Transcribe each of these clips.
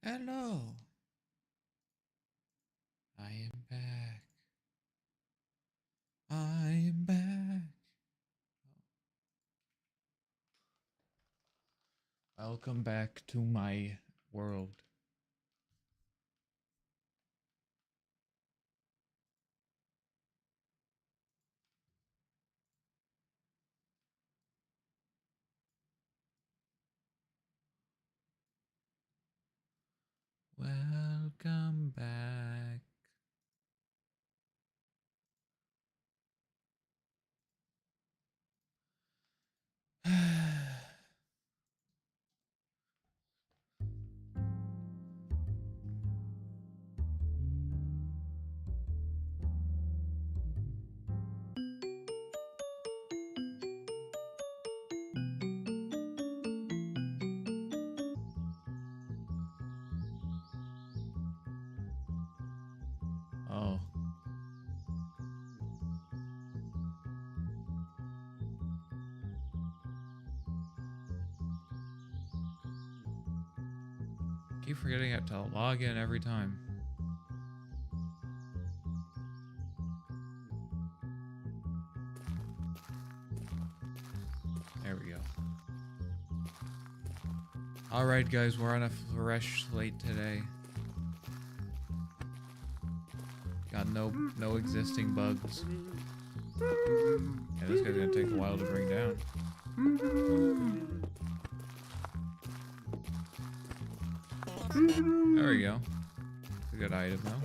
Hello. I am back. I am back. Welcome back to my world. Welcome back. Oh. Keep forgetting to log in every time. There we go. Alright guys, we're on a fresh slate today. Got no existing bugs. Yeah, this guy's gonna take a while to bring down. There we go. It's a good item though.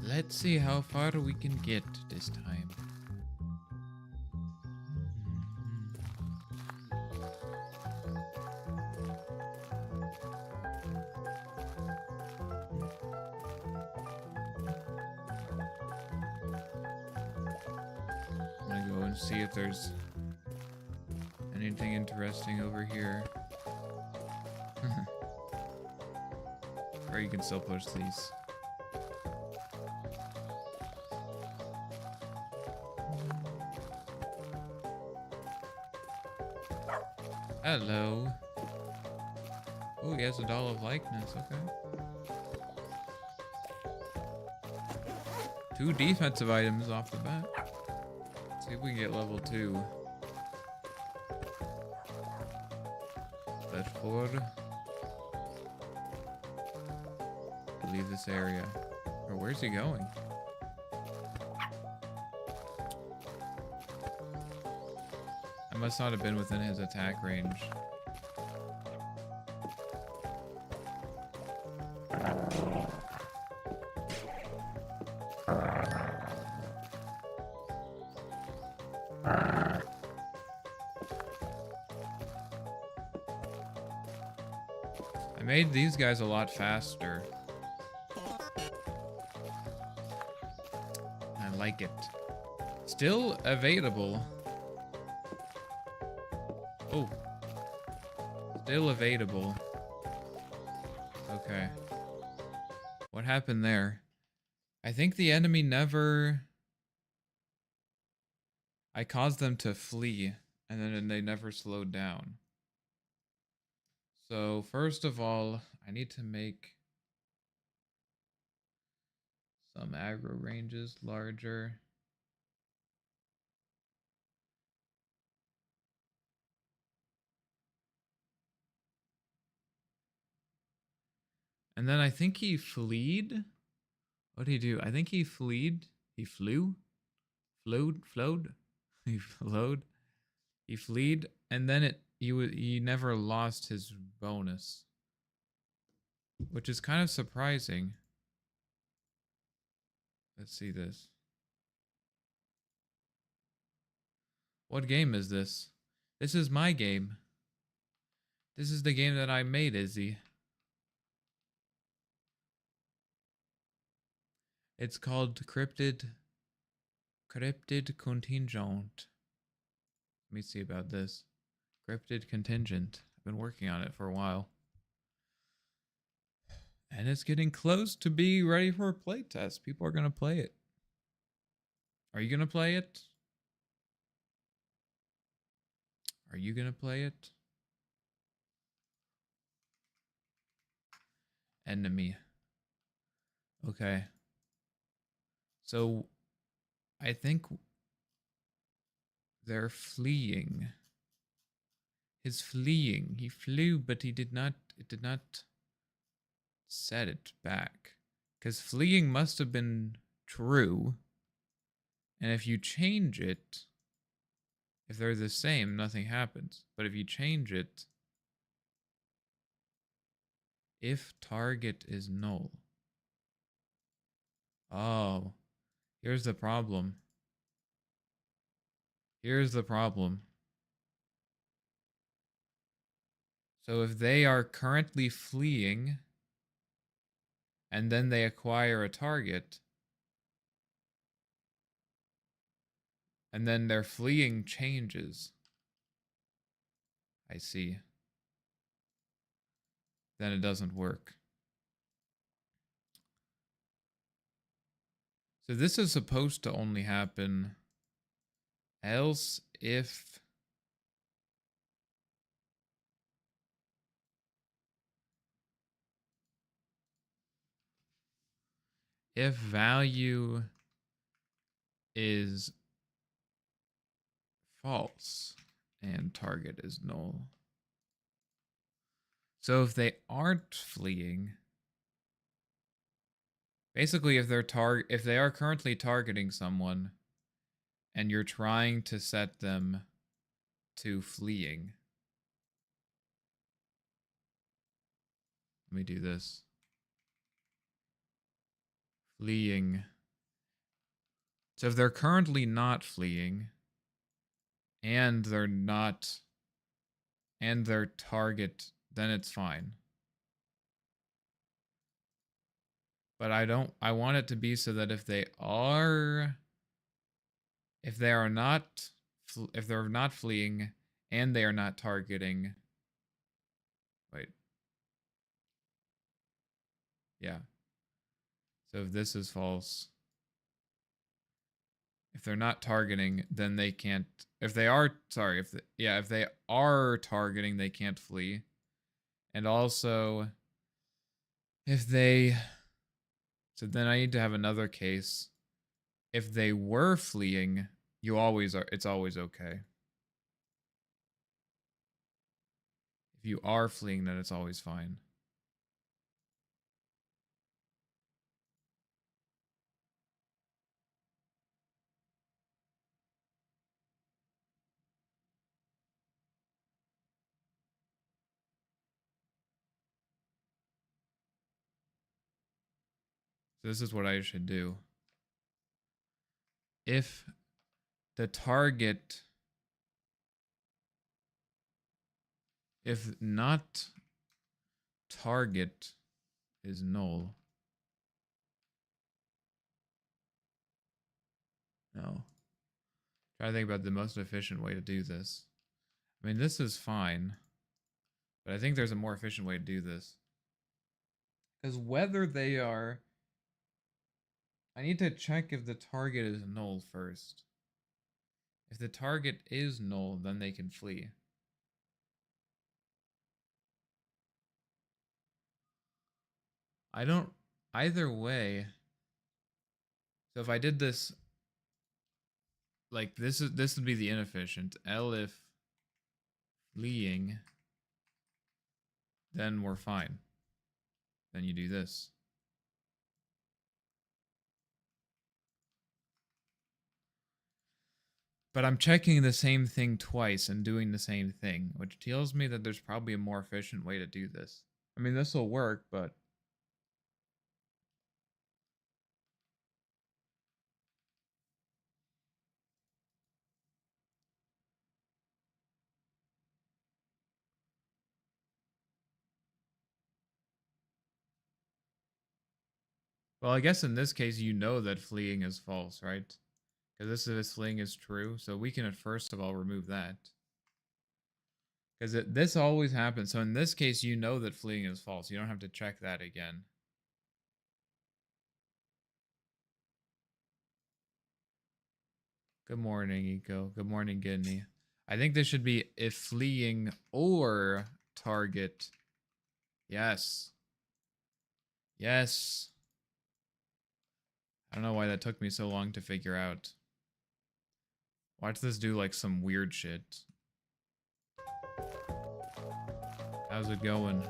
Let's see how far we can get this time. I'm gonna go and see if there's anything interesting over here. Or you can still push these. Hello. Oh, he has a doll of likeness, okay. 2 defensive items off the bat. Let's see if we can get level 2. Let's forward. Leave this area. Or where's he going? I must not have been within his attack range. I made these guys a lot faster. I like it. Still evadable. Oh. Still evadable. Okay. What happened there? I think the enemy never... I caused them to flee, and then they never slowed down. So, first of all, I need to make some aggro ranges larger. And then I think he fleed. What did he do? I think he fleed. He flew? Flowed? He flowed? He fleed, and then he never lost his bonus. Which is kind of surprising. Let's see this. What game is this? This is my game. This is the game that I made, Izzy. It's called Cryptid Contingent. Let me see about this. Cryptid Contingent. I've been working on it for a while. And it's getting close to be ready for a playtest. People are going to play it. Are you going to play it? Are you going to play it? enemy. Okay. So I think they're fleeing. His fleeing. He flew, but it did not set it back. Because fleeing must have been true. And if you change it, if they're the same, nothing happens. But if you change it, if target is null. Oh, here's the problem. Here's the problem. So if they are currently fleeing, and then they acquire a target, and then their fleeing changes. I see. Then it doesn't work. So this is supposed to only happen else if value is false and target is null. So if they aren't fleeing, basically if they are currently targeting someone and you're trying to set them to fleeing. Let me do this. Fleeing. So if they're currently not fleeing and they're not and their target, then it's fine. But I want it to be so that if they're not fleeing and they are not targeting, wait. Yeah. So if this is false, if they're not targeting, then they can't, if they are targeting, they can't flee. And also if they, so then I need to have another case. If they were fleeing, it's always okay. If you are fleeing, then it's always fine. So this is what I should do. If the target, if not target is null. No. Try to think about the most efficient way to do this. I mean, this is fine, but I think there's a more efficient way to do this. Because whether they are, I need to check if the target is null first. If the target is null, then they can flee. I don't, either way. So if I did this, like this would be the inefficient. L if fleeing, then we're fine. Then you do this. But I'm checking the same thing twice and doing the same thing, which tells me that there's probably a more efficient way to do this. I mean, this will work, but well, I guess in this case, you know that fleeing is false, right? Because this fleeing is true, so we can first of all remove that. Because this always happens. So in this case, you know that fleeing is false. You don't have to check that again. Good morning, Eco. Good morning, Gidney. I think this should be if fleeing or target. Yes. Yes. I don't know why that took me so long to figure out. Watch this do like some weird shit. How's it going?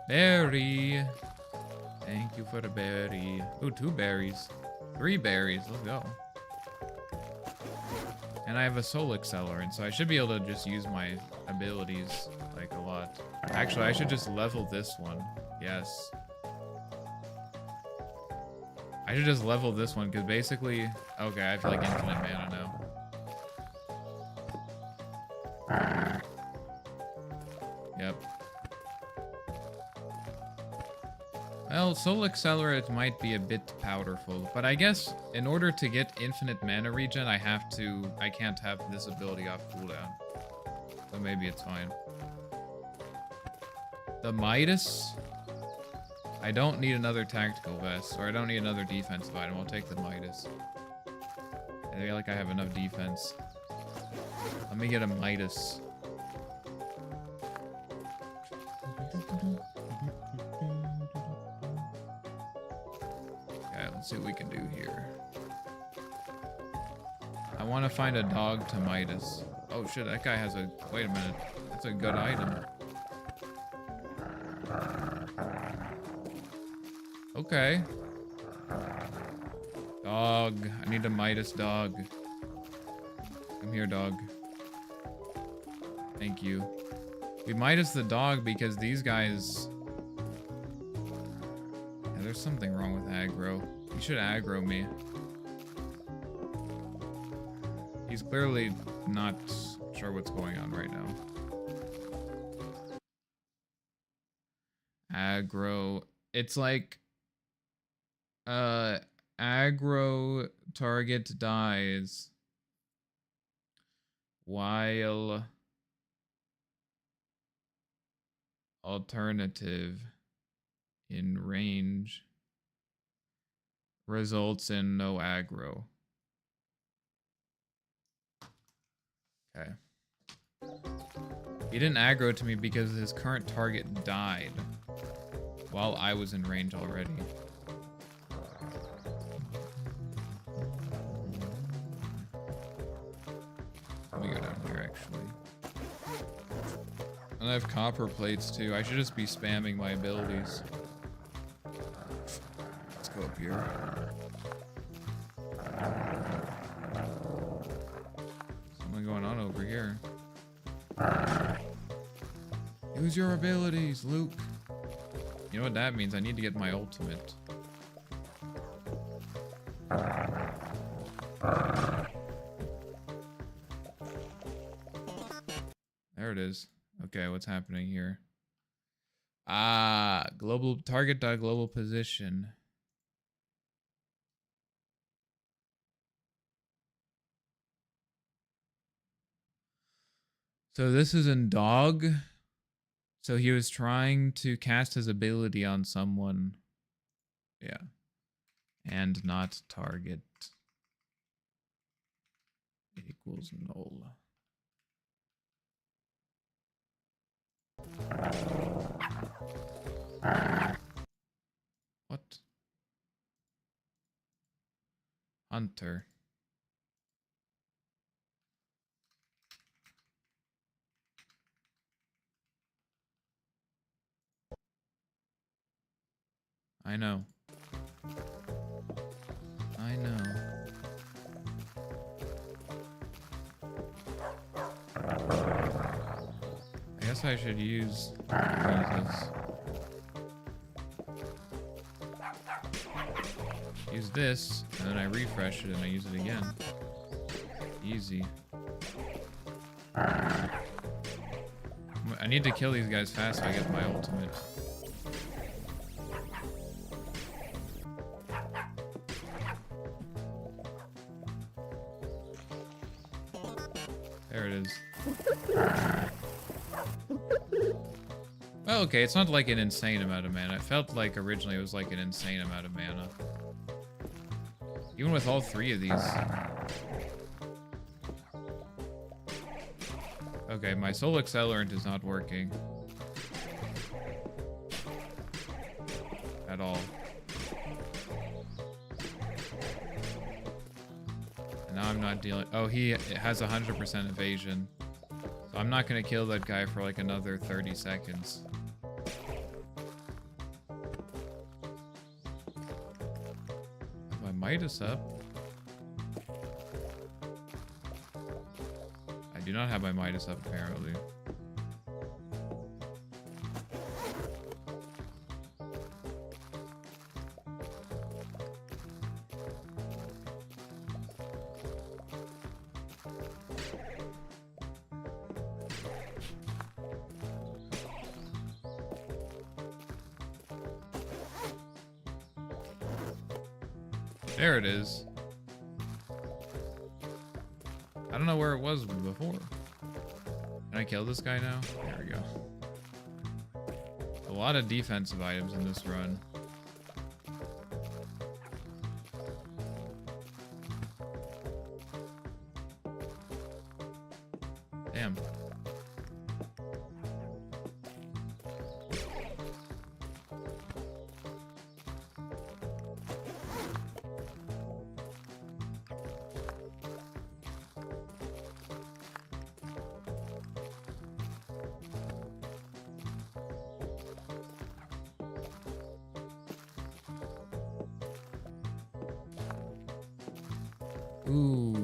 Berry. Thank you for the berry. Ooh, 2 berries. 3 berries. Let's go. And I have a soul accelerant, so I should be able to just use my abilities like a lot. Actually, I should just level this one. Yes. I should just level this one, because basically... Okay, I feel like infinite mana now. Yep. Well, Soul Accelerate might be a bit powerful, but I guess in order to get infinite mana regen, I can't have this ability off cooldown. So maybe it's fine. The Midas? I don't need another tactical vest, or I don't need another defensive item. I'll take the Midas. I feel like I have enough defense. Let me get a Midas. Okay, let's see what we can do here. I want to find a dog to Midas. Oh shit, that guy has a... Wait a minute. That's a good item. Okay. Dog. I need a Midas dog. Come here, dog. Thank you. We Midas the dog because these guys... Yeah, there's something wrong with aggro. He should aggro me. He's clearly not sure what's going on right now. Aggro. It's like... aggro target dies while alternative in range results in no aggro. Okay. He didn't aggro to me because his current target died while I was in range already. Let me go down here, actually. And I have copper plates, too. I should just be spamming my abilities. Let's go up here. Something going on over here. Use your abilities, Luke. You know what that means? I need to get my ultimate. There it is. Okay, what's happening here? Ah, global target global position. So this is in dog. So he was trying to cast his ability on someone. Yeah. And not target equals null. What? Hunter. I know. I know. I guess I should use this. Use this, and then I refresh it and I use it again. Easy. I need to kill these guys fast so I get my ultimate. There it is. Well, okay, it's not like an insane amount of mana. It felt like originally it was like an insane amount of mana. Even with all 3 of these. Okay, my soul accelerant is not working. At all. And now I'm not dealing... Oh, he has 100% evasion. So I'm not going to kill that guy for like another 30 seconds. Have my Midas up? I do not have my Midas up, apparently. There it is. I don't know where it was before. Can I kill this guy now? There we go. A lot of defensive items in this run. Damn. Ooh.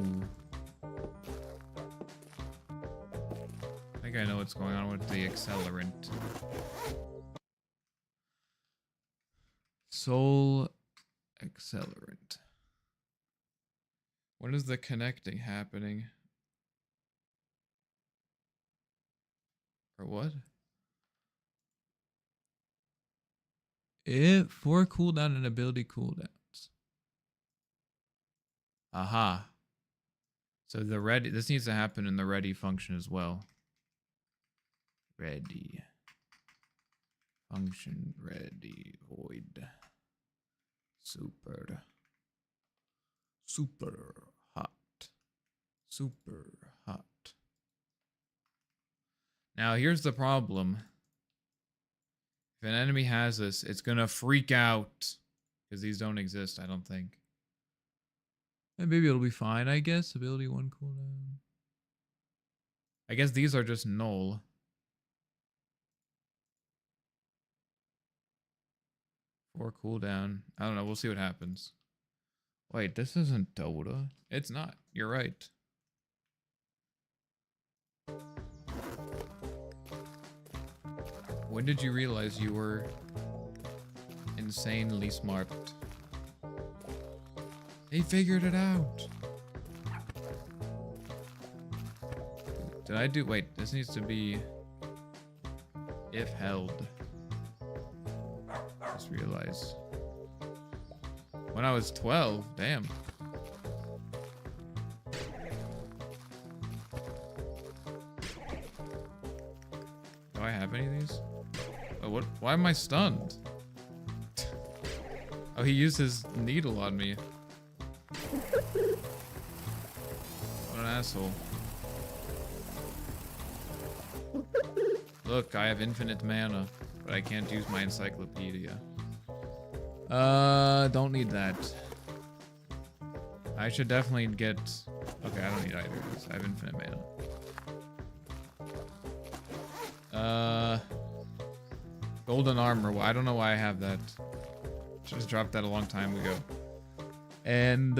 I think I know what's going on with the accelerant. Soul accelerant. When is the connecting happening? Or what? It 4 cooldown and ability cooldowns. Aha. So the ready, this needs to happen in the ready function as well. Ready. Function ready. Void. Super. Super hot. Super hot. Now here's the problem. If an enemy has this, it's gonna freak out. Because these don't exist, I don't think. And maybe it'll be fine, I guess. Ability 1 cooldown. I guess these are just null. Or cooldown. I don't know. We'll see what happens. Wait, this isn't Dota. It's not. You're right. When did you realize you were insanely smart? He figured it out. Did I do... Wait, this needs to be... if held. Just realized. When I was 12, damn. Do I have any of these? Oh, what? Why am I stunned? Oh, he used his needle on me. What an asshole. Look, I have infinite mana, but I can't use my encyclopedia. Don't need that. I should definitely get... Okay, I don't need either of these. I have infinite mana. Golden armor. I don't know why I have that. Should have dropped that a long time ago. And,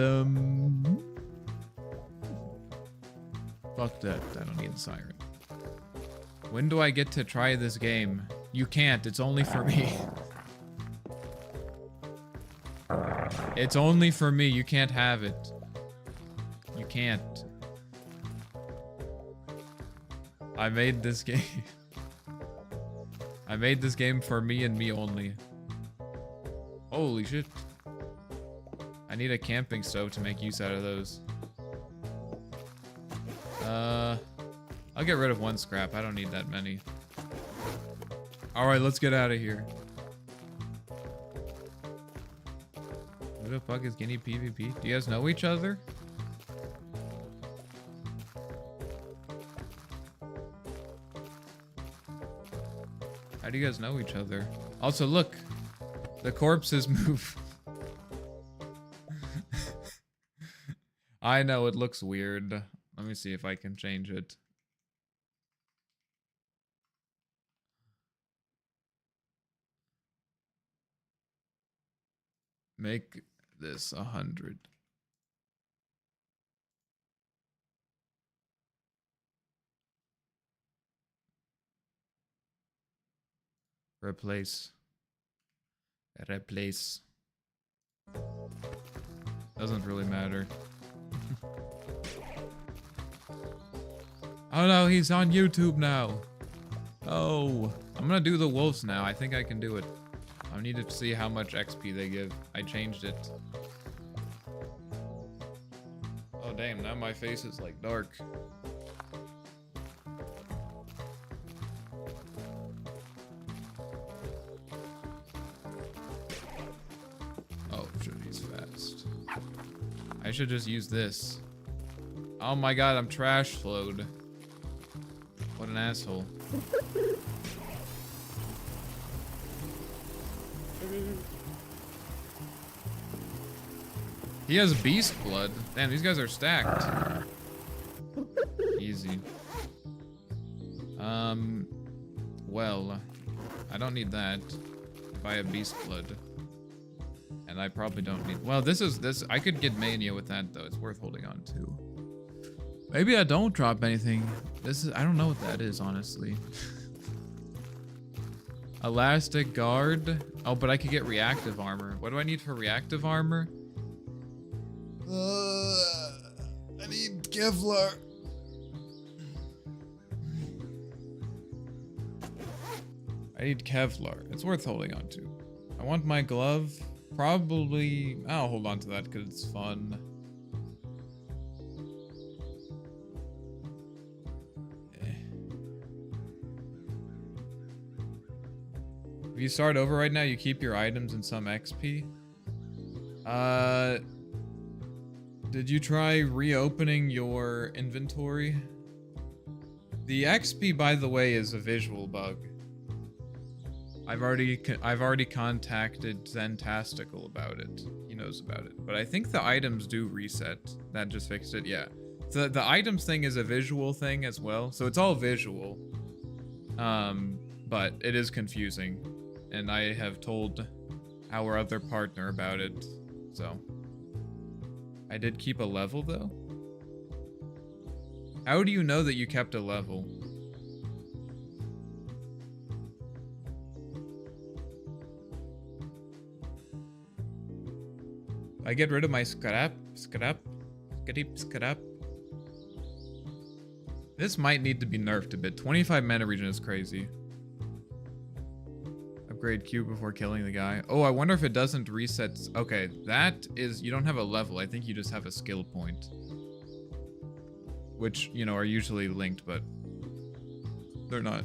fuck that. I don't need the siren. When do I get to try this game? You can't. It's only for me. It's only for me. You can't have it. You can't. I made this game. I made this game for me and me only. Holy shit. I need a camping stove to make use out of those. I'll get rid of 1 scrap. I don't need that many. Alright, let's get out of here. Who the fuck is Guinea PvP? Do you guys know each other? do you guys know each other? Also, look. The corpses move. I know, it looks weird. Let me see if I can change it. Make this 100. Replace. Replace. Doesn't really matter. Oh no, he's on YouTube now. Oh, I'm gonna do the wolves now. I think I can do it. I need to see how much XP they give. I changed it. Oh damn, now my face is like dark. Oh, shit, he's fast. I should just use this. Oh my god, I'm trash flowed. What an asshole. He has beast blood. Damn, these guys are stacked. Easy. Well, I don't need that. If I have beast blood. And I probably don't need, well, this, I could get mania with that though. It's worth holding on to. Maybe I don't drop anything. I don't know what that is, honestly. Elastic guard. Oh, but I could get reactive armor. What do I need for reactive armor? I need Kevlar. I need Kevlar. It's worth holding on to. I want my glove. Probably, I'll hold on to that because it's fun. If you start over right now, you keep your items and some XP. Did you try reopening your inventory? The XP, by the way, is a visual bug. I've already contacted Zentastical about it. He knows about it. But I think the items do reset. That just fixed it, yeah. So the items thing is a visual thing as well. So it's all visual. But it is confusing. And I have told our other partner about it. So I did keep a level though. How do you know that you kept a level? I get rid of my scrap. This might need to be nerfed a bit. 25 mana regen is crazy. Upgrade Q before killing the guy. Oh, I wonder if it doesn't reset. Okay, that is, you don't have a level. I think you just have a skill point. Which, you know, are usually linked, but they're not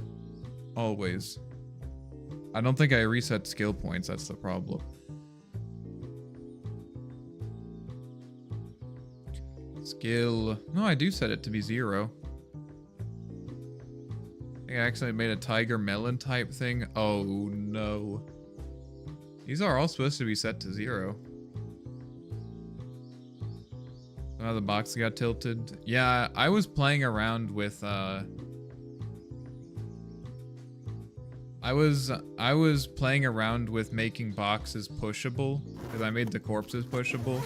always. I don't think I reset skill points. That's the problem. Skill. No, I do set it to be 0. I think I actually made a tiger melon type thing. Oh no. These are all supposed to be set to 0. Somehow the box got tilted. Yeah, I was playing around with I was playing around with making boxes pushable because I made the corpses pushable.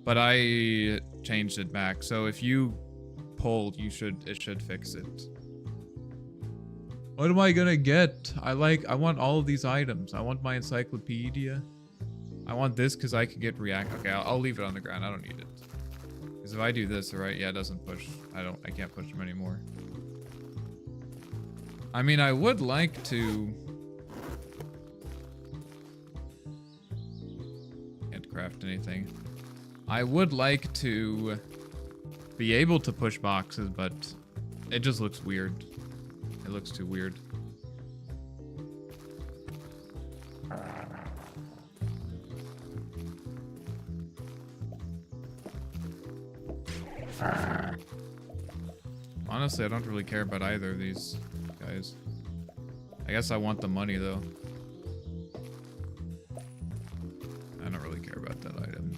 But I changed it back. So if you pulled, it should fix it. What am I gonna get? I want all of these items. I want my encyclopedia. I want this because I can get react. Okay, I'll leave it on the ground. I don't need it. Because if I do this, right? Yeah, it doesn't push. I can't push them anymore. I mean, I would like to. Can't craft anything. I would like to be able to push boxes, but it just looks weird. It looks too weird. Honestly, I don't really care about either of these guys. I guess I want the money though. I don't really care about that item.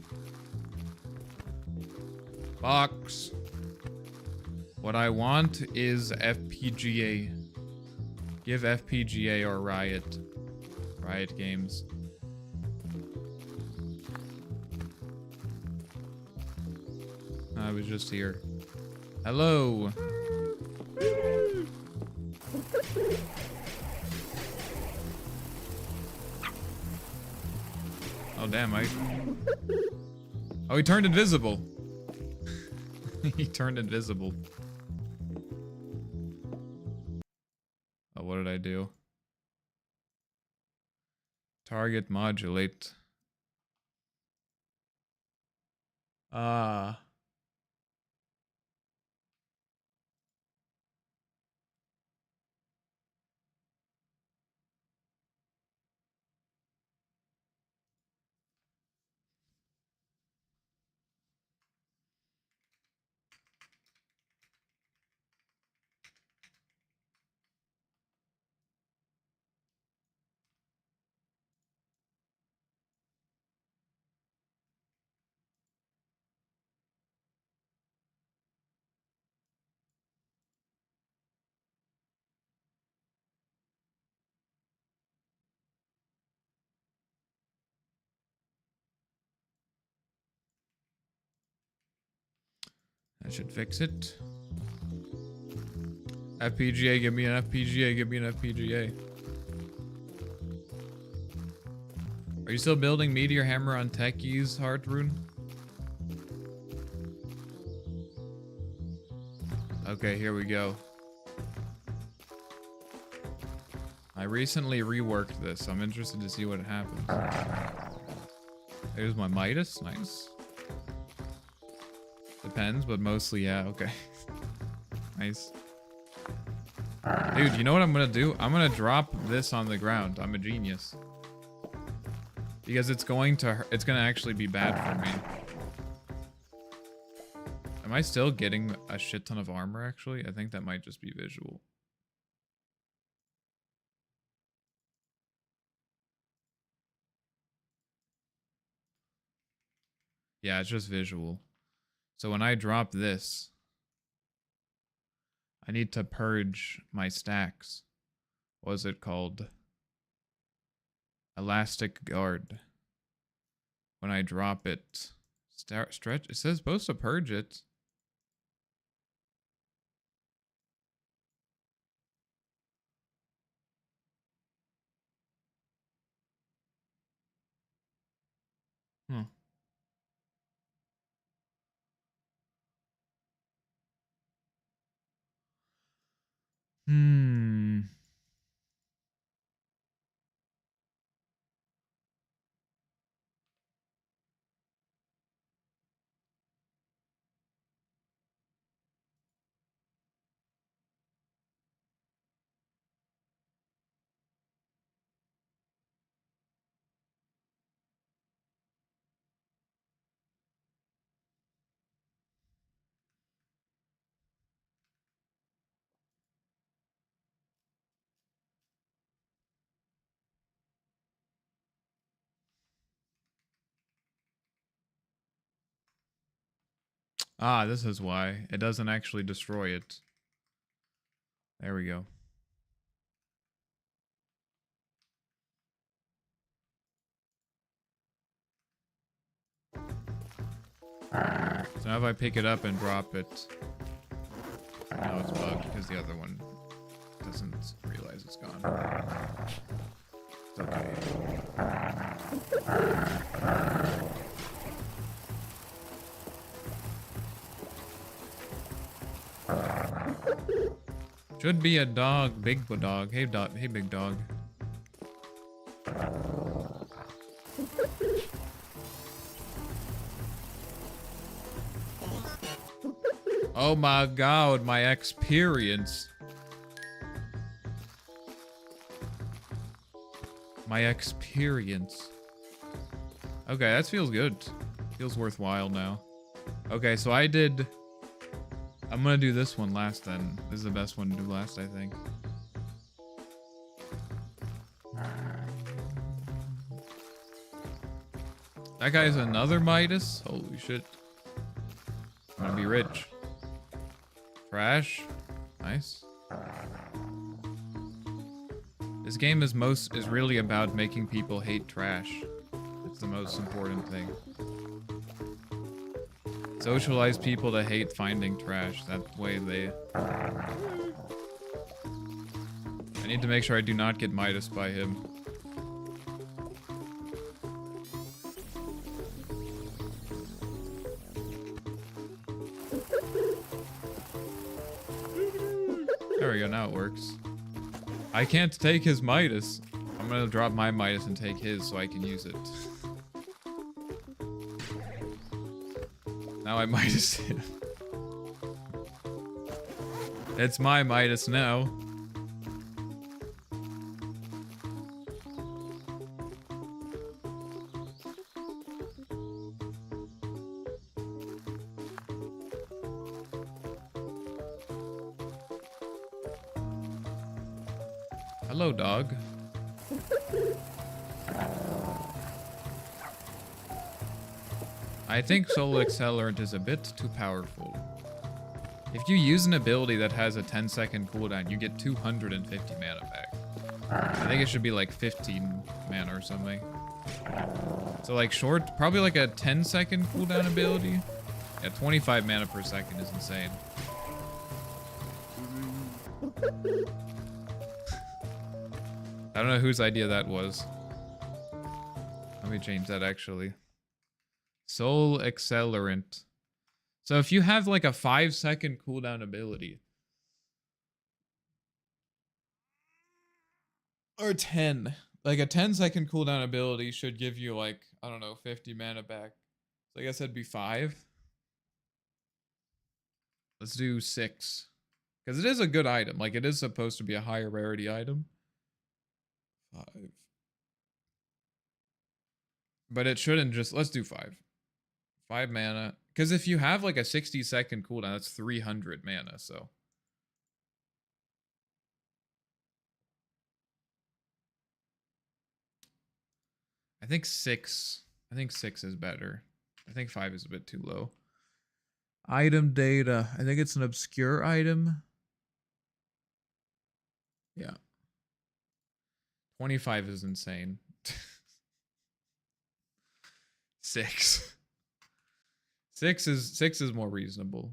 Box. What I want is FPGA. Give FPGA or Riot. Riot Games. I was just here. Hello. Oh damn, oh, he turned invisible. He turned invisible. Oh, what did I do? Target modulate. Ah. That should fix it. FPGA, give me an FPGA, give me an FPGA. Are you still building Meteor Hammer on Techie's Heart Rune? Okay, here we go. I recently reworked this. I'm interested to see what happens. There's my Midas. Nice. Depends, but mostly, yeah, okay. Nice. Dude, you know what I'm gonna do? I'm gonna drop this on the ground. I'm a genius. Because it's gonna actually be bad for me. Am I still getting a shit ton of armor, actually? I think that might just be visual. Yeah, it's just visual. So when I drop this, I need to purge my stacks. What is it called? Elastic guard. When I drop it, stretch. It says supposed to purge it. Huh. Hmm. Ah, this is why. It doesn't actually destroy it. There we go. So now if I pick it up and drop it, now it's bugged because the other one doesn't realize it's gone. It's okay. Should be a dog, big dog. Hey big dog. Oh my god, my experience. My experience. Okay, that feels good. Feels worthwhile now. Okay, so I'm gonna do this one last then. This is the best one to do last, I think. That guy's another Midas? Holy shit. I'm gonna be rich. Trash. Nice. This game is really about making people hate trash. It's the most important thing. Socialize people to hate finding trash. That way they... I need to make sure I do not get Midas by him. There we go, now it works. I can't take his Midas. I'm gonna drop my Midas and take his so I can use it. Now I Midas him. It's my Midas now. Hello, dog. I think Soul Accelerant is a bit too powerful. If you use an ability that has a 10-second cooldown, you get 250 mana back. I think it should be like 15 mana or something. So like short, probably like a 10-second cooldown ability. Yeah, 25 mana per second is insane. I don't know whose idea that was. Let me change that actually. Soul Accelerant. So if you have like a 5-second cooldown ability. Or 10. Like a 10-second cooldown ability should give you like, I don't know, 50 mana back. So I guess that'd be 5. Let's do 6. Because it is a good item. Like it is supposed to be a higher rarity item. 5. But it shouldn't just... Let's do 5. 5 mana. Because if you have like a 60-second cooldown, that's 300 mana, so... I think 6. I think 6 is better. I think 5 is a bit too low. Item data. I think it's an obscure item. Yeah. 25 is insane. 6. 6 is more reasonable.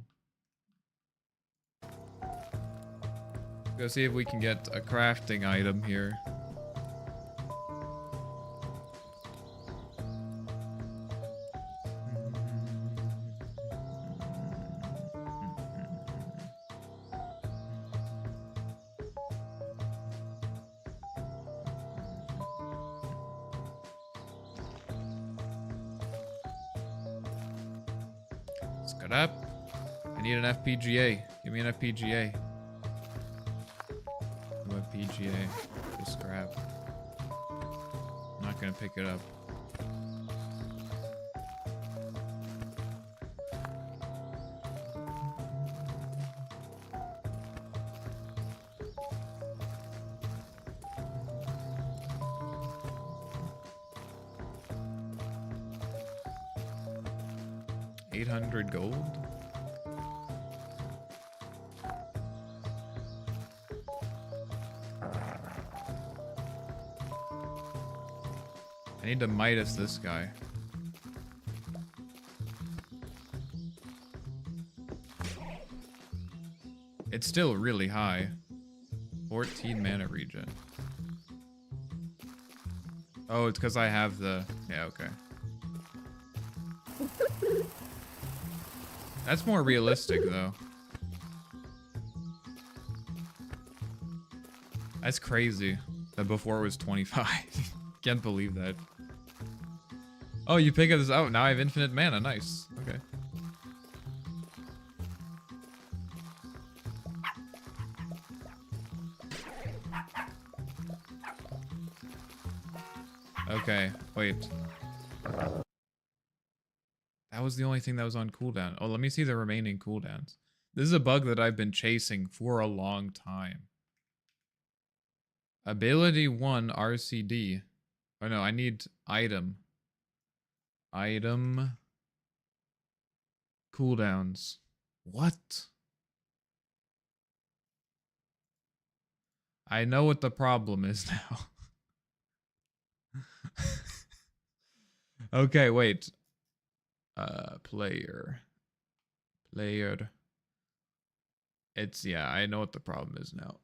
Go see if we can get a crafting item here. Scut up. I need an FPGA. Give me an FPGA. FPGA. Just grab. I'm not gonna pick it up. $800 gold. I need to Midas this guy. It's still really high. 14 mana regen. Oh, it's because I have the... Yeah, okay. That's more realistic, though. That's crazy. That before was 25. Can't believe that. Oh, you pick this out. Now I have infinite mana. Nice. Okay. Okay, wait. That was the only thing that was on cooldown. Oh, let me see the remaining cooldowns. This is a bug that I've been chasing for a long time. Ability 1 RCD. Oh no, I need item. Item cooldowns. What? I know what the problem is now. Okay, wait. Player. It's, yeah, I know what the problem is now.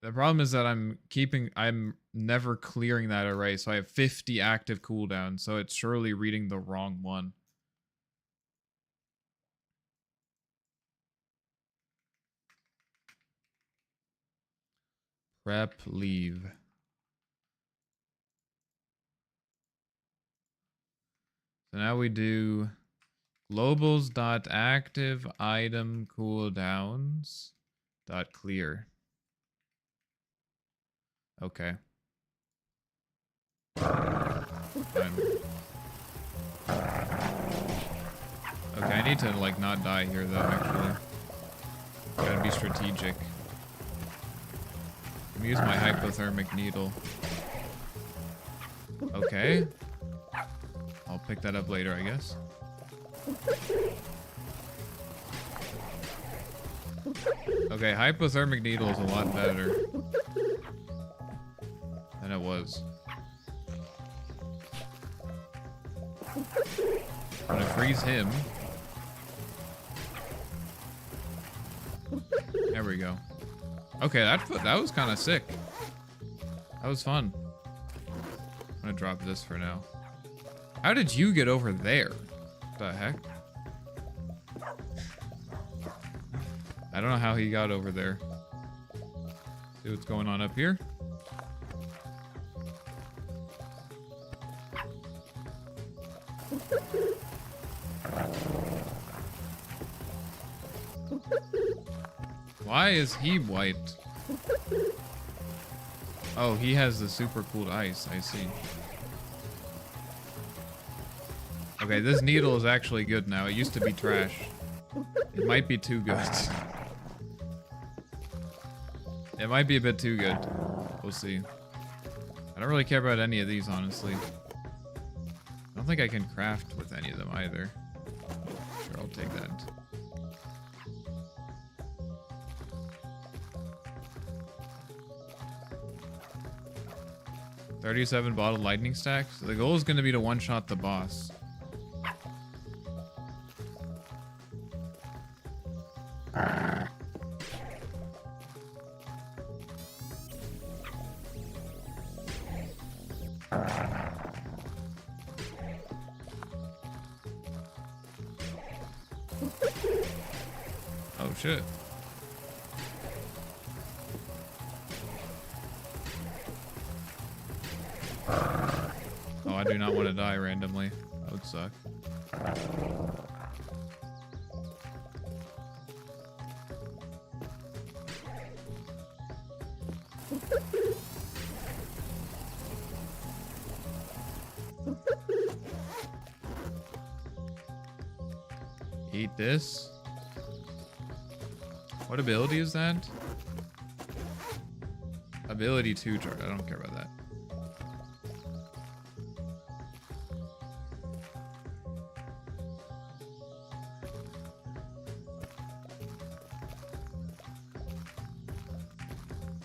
The problem is that I'm never clearing that array, so I have 50 active cooldowns, so it's surely reading the wrong one. Prep leave. So now we do globals.active item cooldowns dot clear. Okay. Fine. Okay, I need to like not die here though, actually. Gotta be strategic. I'm gonna use my hypothermic needle. Okay. I'll pick that up later, I guess. Okay, hypothermic needle is a lot better than it was. I'm gonna freeze him. There we go. Okay, that was kind of sick. That was fun. I'm gonna drop this for now. How did you get over there? What the heck? I don't know how he got over there. See what's going on up here? Why is he white? Oh, he has the super cooled ice. I see. Okay, this needle is actually good now. It used to be trash. It might be too good. It might be a bit too good. We'll see. I don't really care about any of these, honestly. I don't think I can craft with any of them either. Sure, I'll take that. $37 bottled lightning stacks. The goal is going to be to one-shot the boss. Oh shit. Oh, I do not want to die randomly. That would suck. Eat this. What ability is that? Ability 2 chart. I don't care about that.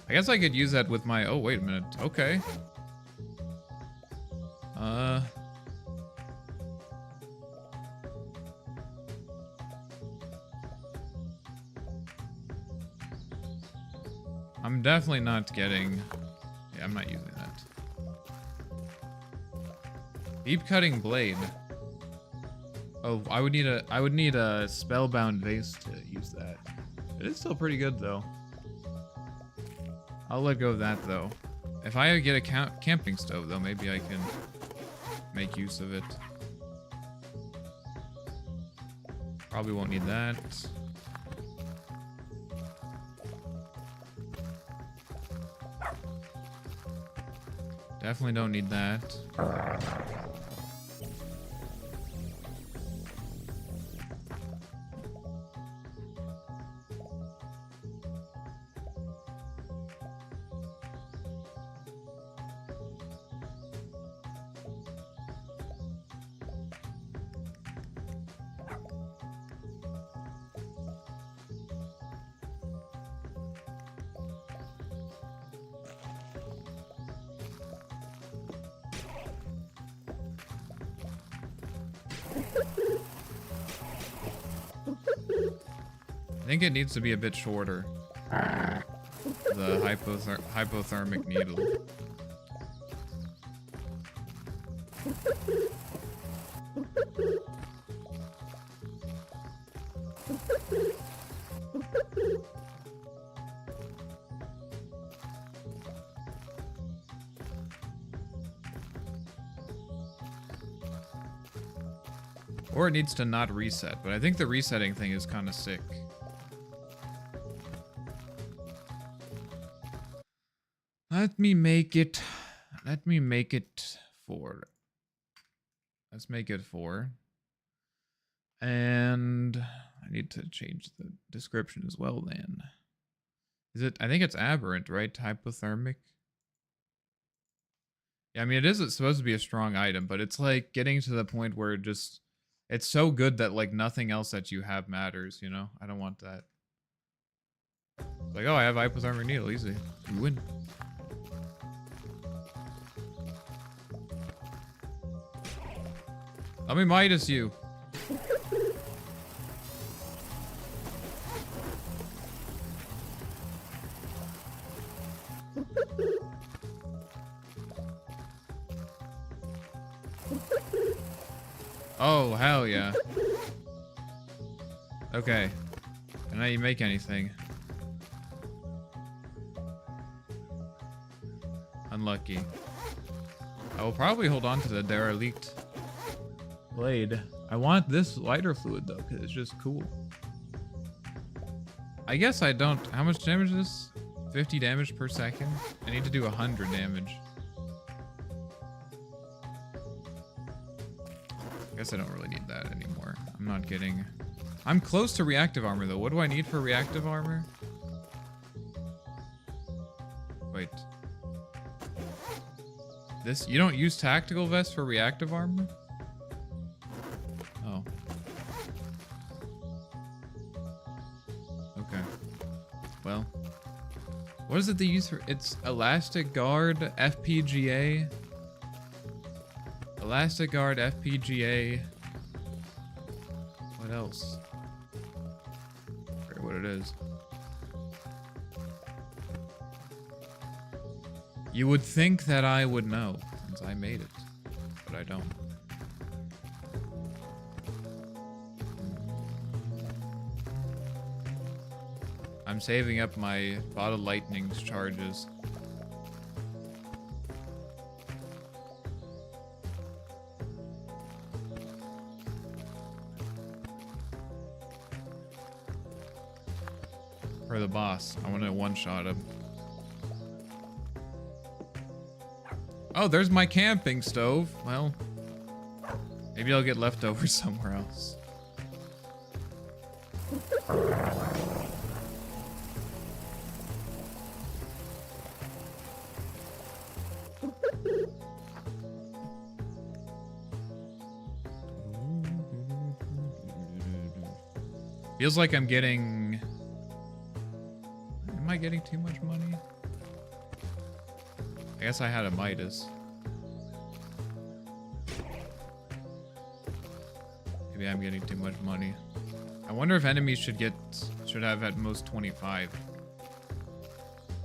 I guess I could use that with my... Oh, wait a minute. Okay. I'm definitely not getting... Yeah, I'm not using that. Deep cutting blade. Oh, I would need a spellbound vase to use that. It is still pretty good though. I'll let go of that though. If I get a camping stove though, maybe I can make use of it. Probably won't need that. Definitely don't need that. think it needs to be a bit shorter. The hypothermic needle. Or it needs to not reset, but I think the resetting thing is kind of sick. Let me make it 4. Let's make it 4. And I need to change the description as well then. Is it, I think it's aberrant, right? Hypothermic. Yeah, I mean, it is supposed to be a strong item, but it's like getting to the point where it's so good that like nothing else that you have matters, you know? I don't want that. It's like, oh, I have hypothermic needle, easy. You win. Let me Midas you. Oh, hell yeah. Okay. Can I make anything? Unlucky. I will probably hold on to the derelict blade. I want this lighter fluid though, because it's just cool. I guess I don't. How much damage is this? 50 damage per second? I need to do 100 damage. I guess I don't really need that anymore. I'm not getting... I'm close to reactive armor though. What do I need for reactive armor? Wait. This... You don't use tactical vest for reactive armor? Oh. Okay. Well. What is it they use for... It's Elastic Guard, FPGA... Elastic Guard, FPGA. What else? I forget what it is. You would think that I would know, since I made it, but I don't. I'm saving up my Bottle Lightning's charges. For the boss. I want to one-shot him. Oh, there's my camping stove. Well, maybe I'll get leftovers somewhere else. Feels like I'm getting... Am I getting too much money? I guess I had a Midas. Maybe I'm getting too much money. I wonder if enemies should have at most 25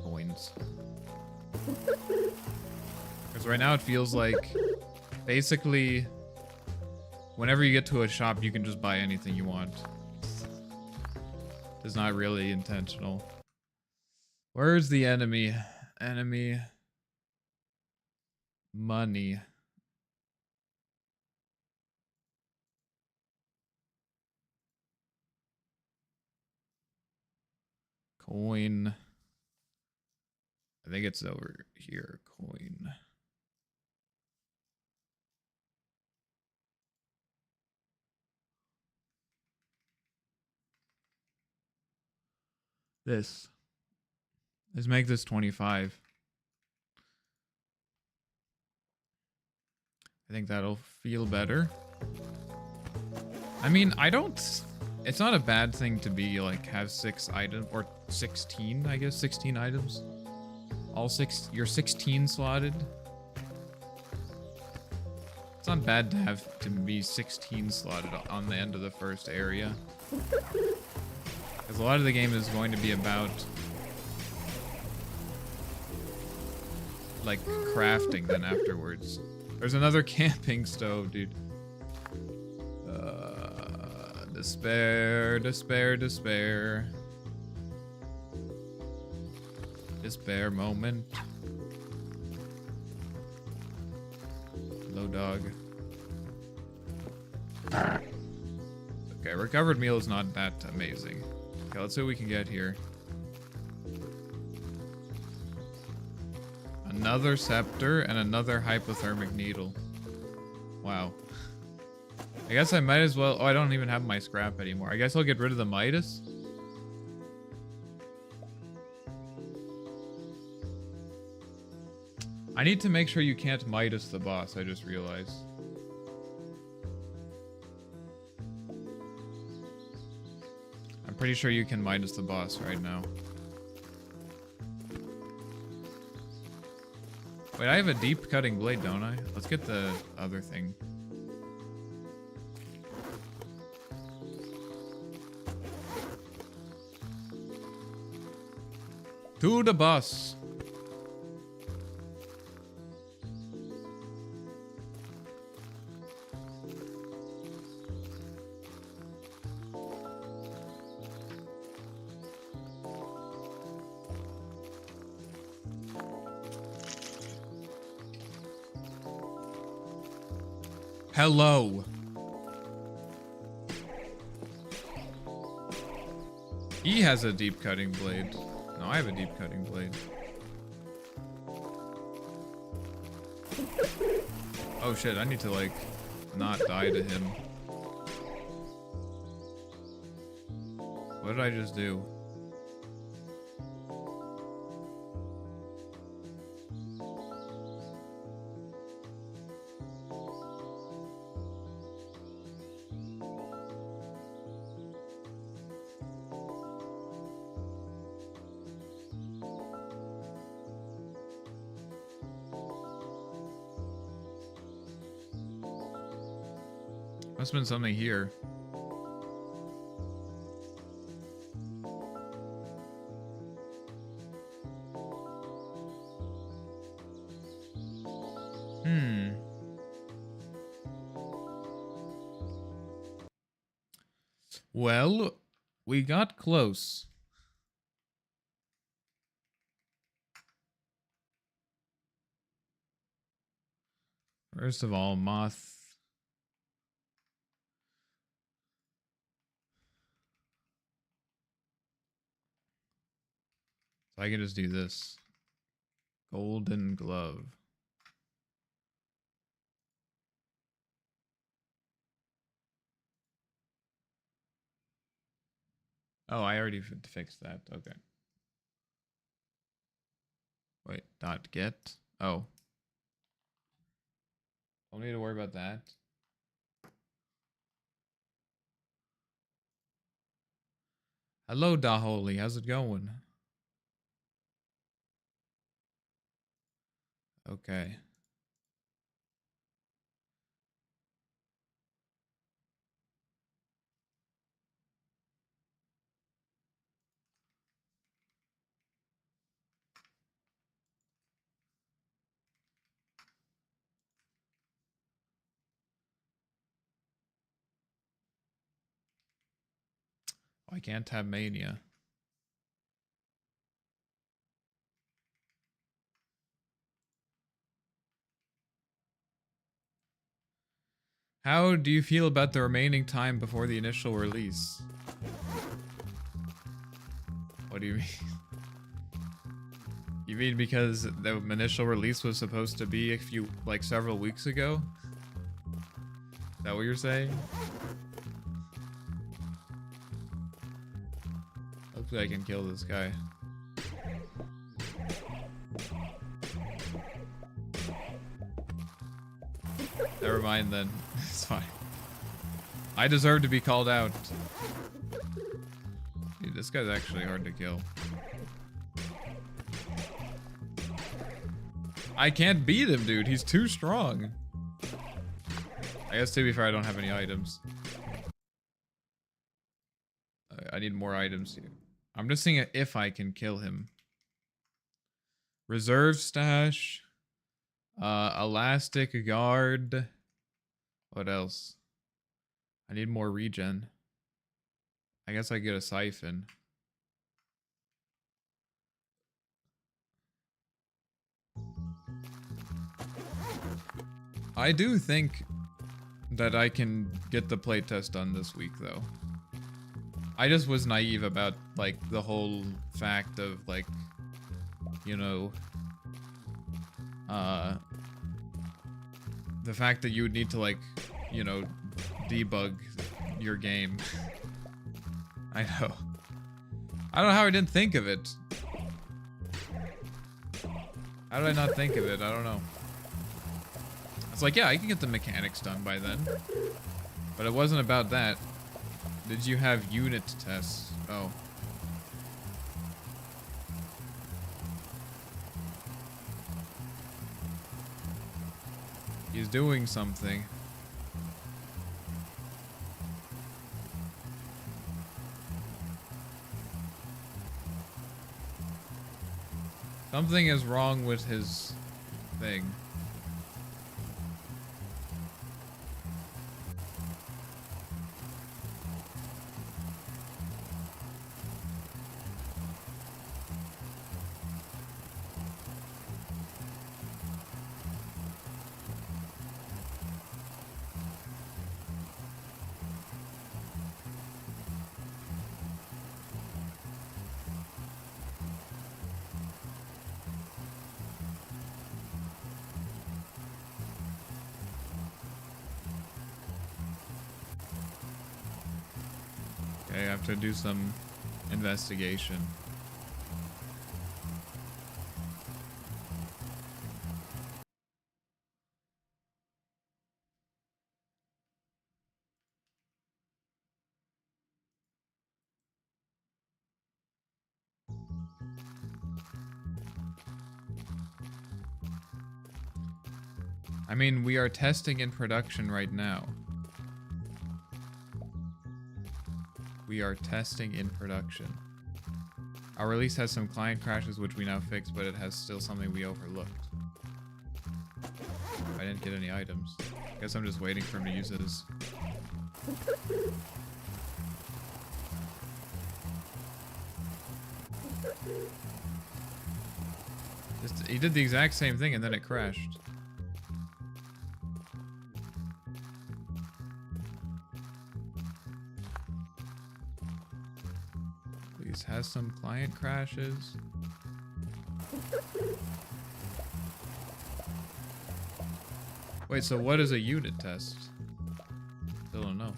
coins. Because right now it feels like basically whenever you get to a shop you can just buy anything you want. It's not really intentional. Where's the enemy? Enemy. Money. Coin. I think it's over here. Coin. This. Let's make this 25. I think that'll feel better. I mean, it's not a bad thing to be like have 6 items or 16, I guess 16 items. All 6, you're 16 slotted. It's not bad to have to be 16 slotted on the end of the first area. Because a lot of the game is going to be about like crafting then afterwards. There's another camping stove, dude. Despair, despair, despair. Despair moment. Hello, dog. Okay, recovered meal is not that amazing. Okay, let's see what we can get here. Another scepter and another hypothermic needle. Wow. I guess I might as well... Oh, I don't even have my scrap anymore. I guess I'll get rid of the Midas. I need to make sure you can't Midas the boss, I just realized. I'm pretty sure you can Midas the boss right now. Wait, I have a deep cutting blade, don't I? Let's get the other thing. To the bus. Hello. He has a deep cutting blade. No, I have a deep cutting blade. Oh shit, I need to like not die to him. What did I just do? Must have been something here. Well, we got close. First of all, moth. So I can just do this. Golden glove. Oh, I already fixed that. Okay. Wait, dot get. Oh. Don't need to worry about that. Hello, Daholi. How's it going? Okay. I can't have mania. How do you feel about the remaining time before the initial release? What do you mean? You mean because the initial release was supposed to be several weeks ago? Is that what you're saying? Hopefully I can kill this guy. Never mind then. It's fine. I deserve to be called out. Dude, this guy's actually hard to kill. I can't beat him, dude. He's too strong. I guess to be fair, I don't have any items. I need more items here. I'm just seeing if I can kill him. Reserve stash. Elastic guard. What else? I need more regen. I guess I get a siphon. I do think that I can get the playtest done this week, though. I just was naive about, like, the whole fact of, like, you know, the fact that you would need to, like, you know, debug your game. I know. I don't know how I didn't think of it. How did I not think of it? I don't know. It's like, yeah, I can get the mechanics done by then. But it wasn't about that. Did you have unit tests? Oh. He's doing something. Something is wrong with his thing. Okay, I have to do some investigation. I mean, we are testing in production right now. We are testing in production. Our release has some client crashes, which we now fixed, but it has still something we overlooked. I didn't get any items. Guess I'm just waiting for him to use his... He did the exact same thing and then it crashed. Please has some client crashes. Wait, so what is a unit test? Still don't know.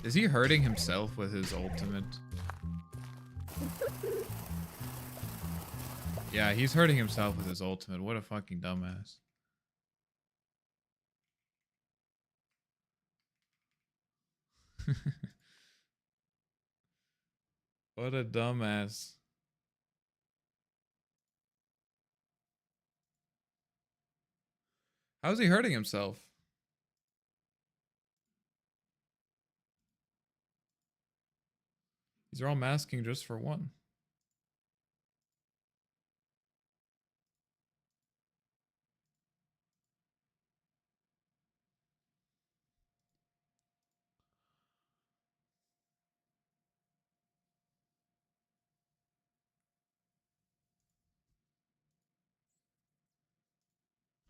Is he hurting himself with his ultimate? Yeah, he's hurting himself with his ultimate. What a fucking dumbass. What a dumbass. How's he hurting himself? These are all masking just for one.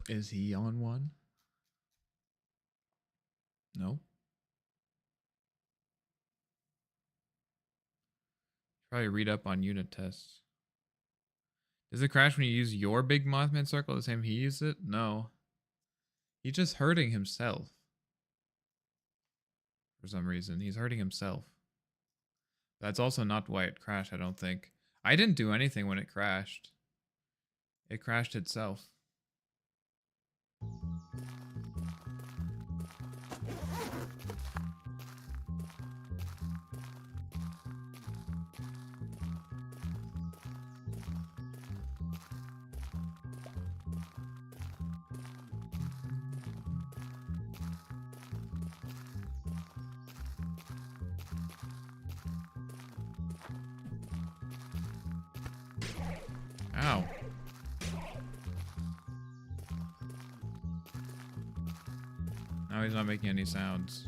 Is he on one? No. Probably read up on unit tests. Does it crash when you use your big Mothman circle the same he used it? No. He's just hurting himself. For some reason. He's hurting himself. That's also not why it crashed, I don't think. I didn't do anything when it crashed. It crashed itself. Ow. Now he's not making any sounds.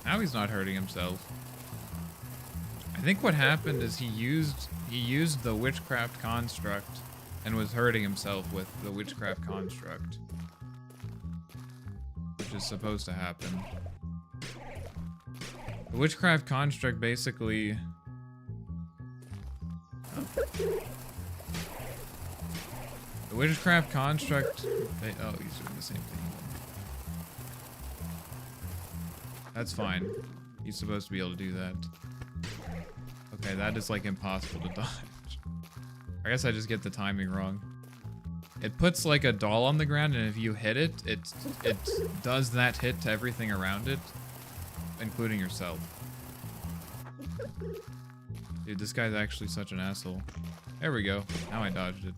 Now he's not hurting himself. I think what happened is he used the witchcraft construct and was hurting himself with the witchcraft construct, which is supposed to happen. The witchcraft construct basically... The witchcraft construct... Oh, he's doing the same thing. That's fine. He's supposed to be able to do that. Okay, that is like impossible to dodge. I guess I just get the timing wrong. It puts like a doll on the ground, and if you hit it, it does that hit to everything around it, including yourself. Dude, this guy's actually such an asshole. There we go. Now I dodged it.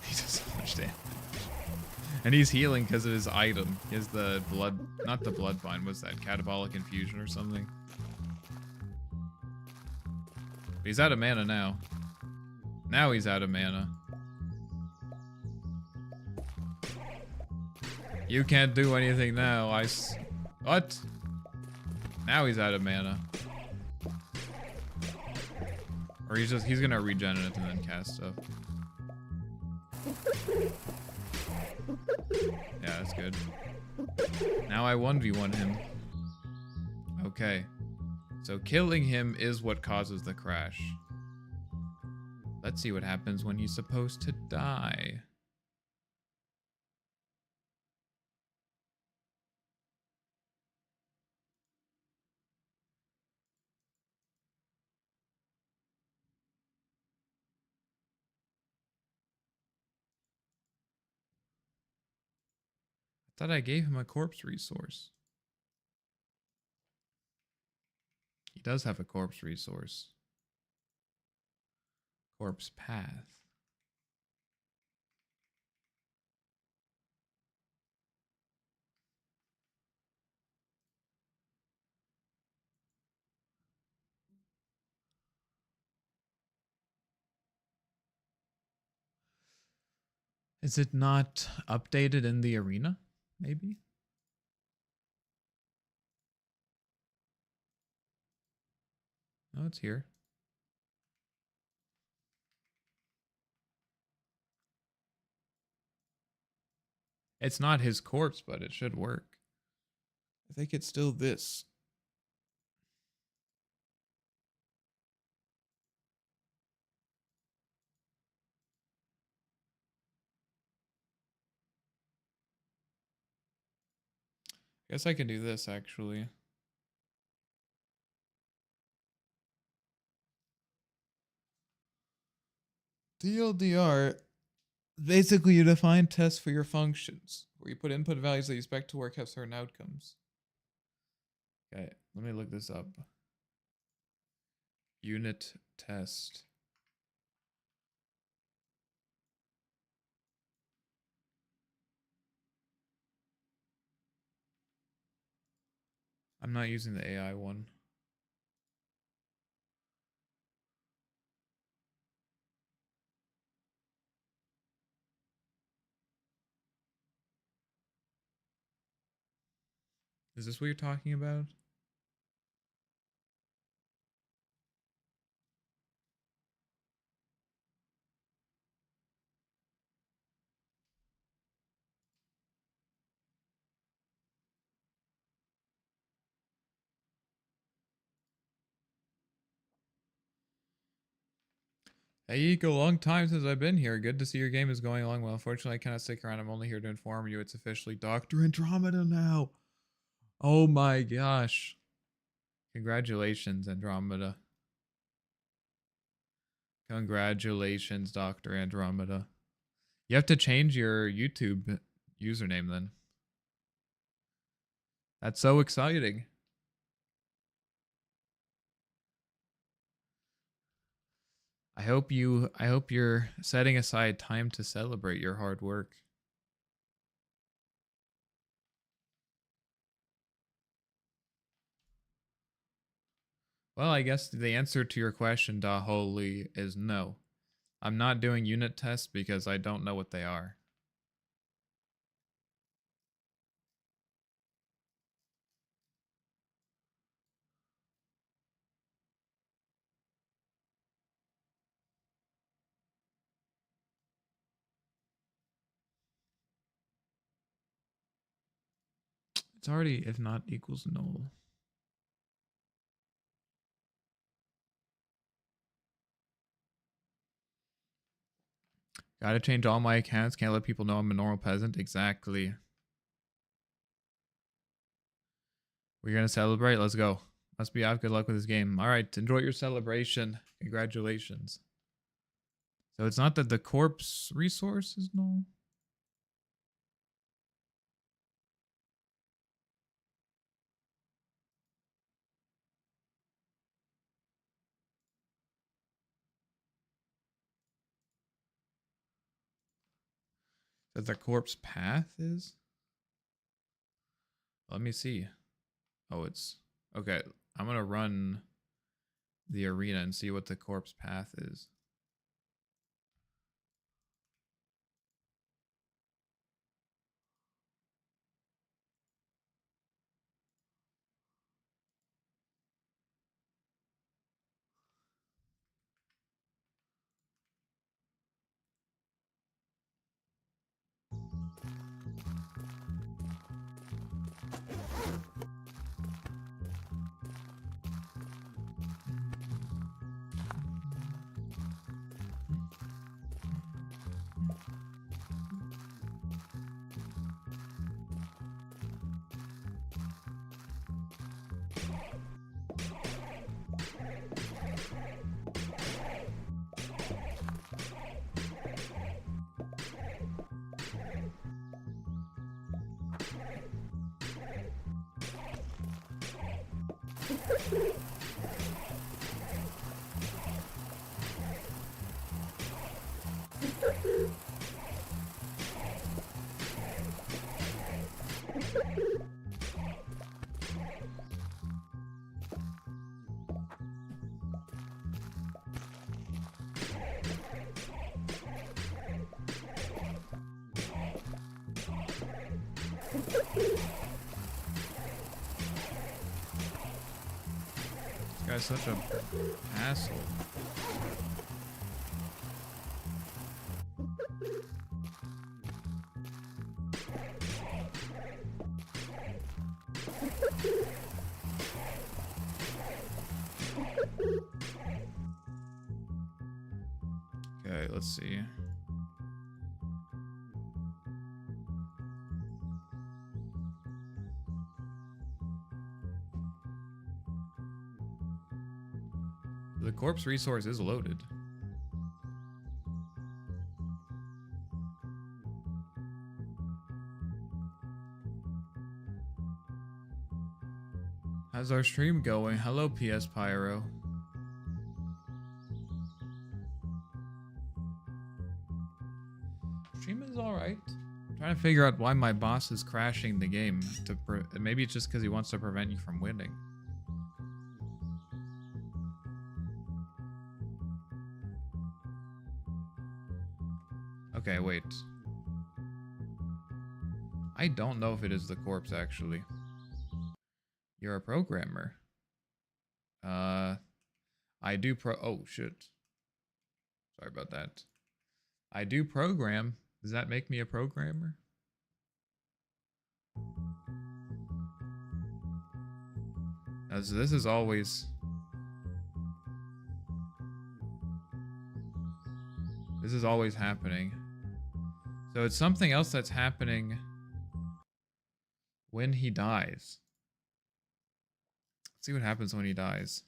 He does so much damage. And he's healing because of his item. He has the blood, not the blood bind, what's that? Catabolic infusion or something? But he's out of mana now. Now he's out of mana. You can't do anything now. What? Now he's out of mana. Or he's gonna regen it and then cast stuff. Yeah, that's good. Now I 1v1 him. Okay. So killing him is what causes the crash. Let's see what happens when he's supposed to die. I thought I gave him a corpse resource. He does have a corpse resource. Corpse path. Is it not updated in the arena? Maybe? No, it's here. It's not his corpse, but it should work. I think it's still this. Guess I can do this actually. TLDR, basically you define tests for your functions, where you put input values that you expect to work have certain outcomes. Okay, let me look this up. Unit test. I'm not using the AI one. Is this what you're talking about? Hey, Eek, a long time since I've been here. Good to see your game is going along well. Unfortunately, I cannot stick around. I'm only here to inform you it's officially Dr. Andromeda now. Oh my gosh. Congratulations, Andromeda. Congratulations, Dr. Andromeda. You have to change your YouTube username then. That's so exciting. I hope you're setting aside time to celebrate your hard work. Well, I guess the answer to your question, Daholi, is no. I'm not doing unit tests because I don't know what they are. It's already if not equals null. Gotta change all my accounts. Can't let people know I'm a normal peasant. Exactly. We're gonna celebrate. Let's go. Must be out. Good luck with this game. All right. Enjoy your celebration. Congratulations. So it's not that the corpse resource is null. That the corpse path is? Let me see. Oh, it's okay. I'm gonna run the arena and see what the corpse path is. This guy's such a asshole. Okay, let's see. The corpse resource is loaded. How's our stream going? Hello, PS Pyro. Stream is alright. I'm trying to figure out why my boss is crashing the game. Maybe it's just because he wants to prevent you from winning. Okay, wait. I don't know if it is the corpse, actually. You're a programmer. I do oh, shit. Sorry about that. I do program. Does that make me a programmer? As this is always... This is always happening. So it's something else that's happening when he dies. Let's see what happens when he dies.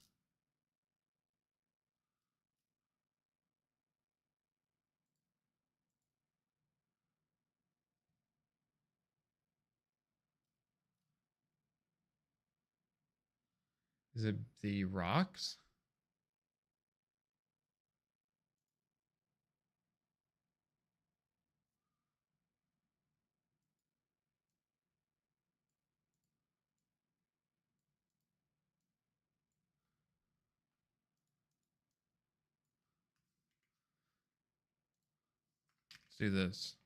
Is it the rocks? Let's do this.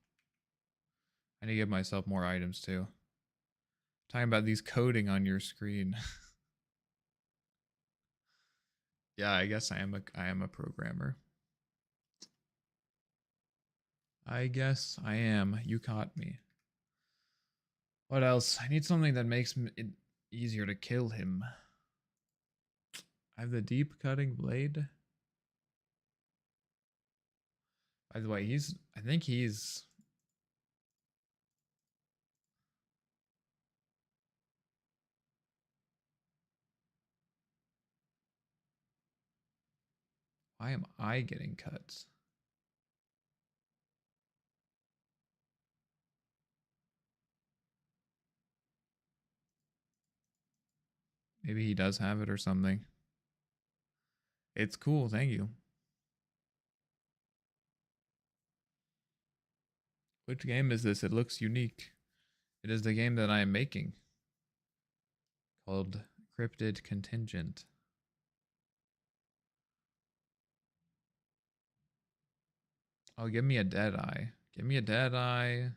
I need to give myself more items too. Talking about these coding on your screen. Yeah, I guess I am a programmer. I guess I am. You caught me. What else? I need something that makes it easier to kill him. I have the deep cutting blade. By the way, I think he's why am I getting cuts? Maybe he does have it or something. It's cool, thank you. Which game is this? It looks unique. It is the game that I am making. Called Cryptid Contingent. Oh, give me a dead eye. Give me a dead eye.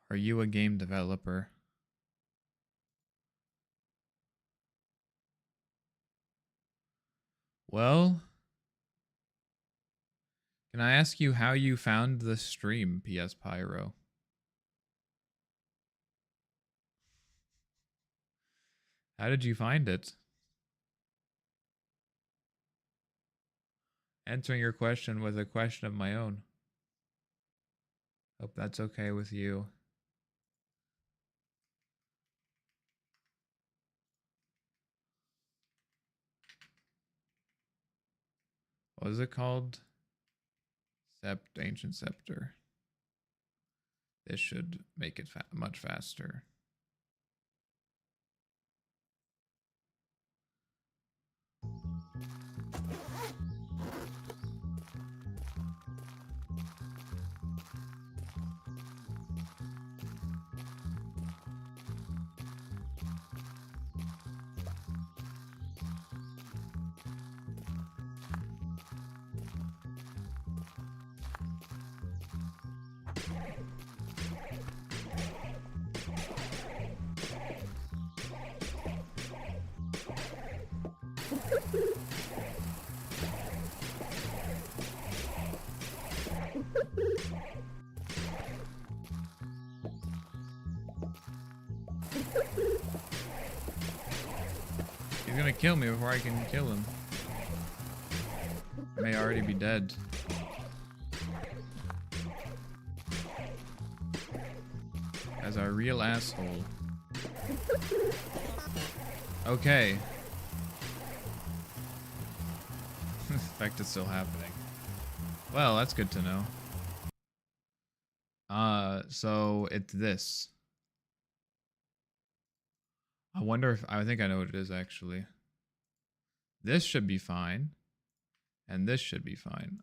Are you a game developer? Well, can I ask you how you found the stream, PS Pyro? How did you find it? Answering your question with a question of my own. Hope that's okay with you. What is it called? Ancient Scepter. This should make it much faster. He's gonna kill me before I can kill him. I may already be dead. As a real asshole. Okay. The effect is still happening. Well, that's good to know. So it's this. I wonder if I think I know what it is actually. This should be fine. And this should be fine.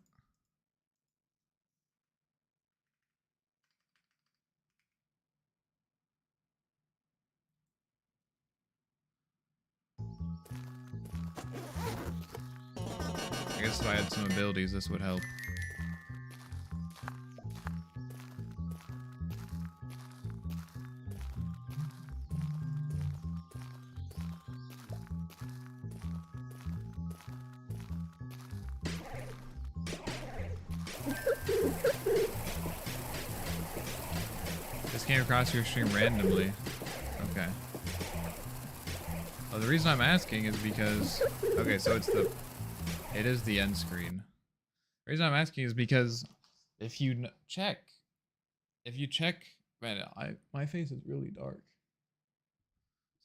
I guess if I had some abilities, this would help. This came across your stream randomly. Okay. Well, the reason I'm asking is because... Okay, so it is the end screen. The reason I'm asking is because if you check... Man, my face is really dark.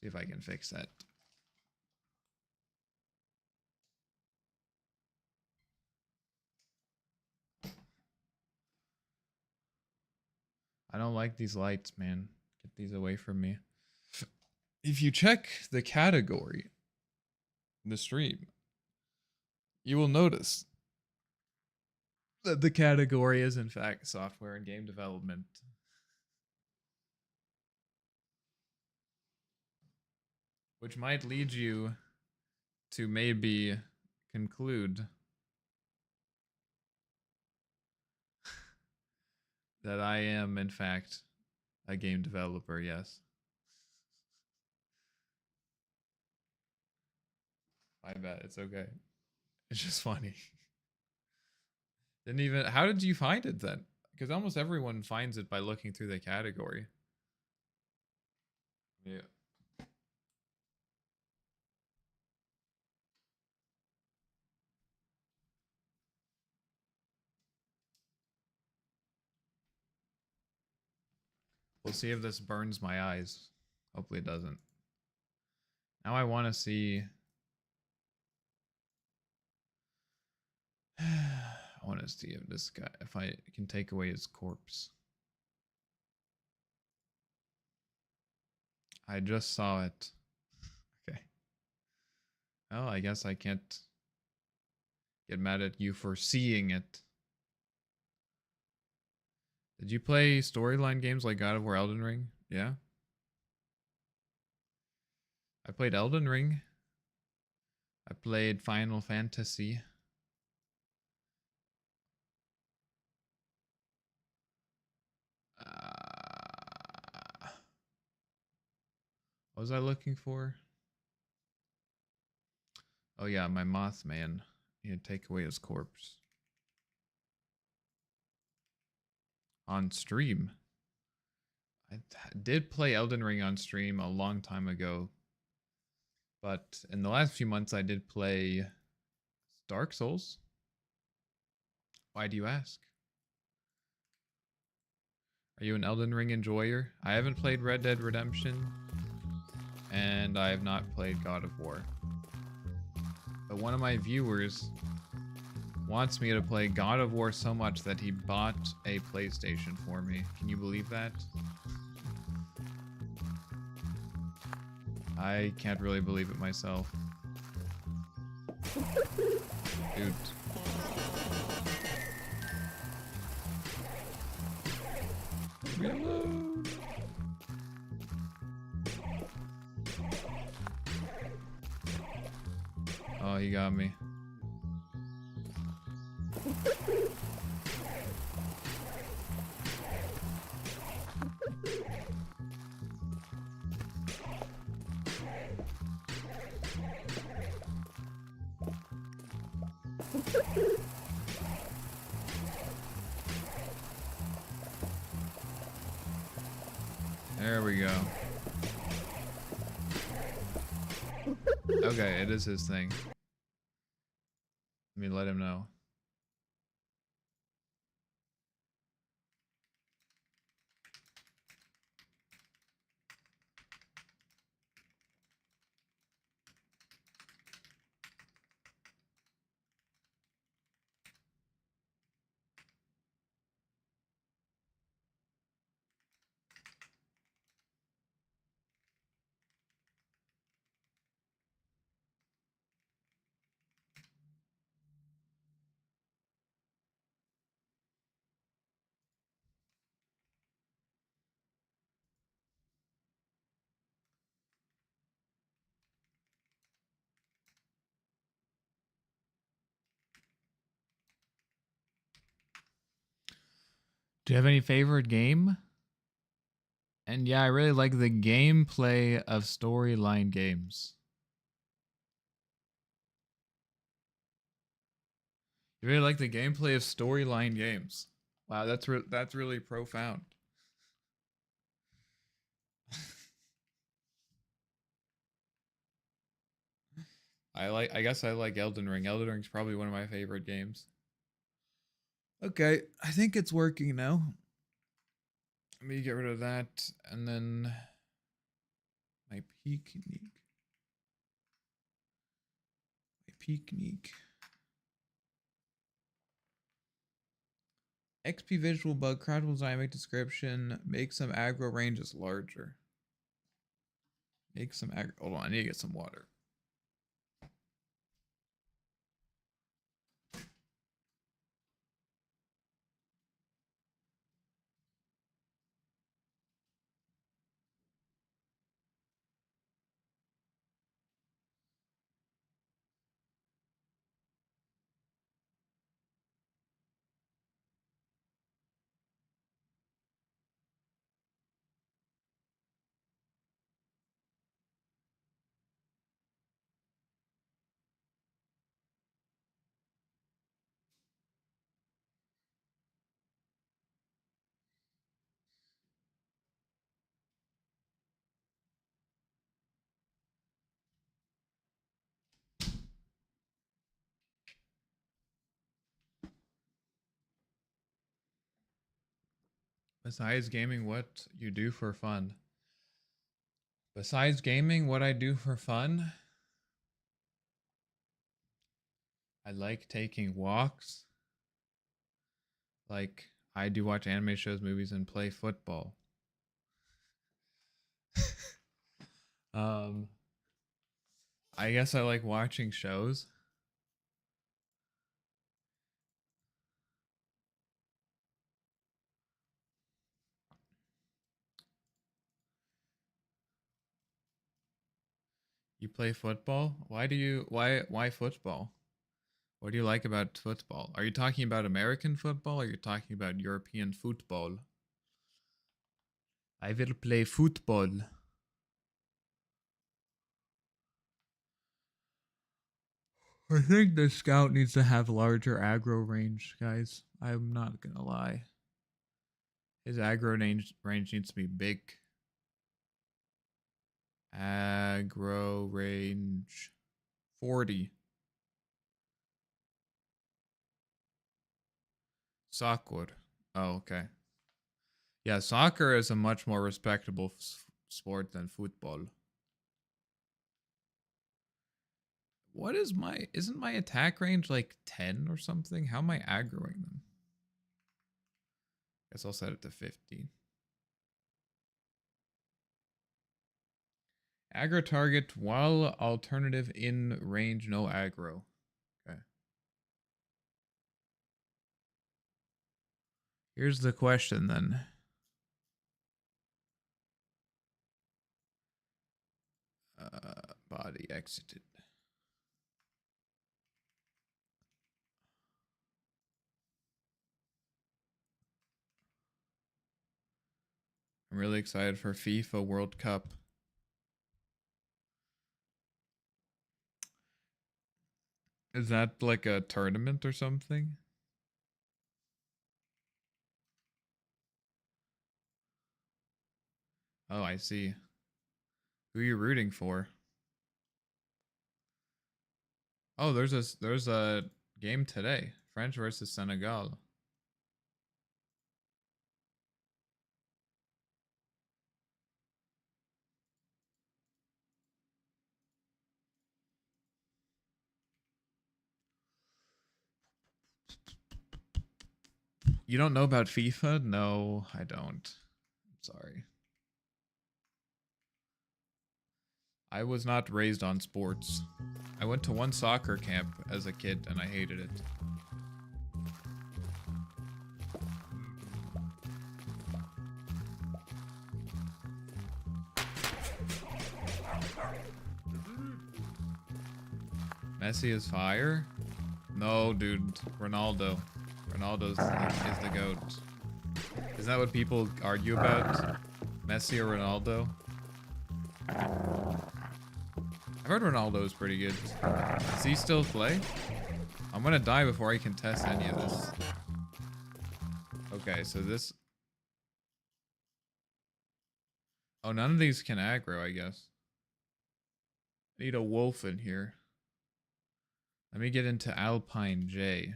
See if I can fix that. I don't like these lights, man. Get these away from me. if you check the category in the stream, you will notice that the category is in fact software and game development. Which might lead you to maybe conclude that I am in fact a game developer, yes. I bet it's okay. It's just funny. Didn't even. How did you find it then? Because almost everyone finds it by looking through the category. Yeah. We'll see if this burns my eyes. Hopefully it doesn't. Now I want to see. I want to see if this guy, if I can take away his corpse. I just saw it. Okay. Well, I guess I can't get mad at you for seeing it. Did you play storyline games like God of War, Elden Ring? Yeah. I played Elden Ring. I played Final Fantasy. What was I looking for? Oh yeah, my Mothman. He'd take away his corpse. On stream. I did play Elden Ring on stream a long time ago. But in the last few months I did play Dark Souls. Why do you ask? Are you an Elden Ring enjoyer? I haven't played Red Dead Redemption. And I have not played God of War. But one of my viewers wants me to play God of War so much that he bought a PlayStation for me. Can you believe that? I can't really believe it myself. Dude. Reload. Oh, he got me. There we go. Okay, it is his thing. Let me let him know. Do you have any favorite game? And yeah, I really like the gameplay of storyline games. You really like the gameplay of storyline games. Wow, that's really profound. I guess I like Elden Ring. Elden Ring's probably one of my favorite games. Okay, I think it's working now. Let me get rid of that and then my peeknik. My peeknik. XP visual bug, crouchable dynamic description, make some aggro ranges larger. Make some hold on, I need to get some water. Besides gaming, what you do for fun? Besides gaming, what I do for fun? I like taking walks. Like, I do watch anime shows, movies, and play football. um, I guess I like watching shows. You play football? Why football? What do you like about football? Are you talking about American football or are you talking about European football? I will play football. I think the scout needs to have larger aggro range, guys. I'm not gonna lie. His aggro range needs to be big. Aggro range 40. Soccer. Oh, okay. Yeah, soccer is a much more respectable sport than football. What is isn't my attack range like 10 or something? How am I aggroing them? Guess I'll set it to 50. Aggro target while alternative in range, no aggro. Okay. Here's the question then. Body exited. I'm really excited for FIFA World Cup. Is that like a tournament or something? Oh, I see. Who are you rooting for? Oh, there's a game today. French versus Senegal. You don't know about FIFA? No, I don't. I'm sorry. I was not raised on sports. I went to one soccer camp as a kid and I hated it. Messi is fire? No, dude. Ronaldo. Ronaldo is the GOAT. Isn't that what people argue about? Messi or Ronaldo? I've heard Ronaldo is pretty good. Does he still play? I'm gonna die before I can test any of this. Okay, so this... Oh, none of these can aggro, I guess. I need a wolf in here. Let me get into Alpine J.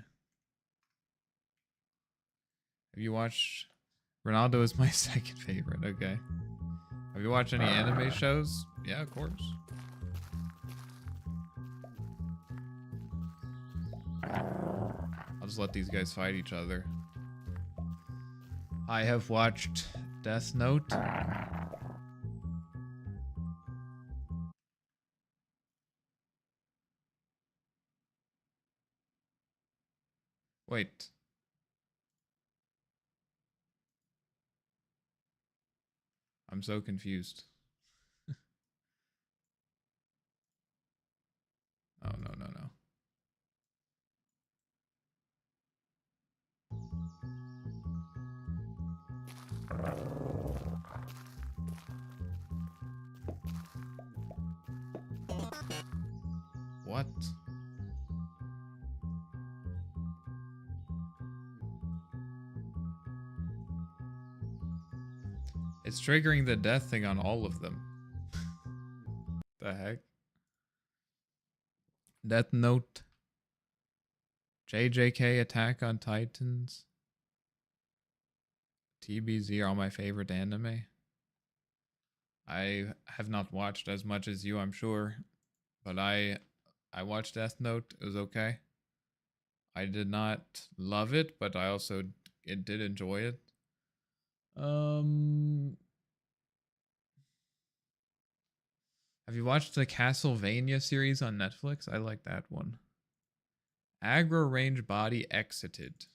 Have you watched... Ronaldo is my second favorite, okay. Have you watched any anime shows? Yeah, of course. I'll just let these guys fight each other. I have watched Death Note. Wait. I'm so confused. Oh, no, no, no. What? It's triggering the death thing on all of them. The heck? Death Note. JJK Attack on Titans. TBZ are all my favorite anime. I have not watched as much as you, I'm sure, but I watched Death Note. It was okay. I did not love it, but I also did enjoy it. Have you watched the Castlevania series on Netflix? I like that one. Aggro range body exited.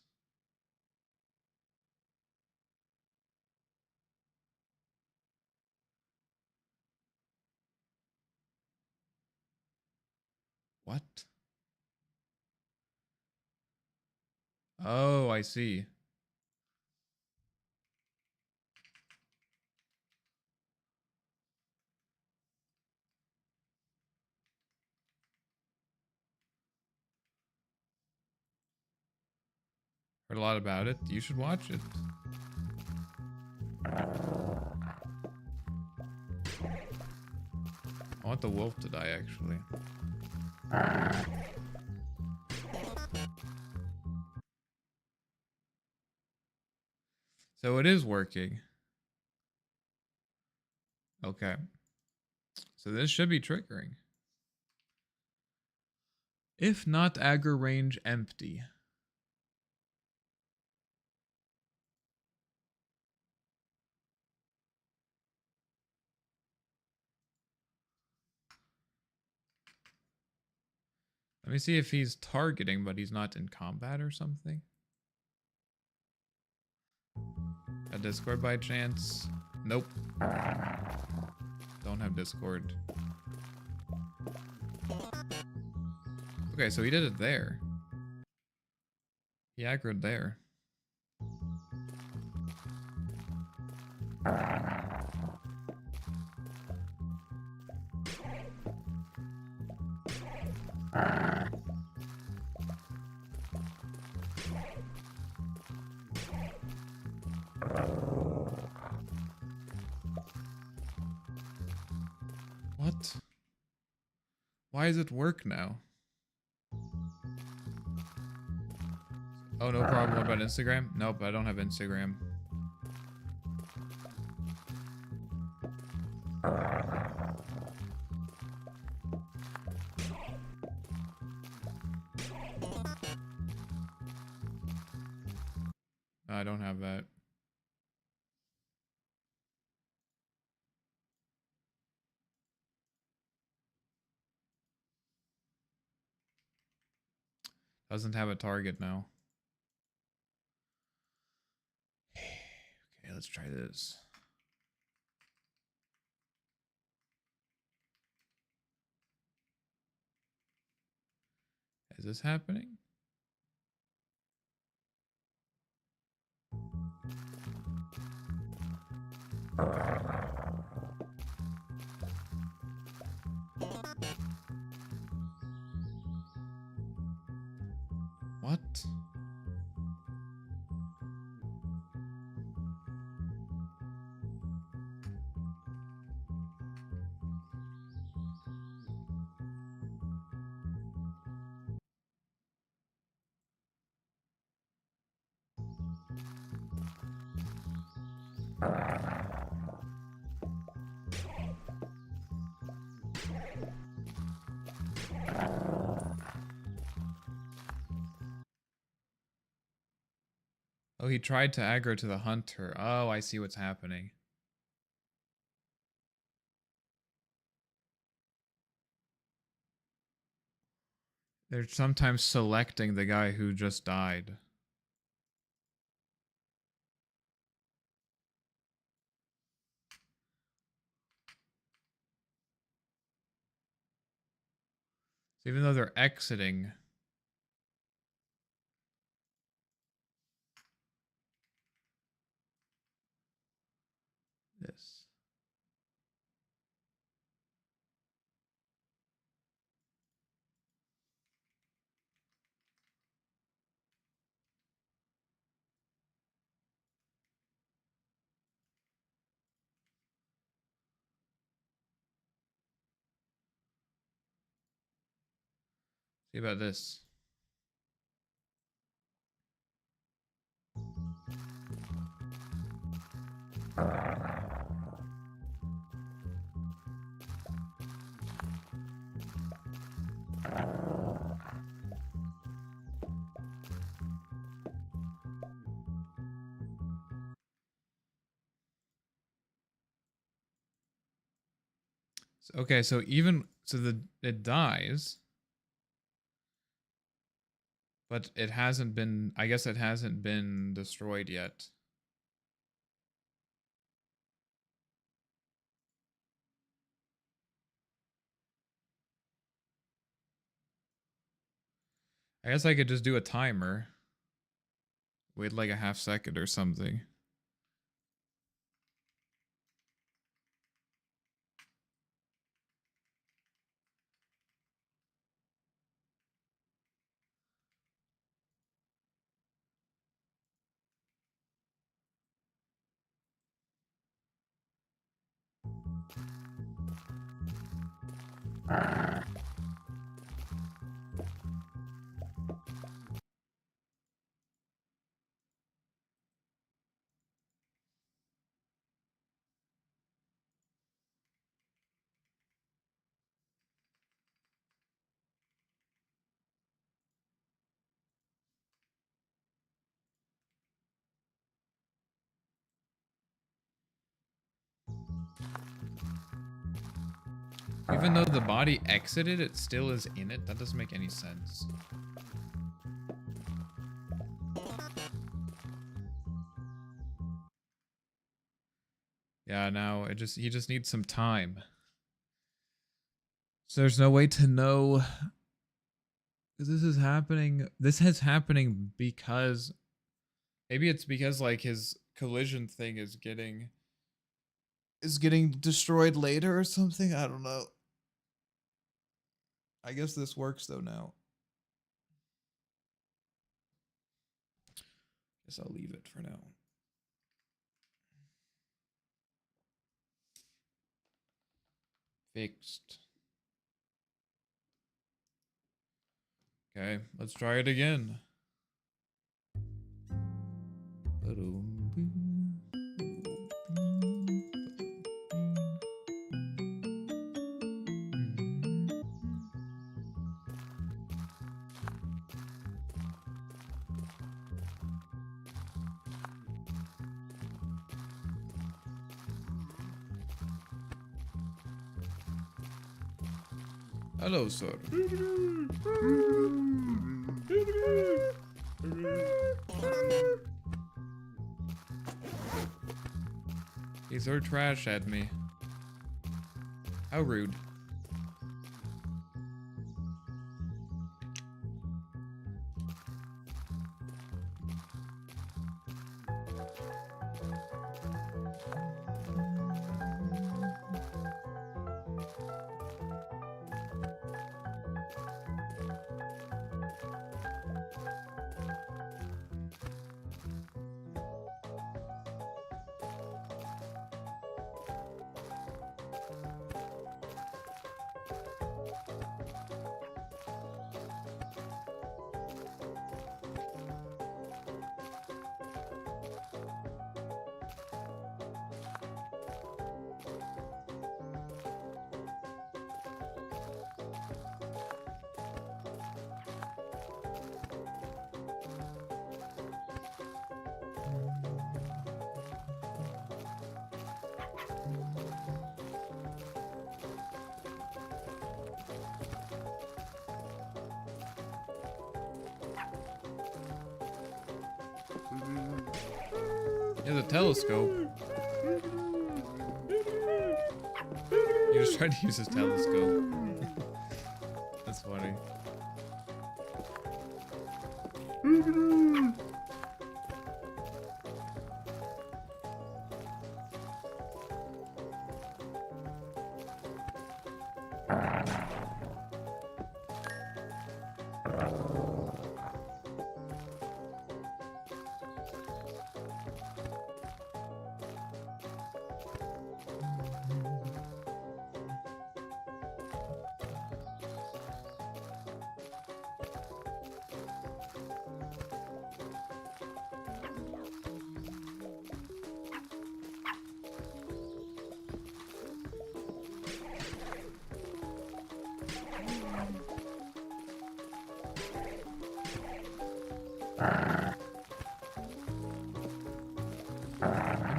What? Oh, I see. Heard a lot about it. You should watch it. I want the wolf to die, actually. So it is working. Okay. So this should be triggering. If not aggro range empty. Let me see if he's targeting, but he's not in combat or something. A Discord by chance? Nope. Don't have Discord. Okay, so he did it there. He aggroed there. What? Why does it work now? Oh, no problem. What about Instagram? Nope, I don't have Instagram. I don't have that. Doesn't have a target now. Okay, let's try this. Is this happening? What? Oh, he tried to aggro to the hunter. Oh, I see what's happening. They're sometimes selecting the guy who just died. So even though they're exiting, this. See about this. So, okay, so even so it dies, but it hasn't been, I guess it hasn't been destroyed yet. I guess I could just do a timer. Wait like a half second or something. Even though the body exited, it still is in it? That doesn't make any sense. Yeah, now he just needs some time. So there's no way to know, because this is happening. This is happening because maybe it's because like his collision thing is getting destroyed later or something. I don't know. I guess this works though now. Guess I'll leave it for now. Fixed. Okay, let's try it again. Hello, sir. He threw trash at me. How rude. He has a telescope. He was trying to use his telescope. That's funny. funny.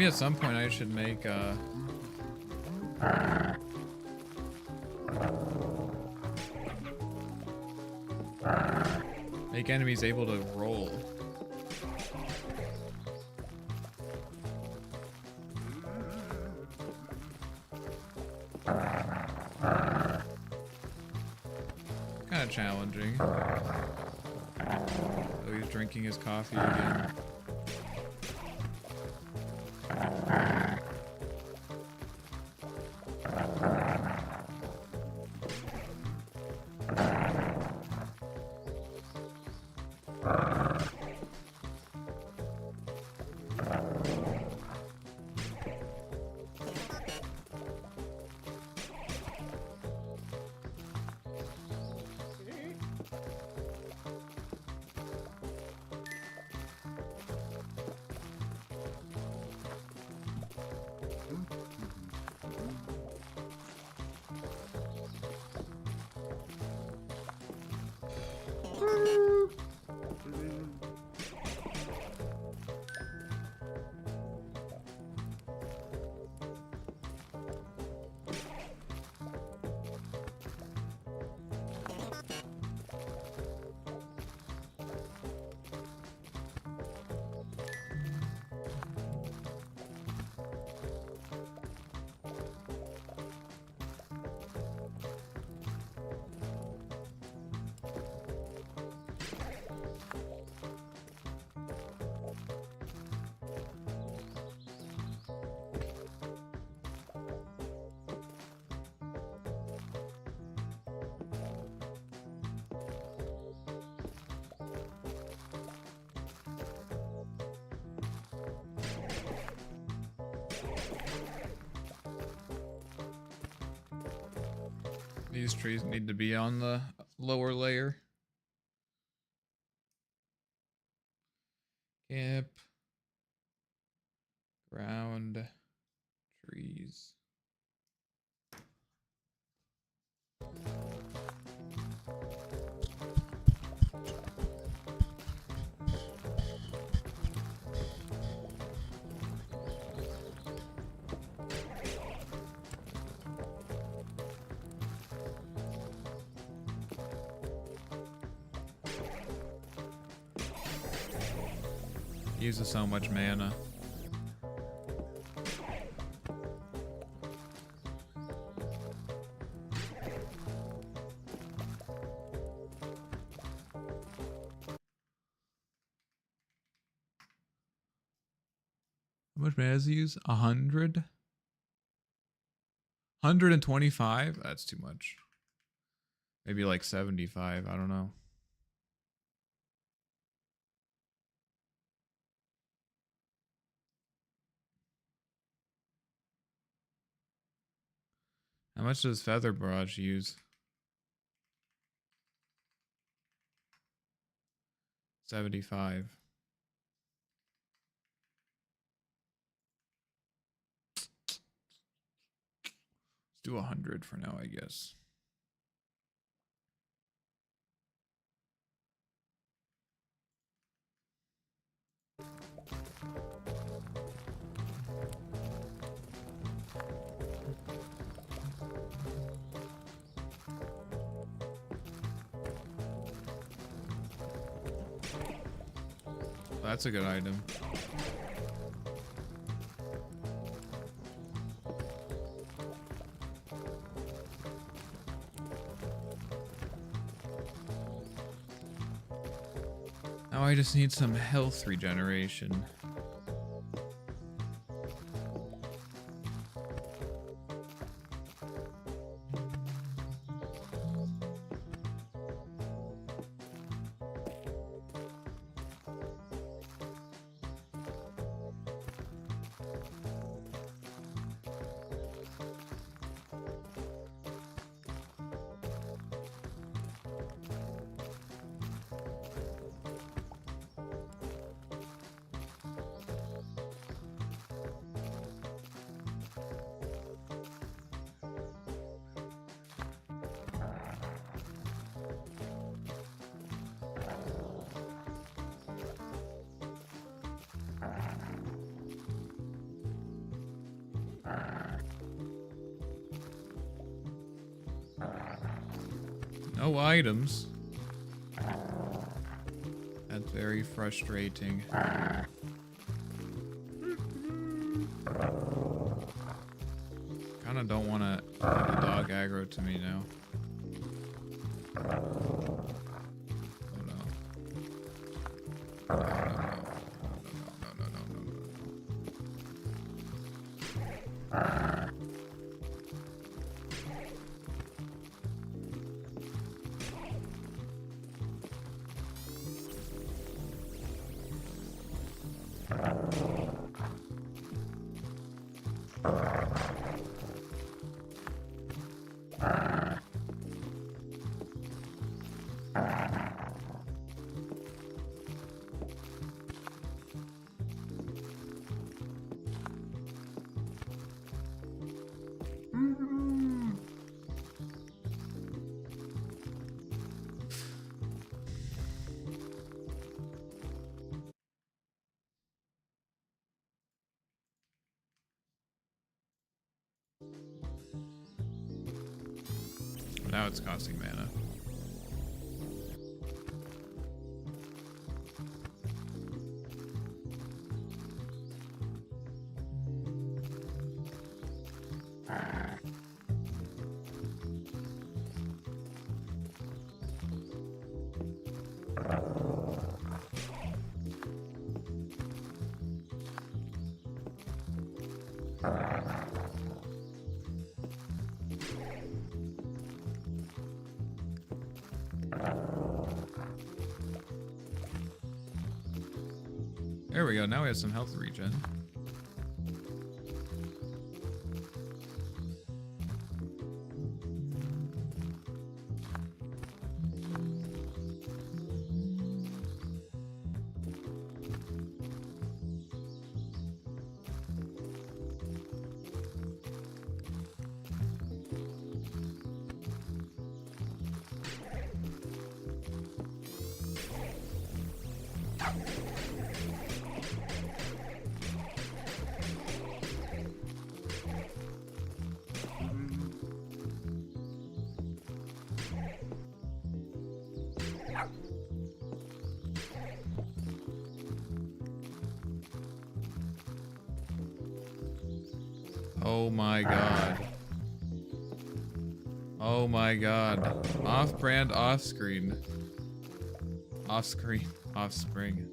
Maybe at some point I should make enemies able to roll. Kind of challenging. Oh, he's drinking his coffee again. These trees need to be on the lower layer. Camp. Ground. Trees. Uses so much mana. How much mana does he use? 100? 125? That's too much. Maybe like 75, I don't know. How much does Feather Barrage use? 75. Let's do 100 for now, I guess. That's a good item. Now I just need some health regeneration. No items. That's very frustrating. Kinda don't wanna have a dog aggro to me now. Oh no. Now it's costing mana. There we go, now we have some health regen. Oh my god. Oh my god. Off-brand, off-screen. Off-screen, off-spring.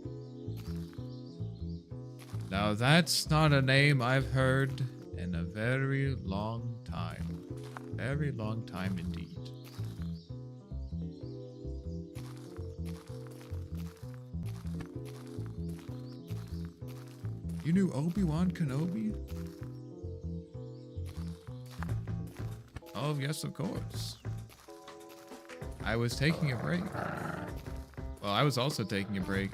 Now that's not a name I've heard in a very long time. Very long time indeed. You knew Obi-Wan Kenobi? Oh, yes, of course. I was taking a break. Well, I was also taking a break.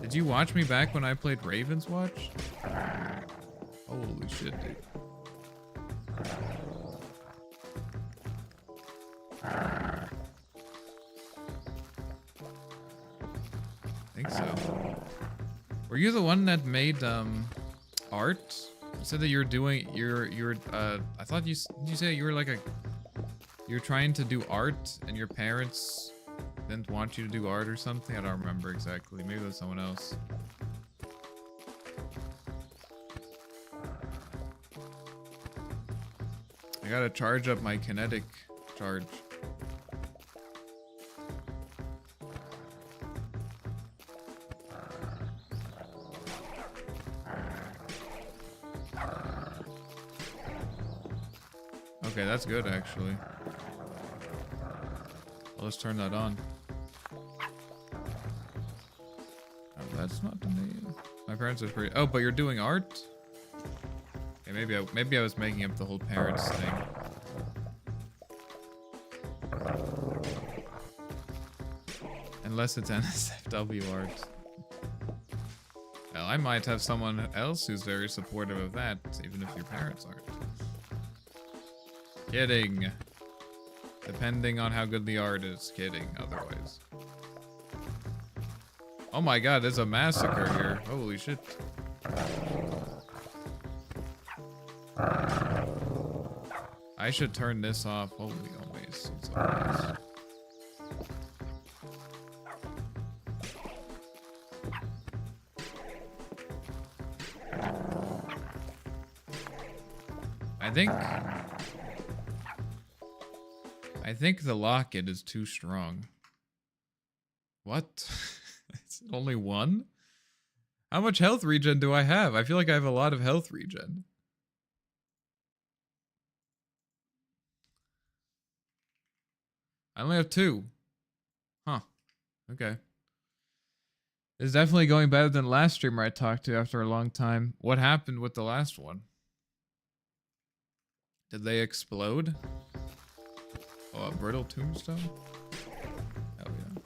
Did you watch me back when I played Raven's Watch? Holy shit, dude. I think so. Were you the one that made art? You said that you're doing I thought you say you were like you're trying to do art and your parents didn't want you to do art or something? I don't remember exactly. Maybe it was someone else. I gotta charge up my kinetic charge. Okay, that's good actually. Well, let's turn that on. Oh, that's not the name. My parents are pretty. Oh, but you're doing art? Okay, maybe I was making up the whole parents thing. Unless it's NSFW art. Well, I might have someone else who's very supportive of that, even if your parents aren't. Kidding. Depending on how good the art is. Kidding, otherwise. Oh my god, there's a massacre here. Holy shit. I should turn this off. Holy always. It's always. I think the locket is too strong. What? It's only one? How much health regen do I have? I feel like I have a lot of health regen. I only have 2. Huh. Okay. It's definitely going better than last streamer I talked to after a long time. What happened with the last one? Did they explode? Oh, a brittle tombstone? Hell yeah.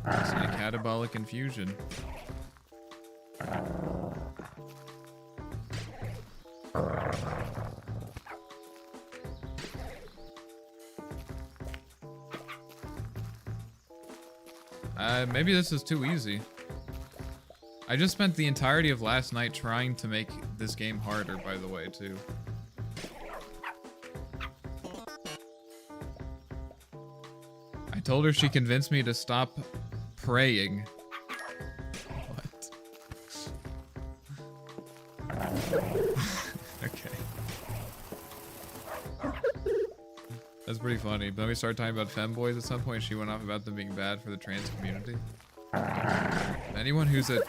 I see a catabolic infusion. Maybe this is too easy. I just spent the entirety of last night trying to make this game harder, by the way, too. I told her she convinced me to stop praying. What? Okay. That's pretty funny. But then we started talking about femboys at some point. She went off about them being bad for the trans community. Anyone who's a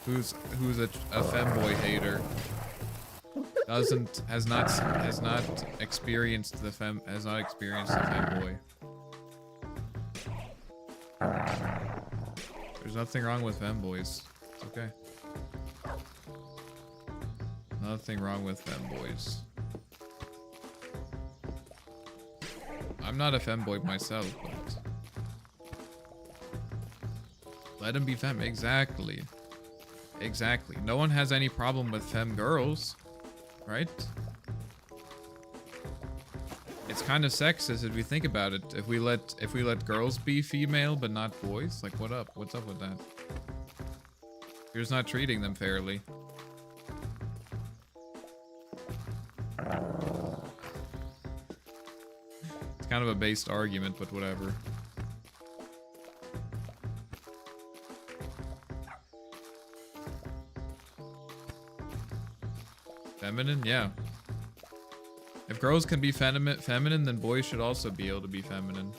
femboy hater has not experienced the femboy. There's nothing wrong with femboys. It's okay. Nothing wrong with femboys. I'm not a femboy myself, but let him be femme. Exactly. Exactly. No one has any problem with femme girls, right? It's kind of sexist if you think about it. If we let girls be female but not boys, like what up? What's up with that? You're just not treating them fairly. It's kind of a based argument, but whatever. Feminine? Yeah. If girls can be feminine, then boys should also be able to be feminine.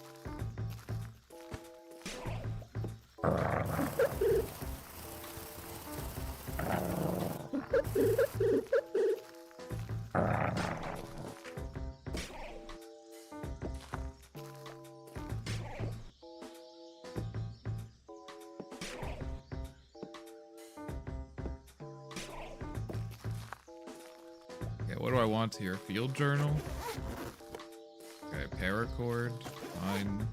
What do I want here? Field journal? Okay, paracord. Fine.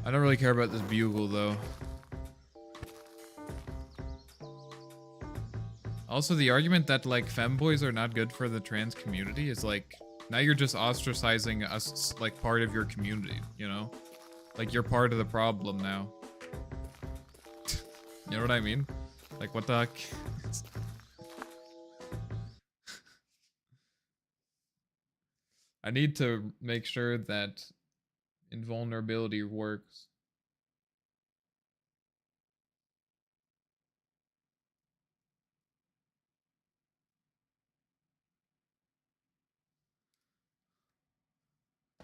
I don't really care about this bugle, though. Also, the argument that, like, femboys are not good for the trans community is, like, now you're just ostracizing us, like, part of your community, you know? Like, you're part of the problem now. You know what I mean? Like, what the heck? I need to make sure that invulnerability works.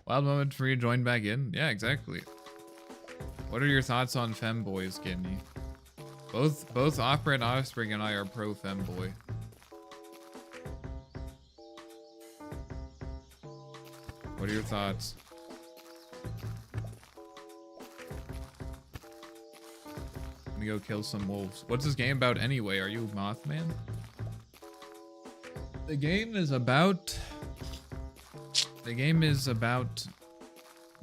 Wild moment for you to join back in? Yeah, exactly. What are your thoughts on femboys, Gidney? Both Opera and Offspring and I are pro femboy. What are your thoughts? Let me go kill some wolves. What's this game about anyway? Are you Mothman? The game is about...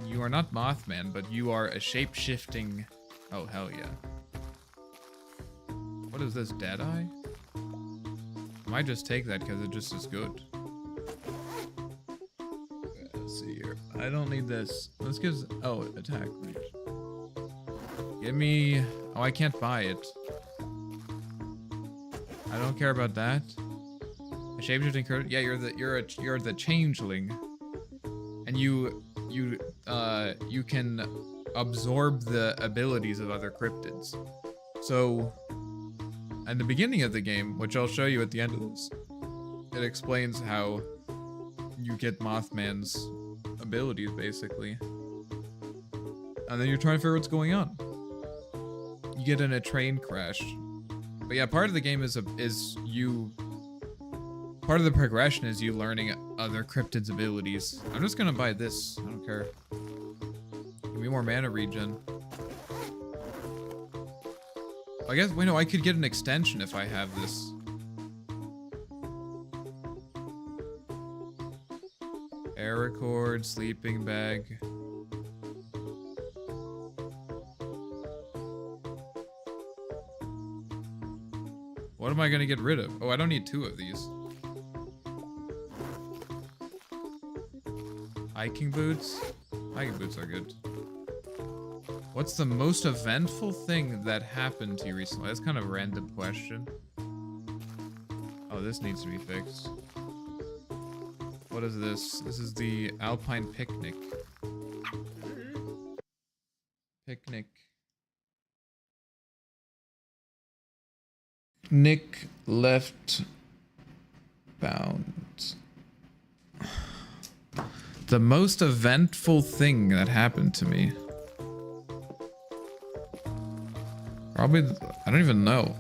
You are not Mothman, but you are a shape-shifting... Oh, hell yeah. What is this, Deadeye? I might just take that because it just is good. Let's see here. I don't need this. Let's give... Oh, attack reach. Give me... Oh, I can't buy it. I don't care about that. A shapeshifting curse. Yeah, you're the changeling, and you can absorb the abilities of other cryptids. So, at the beginning of the game, which I'll show you at the end of this, it explains how you get Mothman's abilities basically, and then you're trying to figure out what's going on. You get in a train crash, but yeah, part of the game part of the progression is you learning other cryptids' abilities. I'm just gonna buy this. I don't care. Give me more mana regen. I guess, wait, no, I could get an extension if I have this. Paracord, sleeping bag. What am I gonna get rid of? Oh, I don't need 2 of these. Hiking boots? Hiking boots are good. What's the most eventful thing that happened to you recently? That's kind of a random question. Oh, this needs to be fixed. What is this? This is the Alpine Picnic. Picnic. Nick left bound. The most eventful thing that happened to me. Probably, I don't even know.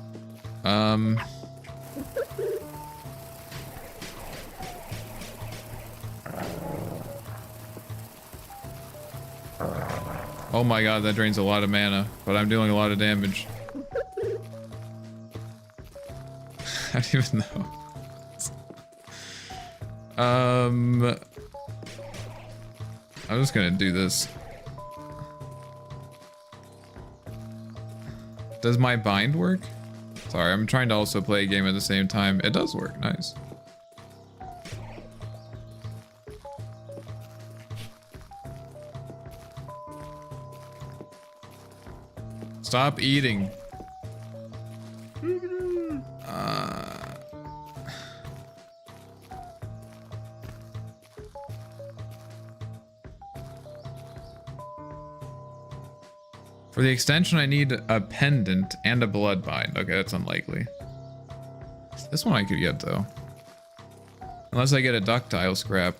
Oh my god, that drains a lot of mana, but I'm doing a lot of damage. I don't even know. I'm just gonna do this. Does my bind work? Sorry, I'm trying to also play a game at the same time. It does work, nice. Stop eating. For the extension, I need a pendant and a blood bind. Okay, that's unlikely. This one I could get, though. Unless I get a ductile scrap.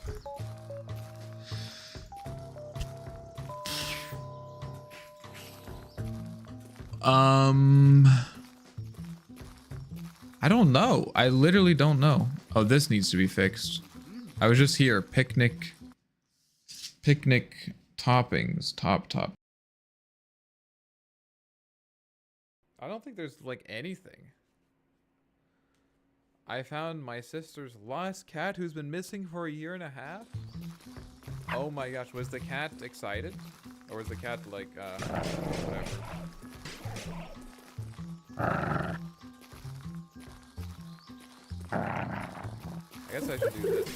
I don't know. I literally don't know. Oh, this needs to be fixed. I was just here. Picnic toppings. Top. I don't think there's like anything. I found my sister's lost cat who's been missing for 1.5 years. Oh my gosh, was the cat excited? Or was the cat like, whatever? I guess I should do this.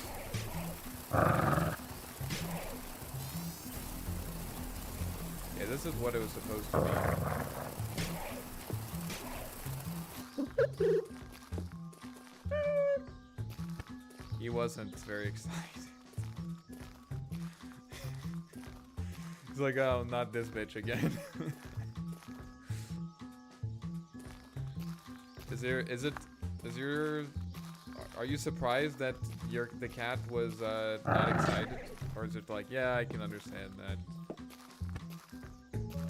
Yeah, this is what it was supposed to be. He wasn't very excited. He's like, oh, not this bitch again. Are you surprised that the cat was not excited? Or is it like, yeah, I can understand that.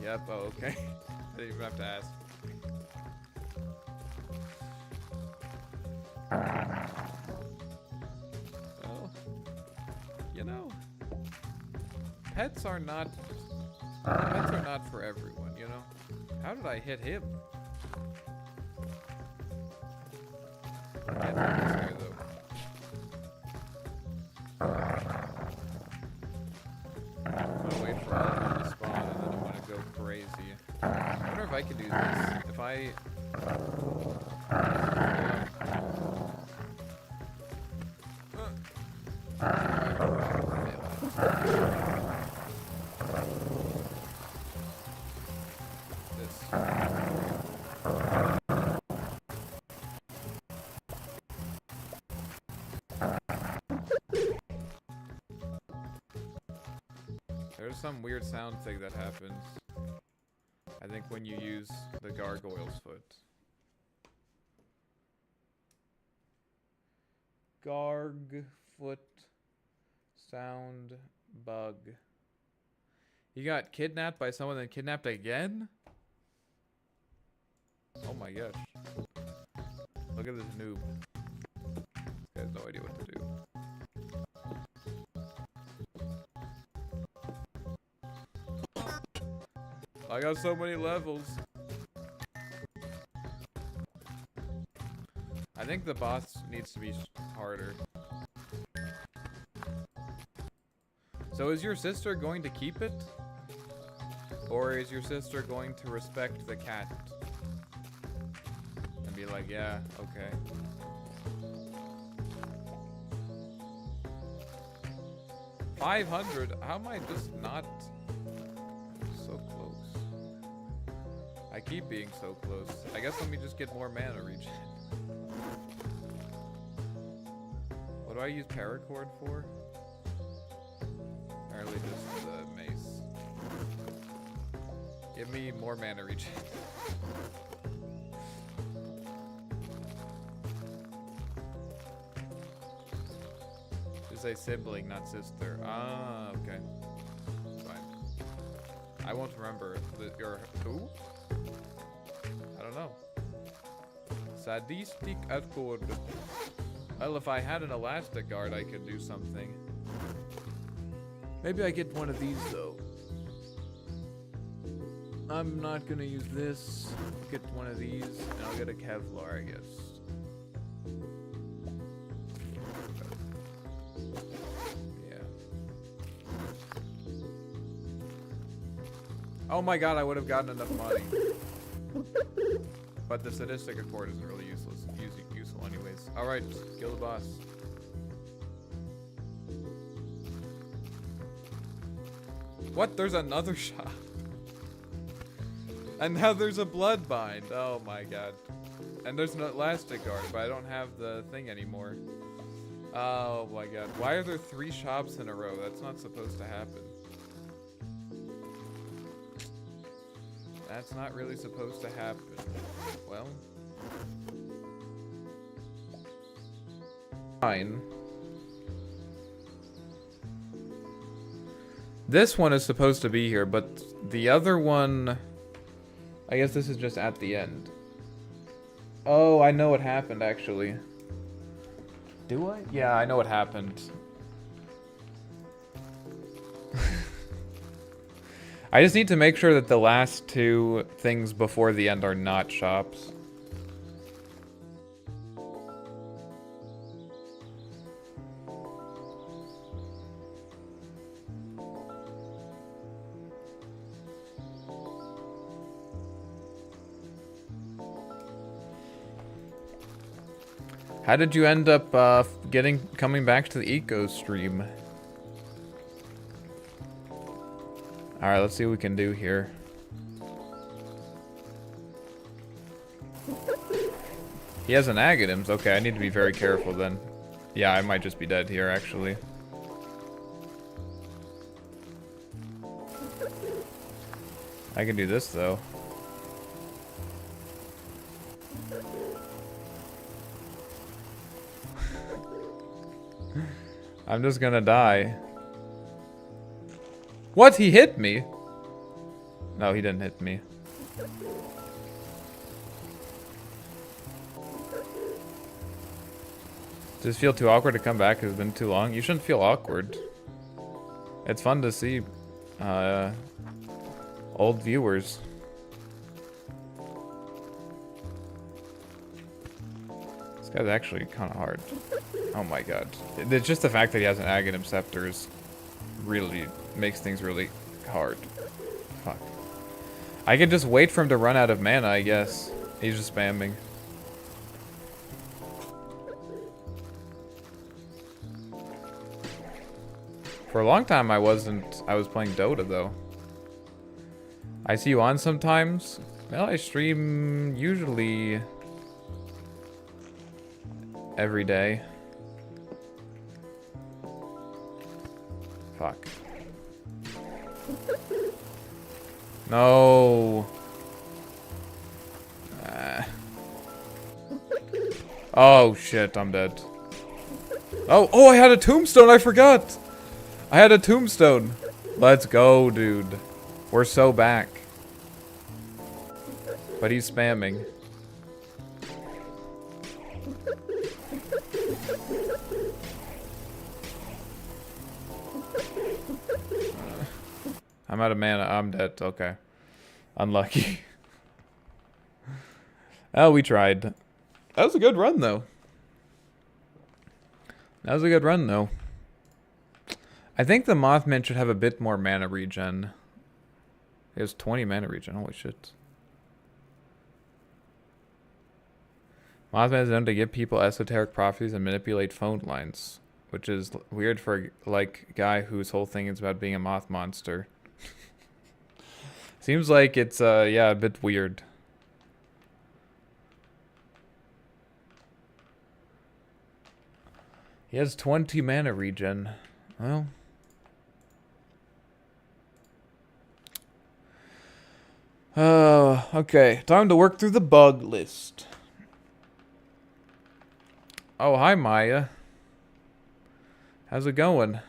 Yep, oh, okay. I didn't even have to ask. Well, you know. pets are not for everyone, you know? How did I hit him? Can't hurt this guy, though. I'm gonna wait for all of them to spawn and then I'm gonna go crazy. I wonder if I could do this. If I... There's some weird sound thing that happens. I think when you use the gargoyle's foot. Garg foot sound bug. He got kidnapped by someone then kidnapped again? Oh my gosh. Look at this noob. This guy has no idea what to do. I got so many levels. I think the boss needs to be harder. So is your sister going to keep it? Or is your sister going to respect the cat? And be like, yeah, okay. $500? How am I just not so close? I keep being so close. I guess let me just get more mana regen. What do I use paracord for? Apparently just the mace. Give me more mana regen. Just say sibling, not sister. Ah, okay. Fine. I won't remember your who? I don't know. Sadistic accord. Well, if I had an elastic guard, I could do something. Maybe I get one of these though. I'm not gonna use this. Get one of these, and I'll get a Kevlar, I guess. Yeah. Oh my god, I would have gotten enough money. But the sadistic accord isn't really useful anyways. Alright, kill the boss. What? There's another shop. And now there's a bloodbind. Oh my god. And there's an elastic guard, but I don't have the thing anymore. Oh my god. Why are there 3 shops in a row? That's not supposed to happen. That's not really supposed to happen. Well. Fine. This one is supposed to be here, but the other one... I guess this is just at the end. Oh, I know what happened, actually. Do I? Yeah, I know what happened. I just need to make sure that the last 2 things before the end are not shops. How did you end up coming back to the eco stream? Alright, let's see what we can do here. He has an Agatims. Okay, I need to be very careful then. Yeah, I might just be dead here, actually. I can do this, though. I'm just gonna die. What? He hit me? No, he didn't hit me. Does it feel too awkward to come back? It's been too long. You shouldn't feel awkward. It's fun to see old viewers. This guy's actually kind of hard. Oh my god. It's just the fact that he has an Aghanim Scepters really makes things really hard. Fuck. I could just wait for him to run out of mana, I guess. He's just spamming. For a long time I was playing Dota though. I see you on sometimes. Well, I stream usually every day. Fuck. No. Oh shit, I'm dead. Oh, I had a tombstone, I forgot. I had a tombstone. Let's go, dude. We're so back. But he's spamming. I'm out of mana. I'm dead. Okay. Unlucky. Oh, we tried. That was a good run, though. That was a good run, though. I think the Mothman should have a bit more mana regen. It has 20 mana regen. Holy shit. Mothman is known to give people esoteric prophecies and manipulate phone lines, which is weird for like a guy whose whole thing is about being a moth monster. Seems like it's yeah, a bit weird. He has 20 mana regen. Well, okay. Time to work through the bug list. Oh, hi, Maya. How's it going?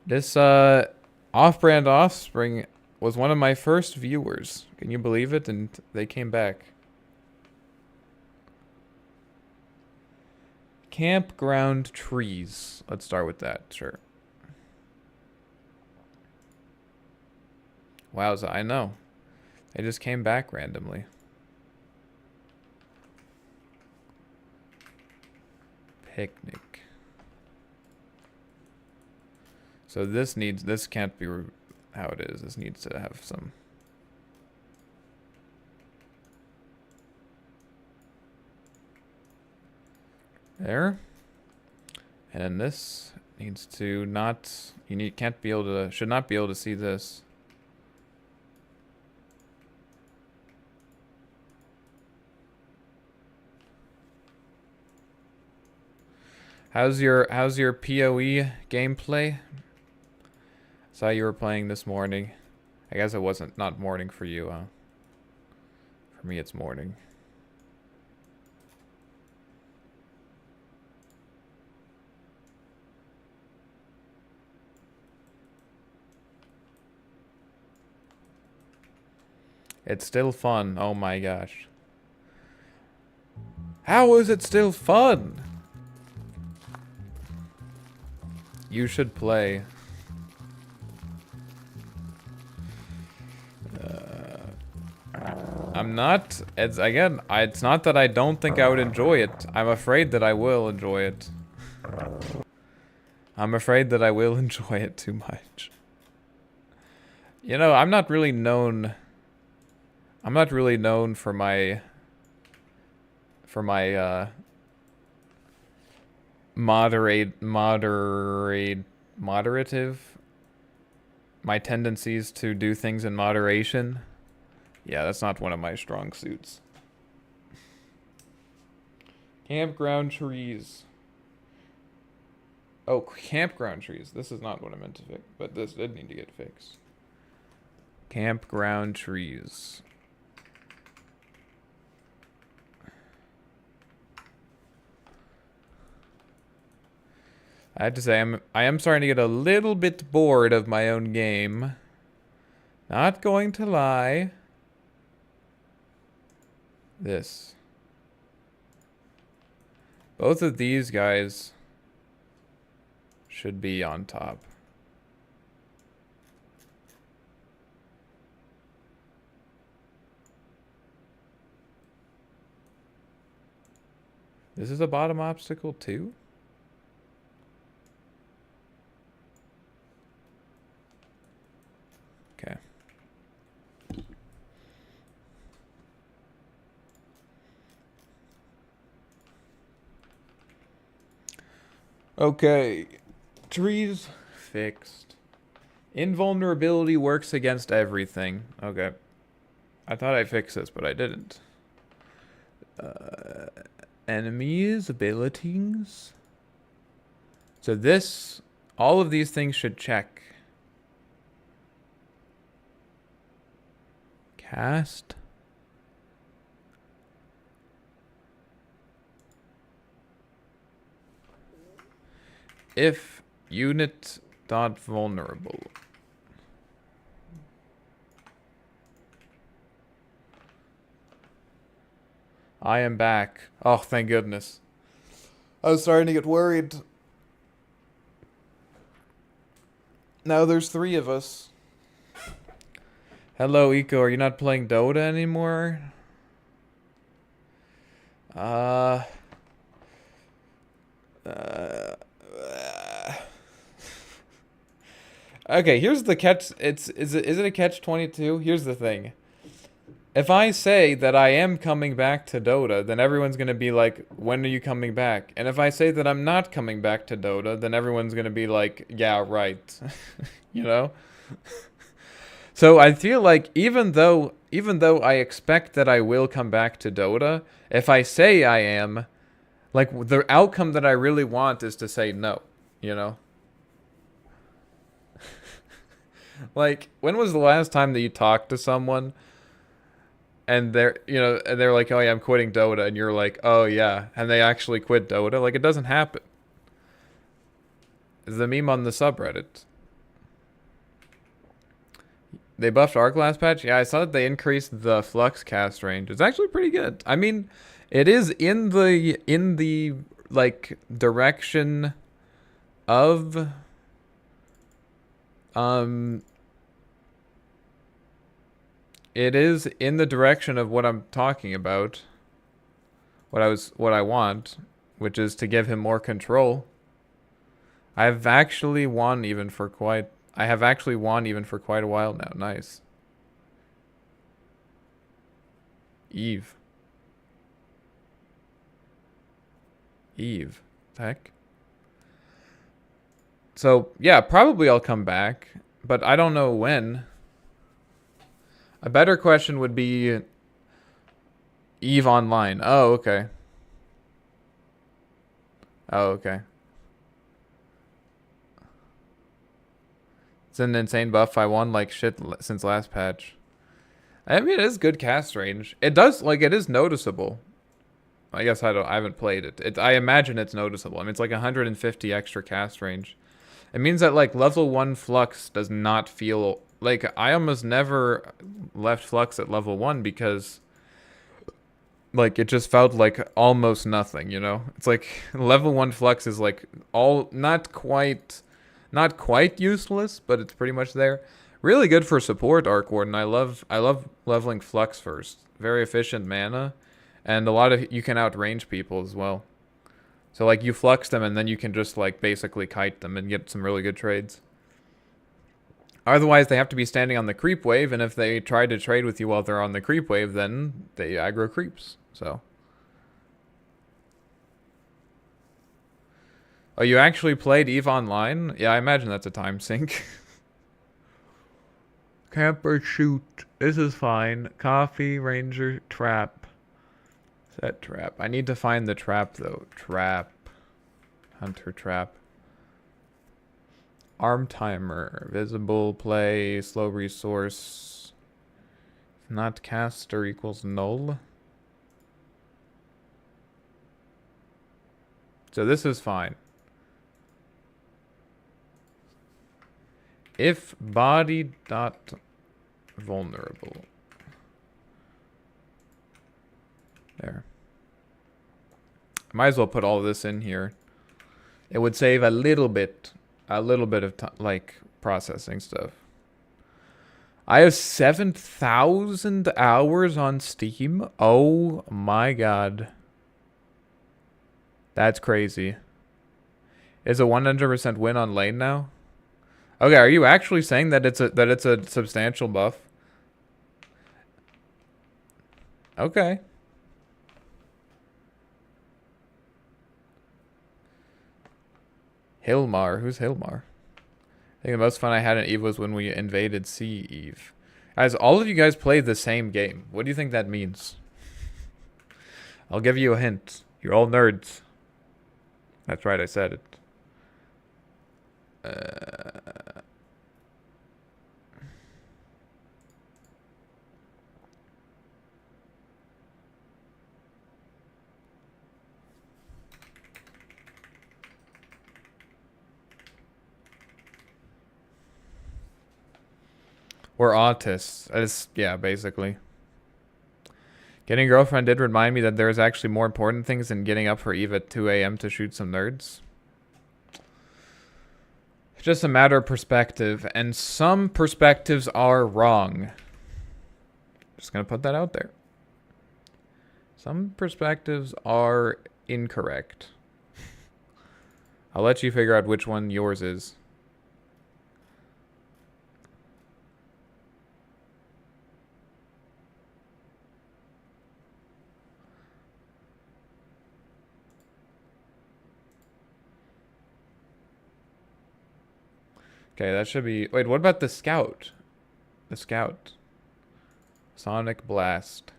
This, Off-Brand Offspring was one of my first viewers. Can you believe it? And they came back. Campground trees. Let's start with that, sure. Wowza, I know. They just came back randomly. Picnic. So this can't be how it is. This needs to have some. There. And then this needs to not, should not be able to see this. How's your PoE gameplay? Saw you were playing this morning. I guess it wasn't not morning for you, huh? For me it's morning. It's still fun. Oh my gosh. How is it still fun? You should play. I'm not. It's not that I don't think I would enjoy it. I'm afraid that I will enjoy it. I'm afraid that I will enjoy it too much. You know, I'm not really known for my moderative, my tendencies to do things in moderation. Yeah, that's not one of my strong suits. Campground trees. Oh, campground trees. This is not what I meant to fix, but this did need to get fixed. Campground trees. I have to say, I am starting to get a little bit bored of my own game. Not going to lie. This. Both of these guys should be on top. This is a bottom obstacle too? Okay. Okay. Trees fixed. Invulnerability works against everything. Okay. I thought I fixed this, but I didn't. Enemies, abilities. So this, all of these things should check. Cast. If unit dot vulnerable. I am back. Oh, thank goodness. I was starting to get worried. Now there's 3 of us. Hello, Eco. Are you not playing Dota anymore? Okay, here's the catch. Is it a catch-22? Here's the thing. If I say that I am coming back to Dota, then everyone's going to be like, when are you coming back? And if I say that I'm not coming back to Dota, then everyone's going to be like, yeah, right. You know? So I feel like even though I expect that I will come back to Dota, if I say I am, like the outcome that I really want is to say no, you know? Like, when was the last time that you talked to someone and they're like, oh yeah, I'm quitting Dota, and you're like, oh yeah, and they actually quit Dota? Like, it doesn't happen. It's the meme on the subreddit. They buffed Arc last patch? Yeah, I saw that they increased the Flux cast range. It's actually pretty good. I mean, it is in the like direction of it is in the direction of what I'm talking about. What I want, which is to give him more control. I have actually won even for quite a while now. Nice. Eve. Heck. So, yeah, probably I'll come back, but I don't know when. A better question would be Eve Online. Oh, okay. Oh, okay. It's an insane buff. I won like shit since last patch. I mean, it is good cast range. It does, like, it is noticeable. I guess I haven't played it. I imagine it's noticeable. I mean, it's like 150 extra cast range. It means that, like, level 1 Flux does not feel... Like, I almost never left Flux at level 1 because... Like, it just felt like almost nothing, you know? It's like, level 1 Flux is, like, not quite useless, but it's pretty much there. Really good for support, Arc Warden. I love leveling Flux first. Very efficient mana. And a lot of... You can outrange people as well. So, like, you flux them, and then you can just, like, basically kite them and get some really good trades. Otherwise, they have to be standing on the creep wave, and if they try to trade with you while they're on the creep wave, then they aggro creeps. So. Oh, you actually played EVE Online? Yeah, I imagine that's a time sink. Camper shoot. This is fine. Coffee, ranger, trap. Set trap. I need to find the trap, though. Trap. Hunter trap. Arm timer. Visible play. Slow resource. Not caster equals null. So this is fine. If body dot vulnerable. There. Might as well put all of this in here. It would save a little bit of like processing stuff. I have 7,000 hours on Steam. Oh my god. That's crazy. Is a 100% win on lane now? Okay, are you actually saying that it's a substantial buff? Okay. Hilmar. Who's Hilmar? I think the most fun I had in Eve was when we invaded Sea Eve. As all of you guys played the same game. What do you think that means? I'll give you a hint. You're all nerds. That's right, I said it. We're autists. Yeah, basically. Getting a girlfriend did remind me that there's actually more important things than getting up for Eve at 2 a.m. to shoot some nerds. It's just a matter of perspective, and some perspectives are wrong. Just gonna put that out there. Some perspectives are incorrect. I'll let you figure out which one yours is. Okay, that should be... Wait, what about the scout? The scout. Sonic Blast.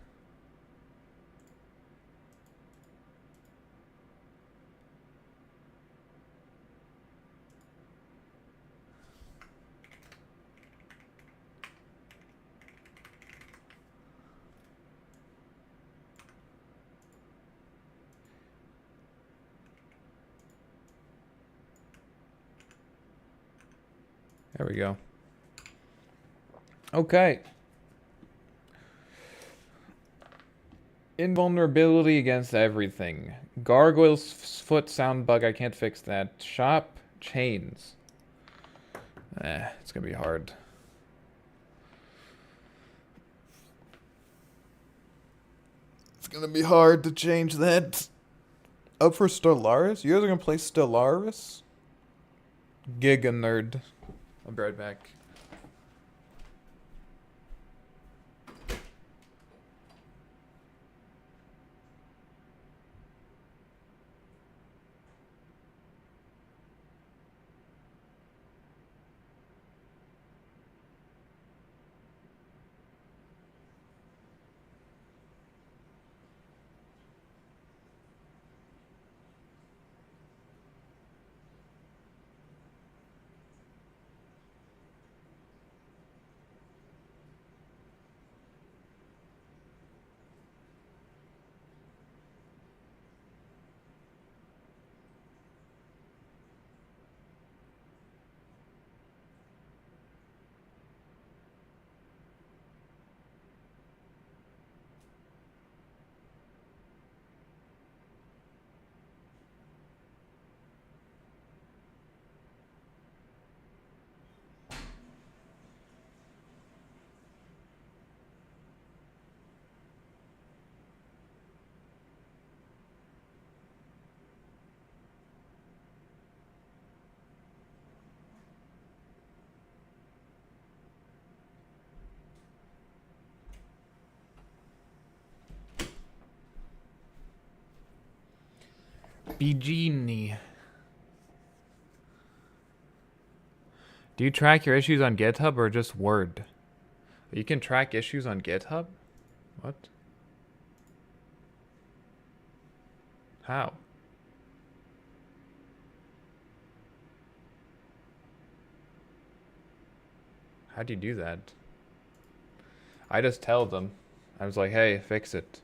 There we go. Okay. Invulnerability against everything. Gargoyle's foot sound bug. I can't fix that. Shop chains. It's gonna be hard. It's gonna be hard to change that. Up for Stellaris? You guys are gonna play Stellaris? Giga nerd. I'll be right back. Genie. Do you track your issues on GitHub or just Word? You can track issues on GitHub? What? How? How do you do that? I just tell them. I was like, hey, fix it.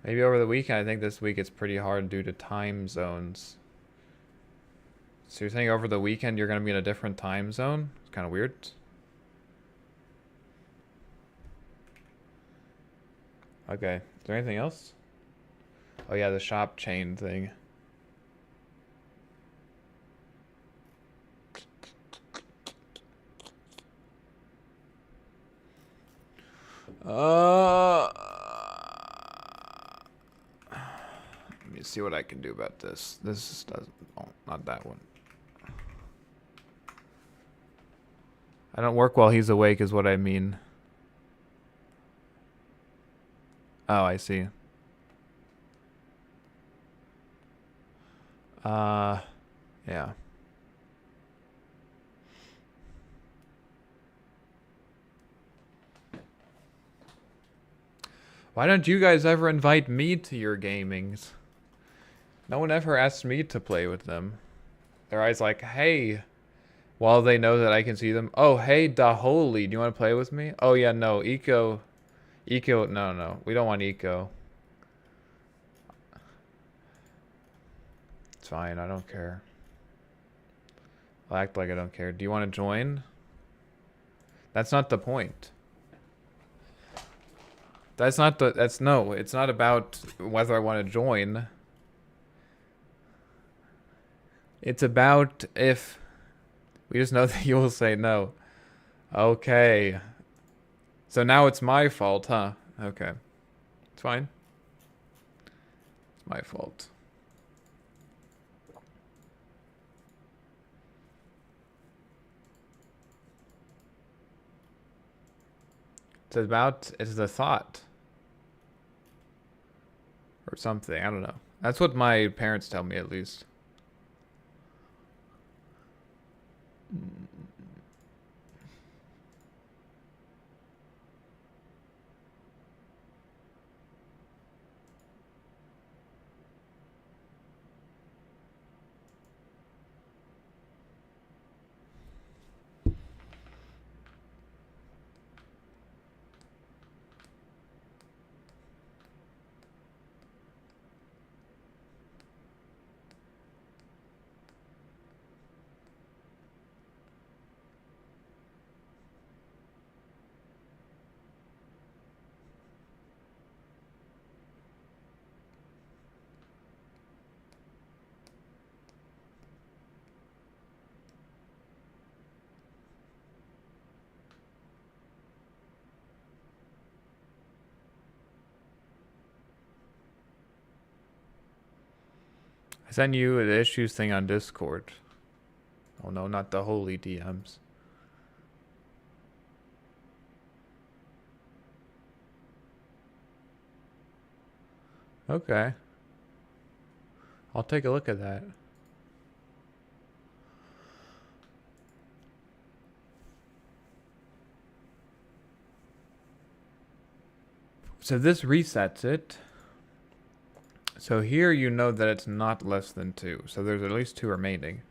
Maybe over the weekend. I think this week it's pretty hard due to time zones. So you're saying over the weekend you're going to be in a different time zone? It's kind of weird. Okay. Is there anything else? Oh yeah, the shop chain thing. me see what I can do about this. This doesn't. Oh, not that one. I don't work while he's awake, is what I mean. Oh, I see. Yeah. Why don't you guys ever invite me to your gamings? No one ever asks me to play with them. They're always like, hey, while they know that I can see them. Oh, hey, Daholi, do you want to play with me? Oh, yeah, no, Eco, no, we don't want Eco. It's fine, I don't care. I'll act like I don't care. Do you want to join? That's not the point. That's not the, no, it's not about whether I want to join. It's about if, we just know that you will say no. Okay. So now it's my fault, huh? Okay. It's fine. It's my fault. It's the thought. Or something, I don't know. That's what my parents tell me, at least. I sent you the issues thing on Discord. Oh no, not the holy DMs. Okay. I'll take a look at that. So this resets it. So here you know that it's not less than 2. So there's at least 2 remaining.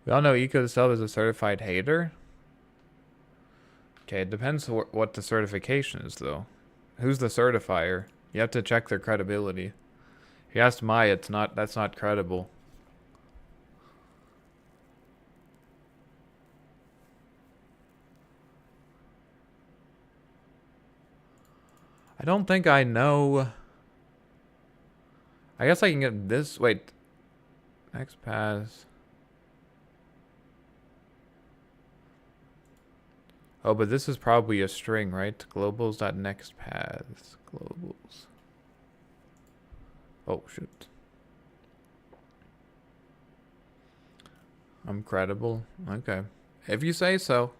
We all know Eco itself is a certified hater. Okay, it depends what the certification is, though. Who's the certifier? You have to check their credibility. If you asked Maya, that's not credible. I don't think I know. I guess I can get this. Wait. Next pass. Oh, but this is probably a string, right? Globals.nextpaths. Globals. Oh, shoot. I'm credible. Okay. If you say so.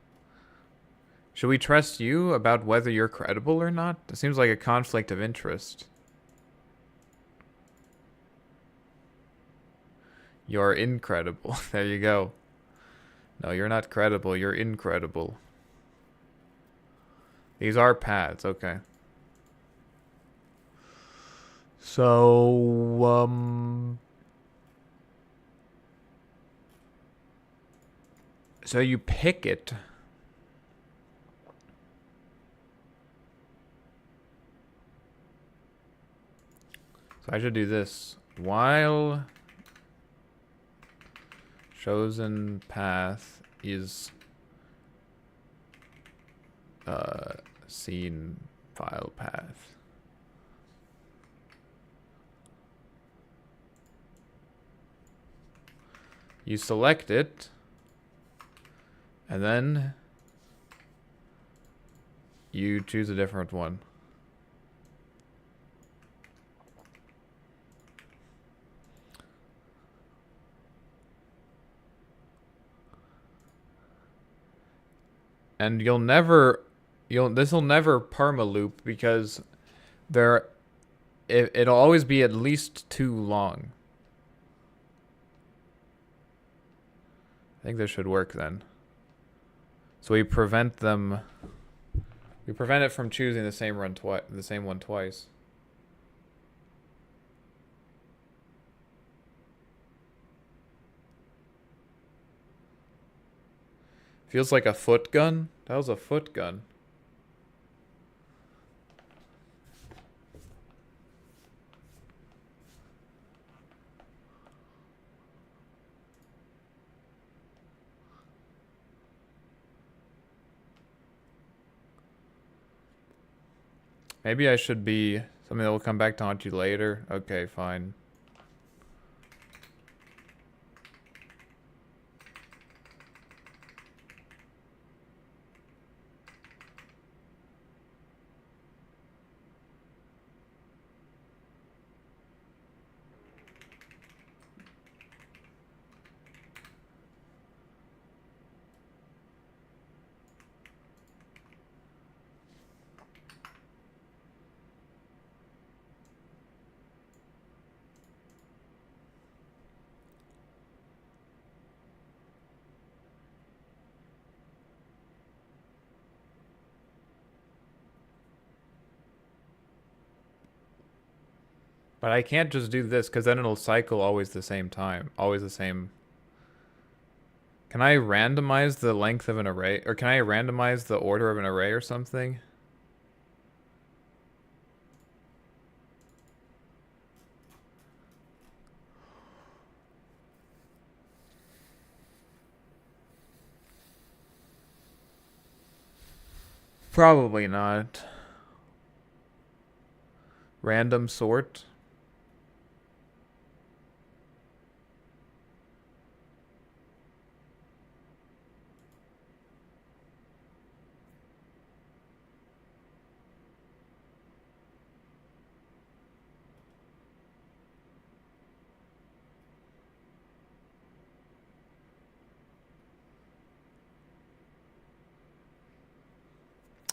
Should we trust you about whether you're credible or not? It seems like a conflict of interest. You're incredible. There you go. No, you're not credible. You're incredible. These are paths. Okay. So, so you pick it. So I should do this. While chosen path is scene file path. You select it, and then you choose a different one. And this'll never perma loop because it'll always be at least too long. I think this should work then. So we prevent it from choosing the same one twice. Feels like a foot gun. That was a foot gun. Maybe I should be something that will come back to haunt you later. Okay, fine. But I can't just do this because then it'll cycle always the same time. Always the same. Can I randomize the length of an array? Or can I randomize the order of an array or something? Probably not. Random sort.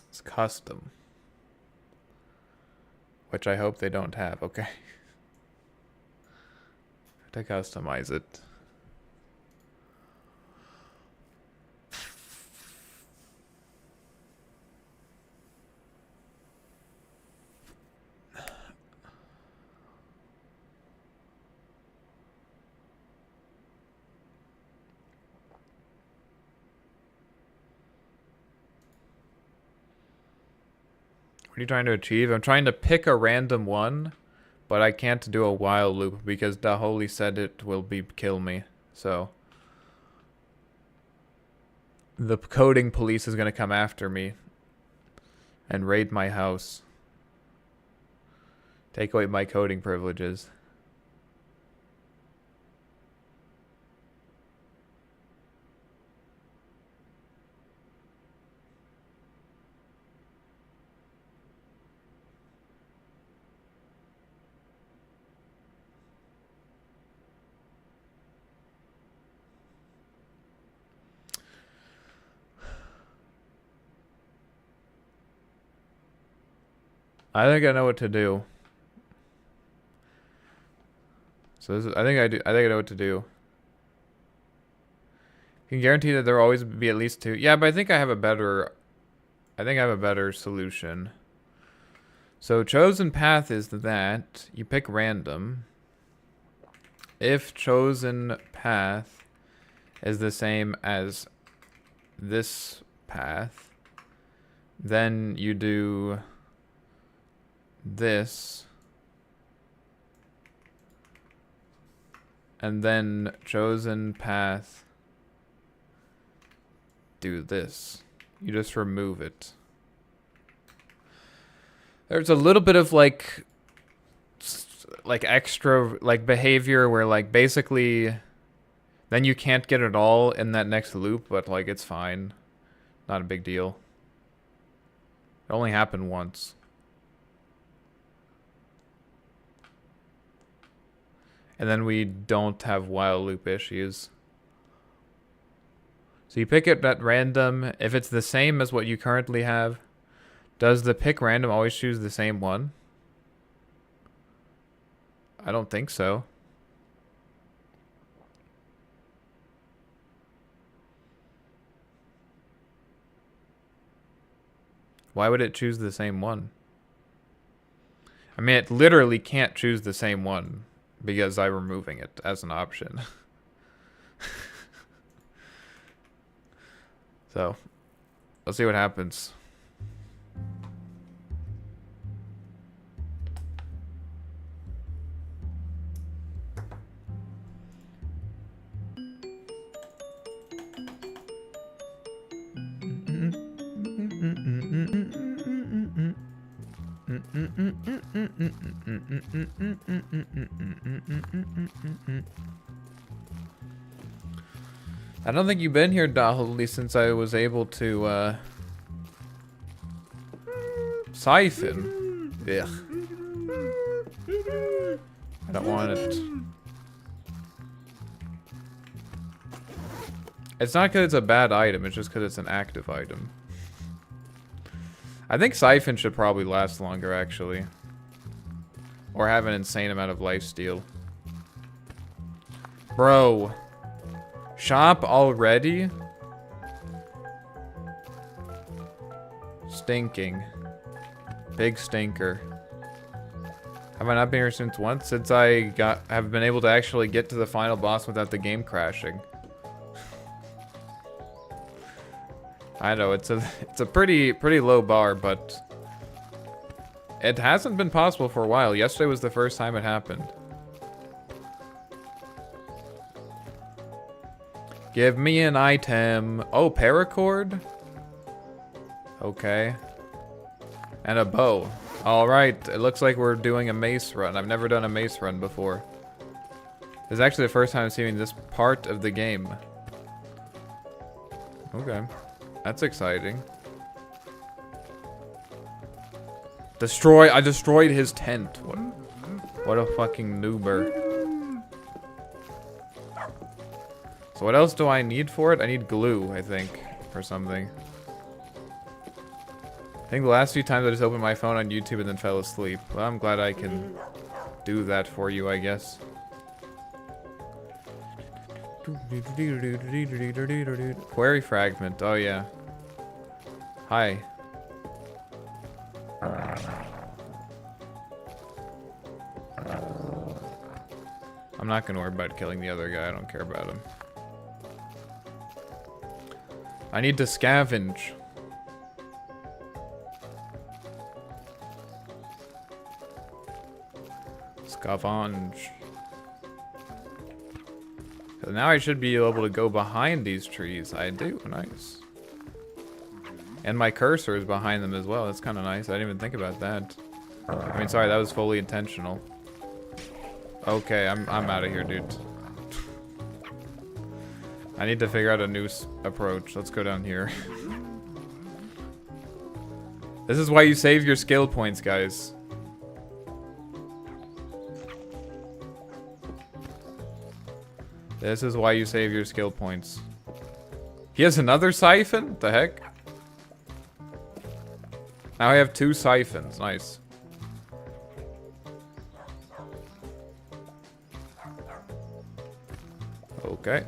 It's custom. Which I hope they don't have. Okay. To customize it. What are you trying to achieve? I'm trying to pick a random one, but I can't do a while loop because Daholi said it will kill me. So the coding police is gonna come after me and raid my house. Take away my coding privileges. I think I know what to do. So this is, I think I know what to do. You can guarantee that there will always be at least two. Yeah, but I think I have a better solution. So chosen path is that you pick random. If chosen path is the same as this path, then you do this. And then chosen path. Do this. You just remove it. There's a little bit of like extra like behavior where like basically then you can't get it all in that next loop, but like it's fine. Not a big deal. It only happened once. And then we don't have while loop issues. So you pick it at random. If it's the same as what you currently have, does the pick random always choose the same one? I don't think so. Why would it choose the same one? I mean, it literally can't choose the same one because I'm removing it as an option. So, let's see what happens. I don't think you've been here, Dahlly, since I was able to, siphon. Ugh. I don't want it. It's not because it's a bad item, it's just because it's an active item. I think siphon should probably last longer, actually. Or have an insane amount of lifesteal. Bro. Shop already? Stinking. Big stinker. Have I not been here since once? Since I have been able to actually get to the final boss without the game crashing. I know it's a pretty low bar, but it hasn't been possible for a while. Yesterday was the first time it happened. Give me an item. Oh, paracord? Okay. And a bow. Alright, it looks like we're doing a mace run. I've never done a mace run before. This is actually the first time I'm seeing this part of the game. Okay. That's exciting. I destroyed his tent. What a fucking noober. So what else do I need for it? I need glue, I think, or something. I think the last few times I just opened my phone on YouTube and then fell asleep. Well, I'm glad I can do that for you, I guess. Query fragment. Oh, yeah. Hi. I'm not gonna worry about killing the other guy. I don't care about him. I need to scavenge. Scavenge. So now I should be able to go behind these trees. I do. Nice. And my cursor is behind them as well. That's kind of nice. I didn't even think about that. I mean, sorry, that was fully intentional. Okay, I'm out of here, dude. I need to figure out a new approach. Let's go down here. This is why you save your skill points, guys. This is why you save your skill points. He has another siphon? What the heck? Now I have 2 siphons. Nice. Okay.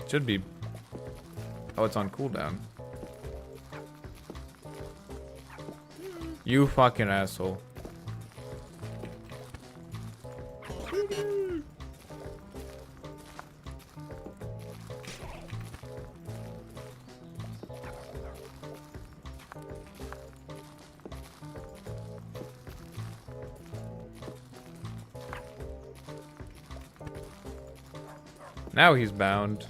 Should be. Oh, it's on cooldown. You fucking asshole. Now he's bound.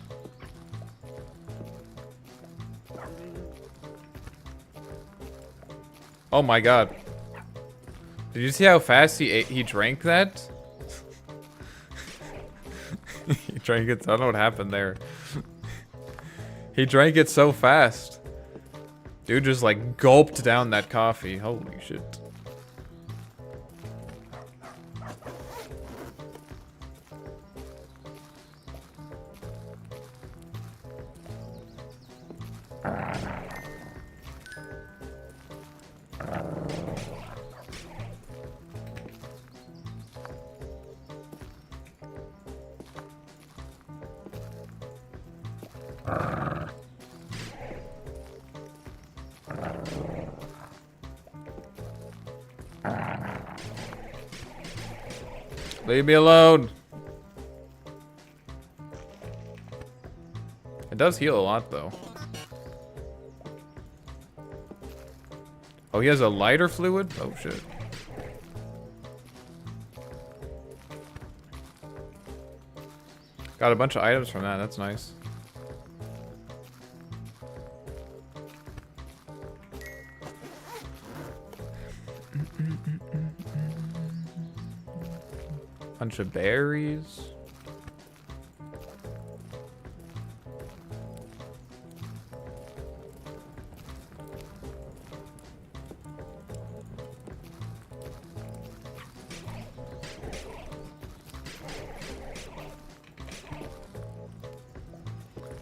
Oh my god. Did you see how fast he drank that? He drank it. I don't know what happened there. He drank it so fast. Dude just like gulped down that coffee. Holy shit. Leave me alone. It does heal a lot, though. Oh, he has a lighter fluid? Oh, shit. Got a bunch of items from that. That's nice. Bunch of berries.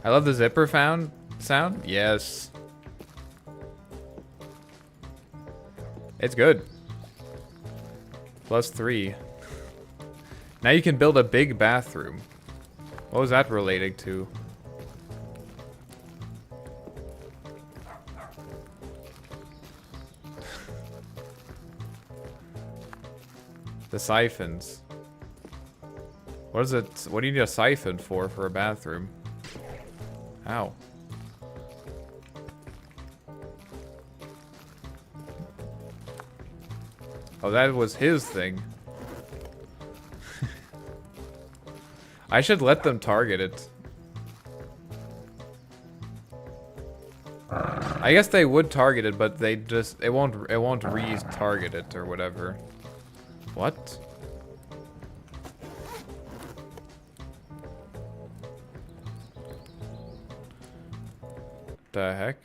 I love the zipper sound. Yes. It's good. +3. Now you can build a big bathroom. What was that relating to? The siphons. What is it? What do you need a siphon for a bathroom? Ow. Oh, that was his thing. I should let them target it. I guess they would target it, but they just it won't re-target it or whatever. What? The heck?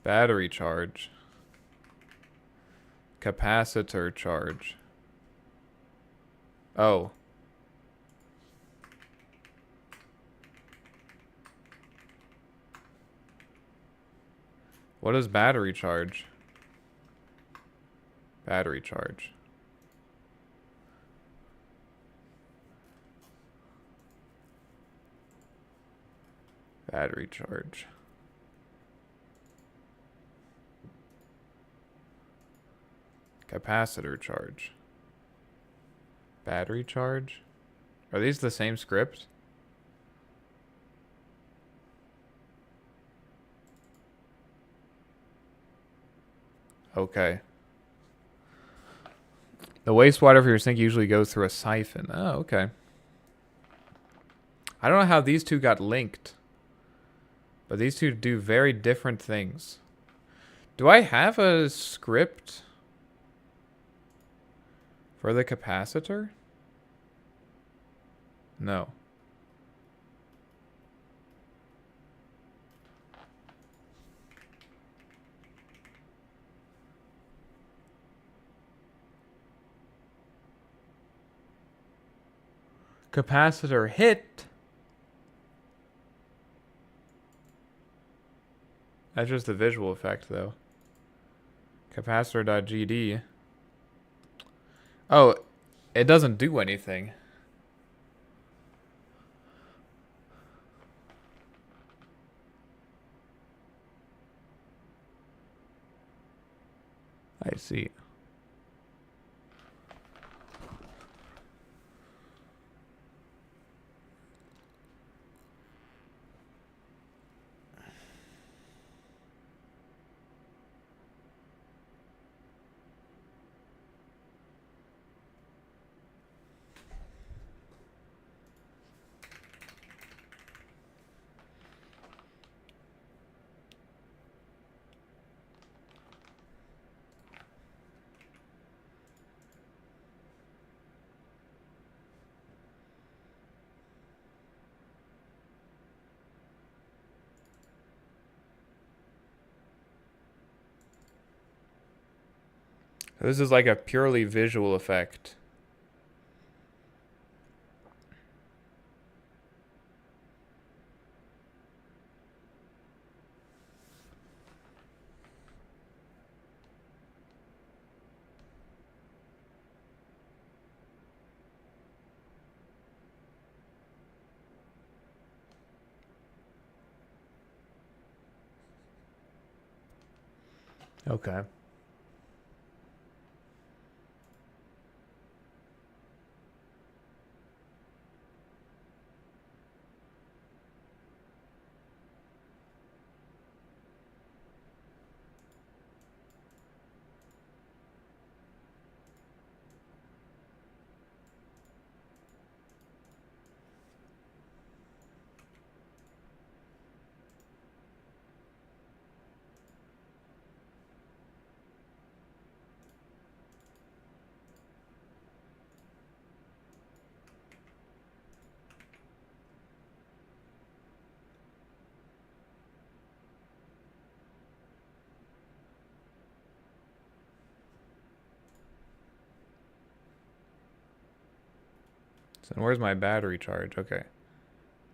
Battery charge. Capacitor charge. Oh. What is battery charge? Battery charge. Battery charge. Capacitor charge. Battery charge? Are these the same script? Okay. The wastewater for your sink usually goes through a siphon. Oh, okay. I don't know how these two got linked. But these two do very different things. Do I have a script for the capacitor? No. Capacitor hit. That's just the visual effect, though. Capacitor.gd. Oh, it doesn't do anything. I see. This is like a purely visual effect. Okay. So where's my battery charge? Okay.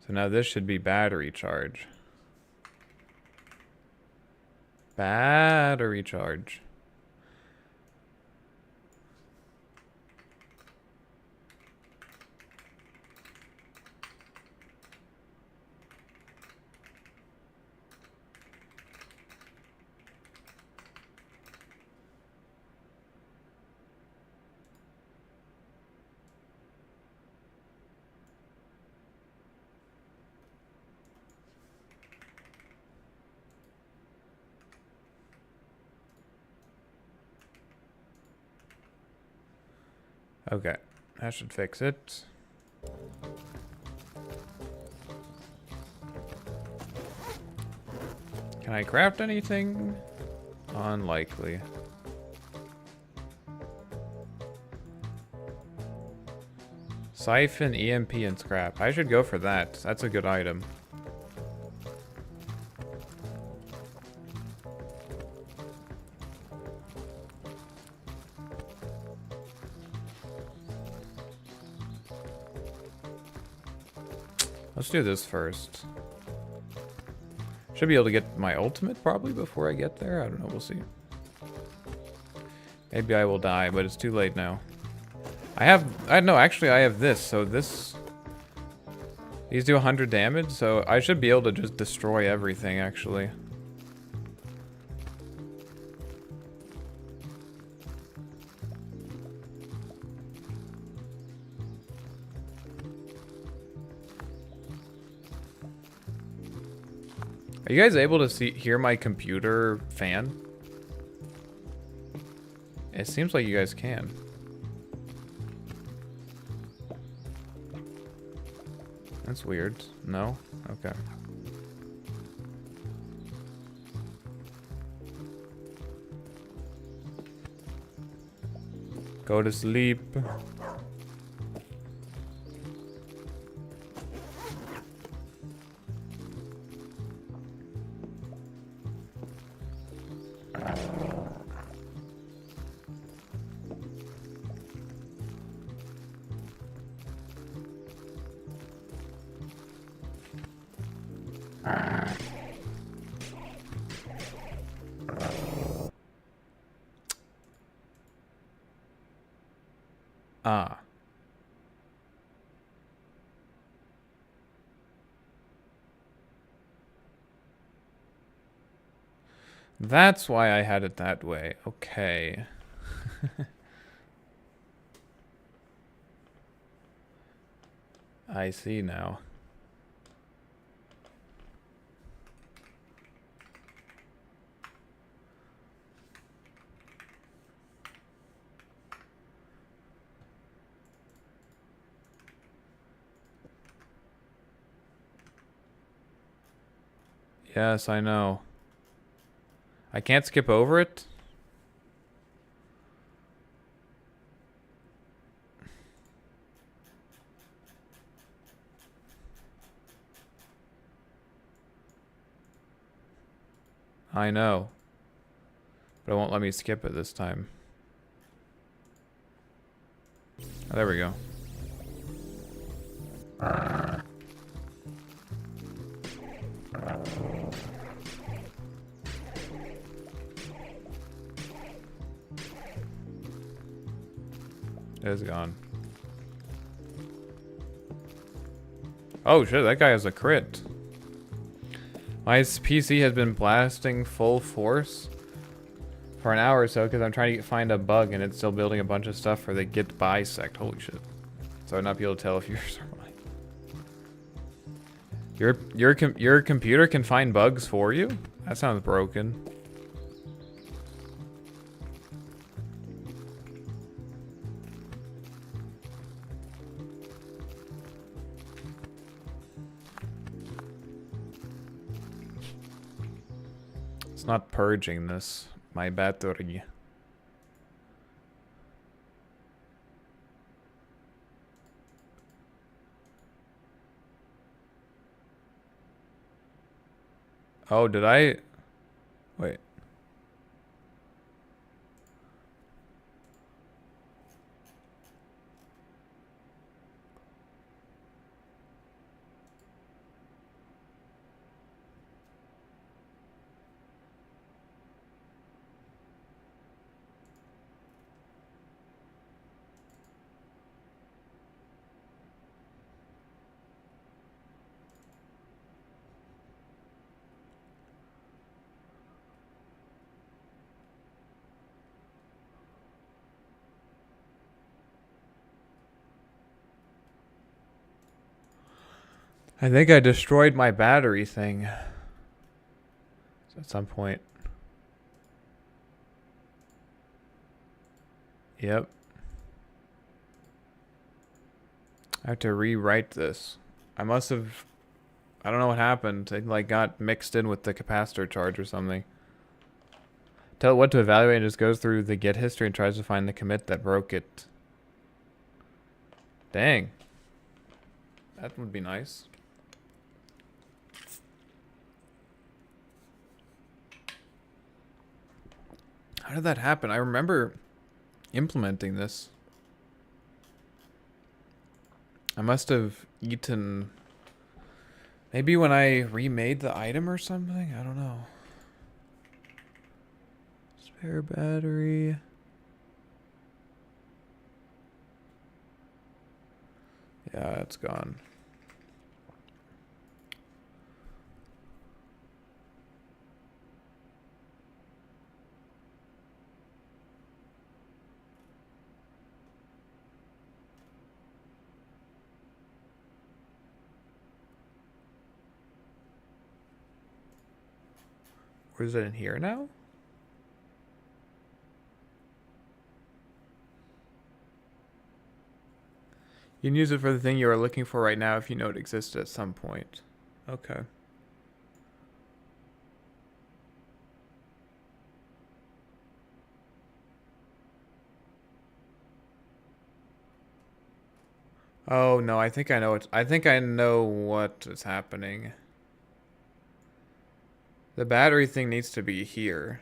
So now this should be battery charge. Battery charge. Okay. That should fix it. Can I craft anything? Unlikely. Siphon, EMP, and scrap. I should go for that. That's a good item. Let's do this first. Should be able to get my ultimate probably before I get there. I don't know. We'll see. Maybe I will die, but it's too late now. Actually I have this. So this... These do 100 damage, so I should be able to just destroy everything, actually. Are you guys able to hear my computer fan? It seems like you guys can. That's weird. No? Okay. Go to sleep. Ah. That's why I had it that way. Okay. I see now. Yes, I know. I can't skip over it? I know. But it won't let me skip it this time. Oh, there we go. It's gone. Oh shit, that guy has a crit. My PC has been blasting full force for an hour or so because I'm trying to find a bug and it's still building a bunch of stuff for the get bisect. Holy shit. So I'd not be able to tell if yours or mine. Your computer can find bugs for you? That sounds broken. It's not purging this. My battery. Oh, did I? Wait. I think I destroyed my battery thing at some point. Yep. I have to rewrite this. I must have... I don't know what happened. It like got mixed in with the capacitor charge or something. Tell it what to evaluate and just goes through the get history and tries to find the commit that broke it. Dang. That would be nice. How did that happen? I remember implementing this. I must have eaten... Maybe when I remade the item or something? I don't know. Spare battery. Yeah, it's gone. Or is it in here now? You can use it for the thing you are looking for right now if you know it exists at some point. Okay. Oh no, I think I know it. I think I know what is happening. The battery thing needs to be here.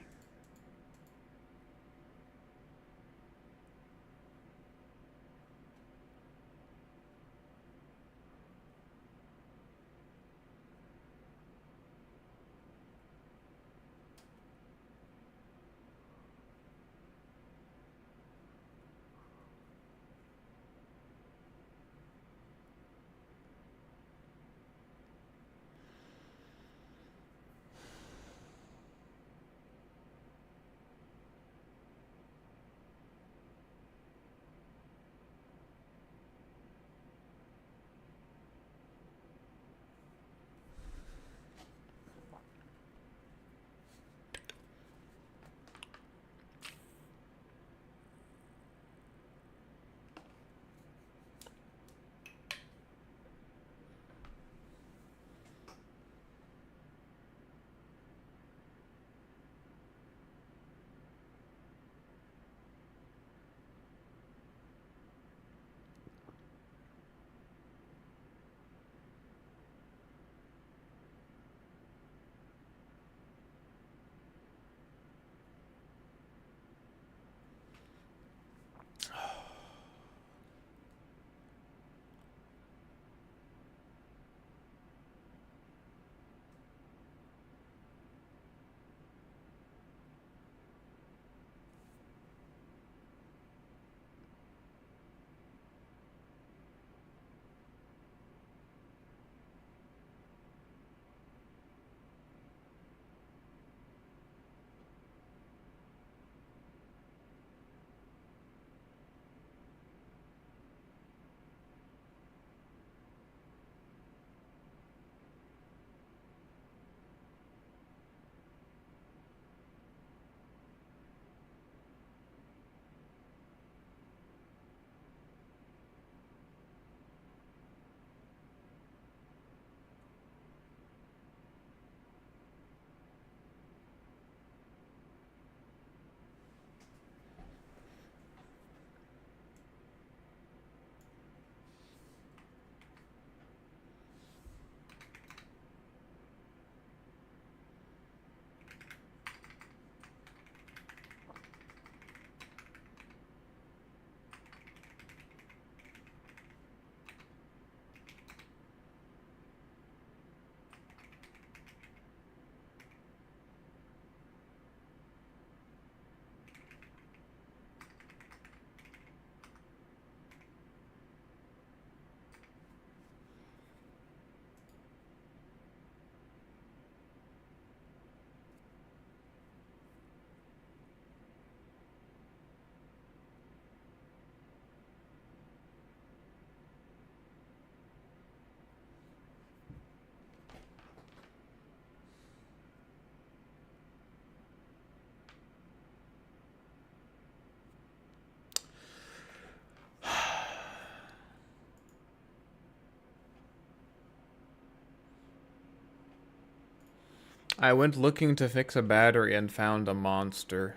I went looking to fix a battery and found a monster.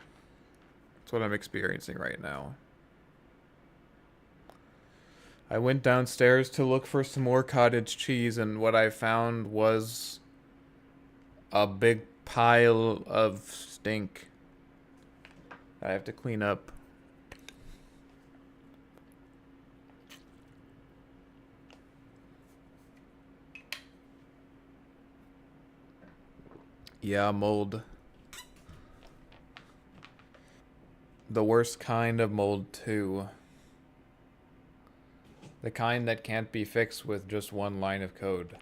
That's what I'm experiencing right now. I went downstairs to look for some more cottage cheese, and what I found was a big pile of stink I have to clean up. Yeah, mold. The worst kind of mold, too. The kind that can't be fixed with just one line of code.